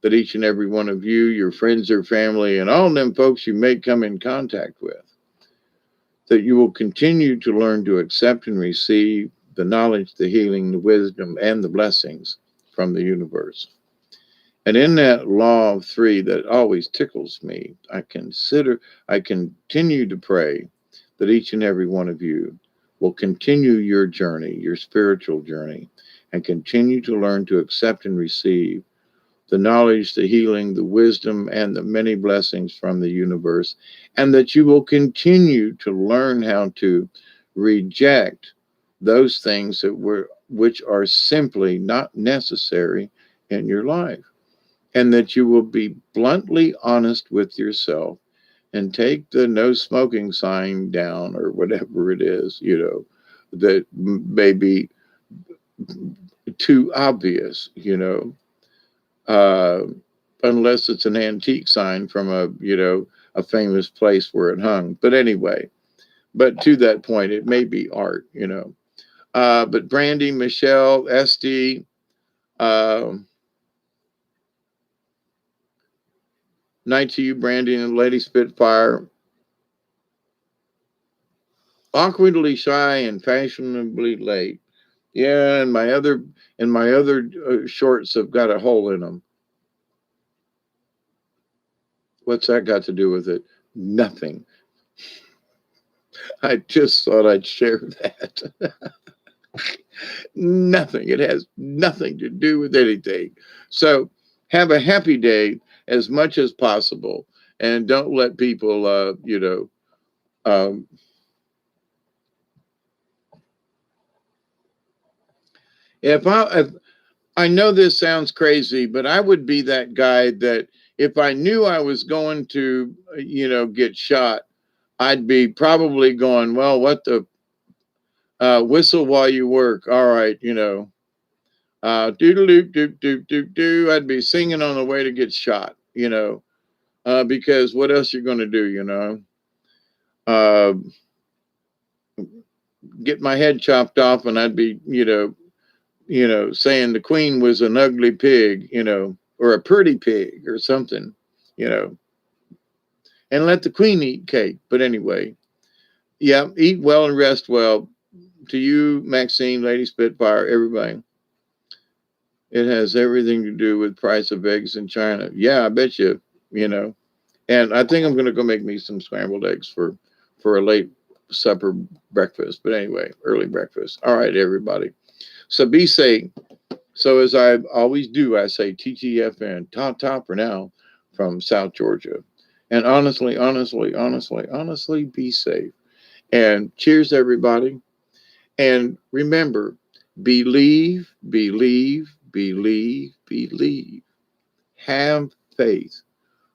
that each and every one of you, your friends or family, and all them folks you may come in contact with, that you will continue to learn to accept and receive the knowledge, the healing, the wisdom, and the blessings from the universe. And in that law of three that always tickles me, I continue to pray that each and every one of you will continue your journey, your spiritual journey, and continue to learn to accept and receive the knowledge, the healing, the wisdom, and the many blessings from the universe, and that you will continue to learn how to reject those things which are simply not necessary in your life, and that you will be bluntly honest with yourself and take the no smoking sign down or whatever it is, that may be too obvious, uh, unless it's an antique sign from a famous place where it hung. But anyway, but to that point, it may be art. But Brandy, Michelle, Esty, uh, night to you, Brandy and Lady Spitfire, awkwardly shy and fashionably late. Yeah, and my other shorts have got a hole in them. What's that got to do with it? Nothing. I just thought I'd share that. Nothing. It has nothing to do with anything. So have a happy day as much as possible, and don't let people, if I know this sounds crazy, but I would be that guy that if I knew I was going to, get shot, I'd be probably going, well, what the whistle while you work. All right, doodle doop doop doop doop doo. I'd be singing on the way to get shot, because what else you're going to do, uh, get my head chopped off, and I'd be, saying the queen was an ugly pig, or a pretty pig or something, you know, and let the queen eat cake. But anyway, yeah, eat well and rest well. To you, Maxine, Lady Spitfire, everybody. It has everything to do with price of eggs in China. Yeah, I bet you. And I think I'm going to go make me some scrambled eggs for a late supper breakfast. But anyway, early breakfast. All right, everybody. So be safe. So as I always do, I say TTFN, ta for now, from South Georgia. And honestly, be safe. And cheers, everybody. And remember, believe, believe, believe, believe. Have faith.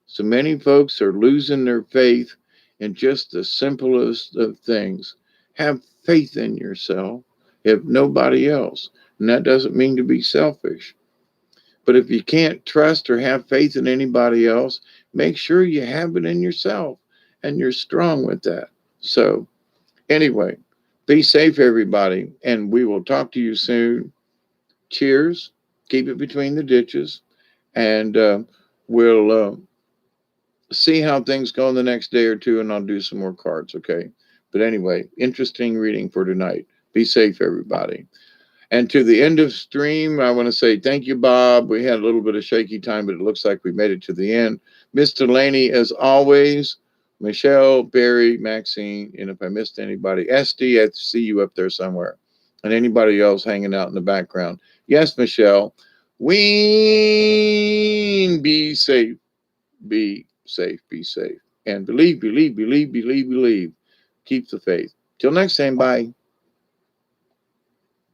So many folks are losing their faith in just the simplest of things. Have faith in yourself, if nobody else. And that doesn't mean to be selfish. But if you can't trust or have faith in anybody else, make sure you have it in yourself and you're strong with that. So, anyway, be safe, everybody, and we will talk to you soon. Cheers. Keep it between the ditches, and we'll see how things go in the next day or two, and I'll do some more cards, okay? But anyway, interesting reading for tonight. Be safe, everybody. And to the end of stream, I want to say thank you, Bob. We had a little bit of shaky time, but it looks like we made it to the end. Miss Delaney, as always, Michelle, Barry, Maxine, and if I missed anybody, Esty, I see you up there somewhere. And anybody else hanging out in the background. Yes, Michelle. Ween, be safe, be safe, be safe. And believe, believe, believe, believe, believe. Keep the faith. Till next time, bye.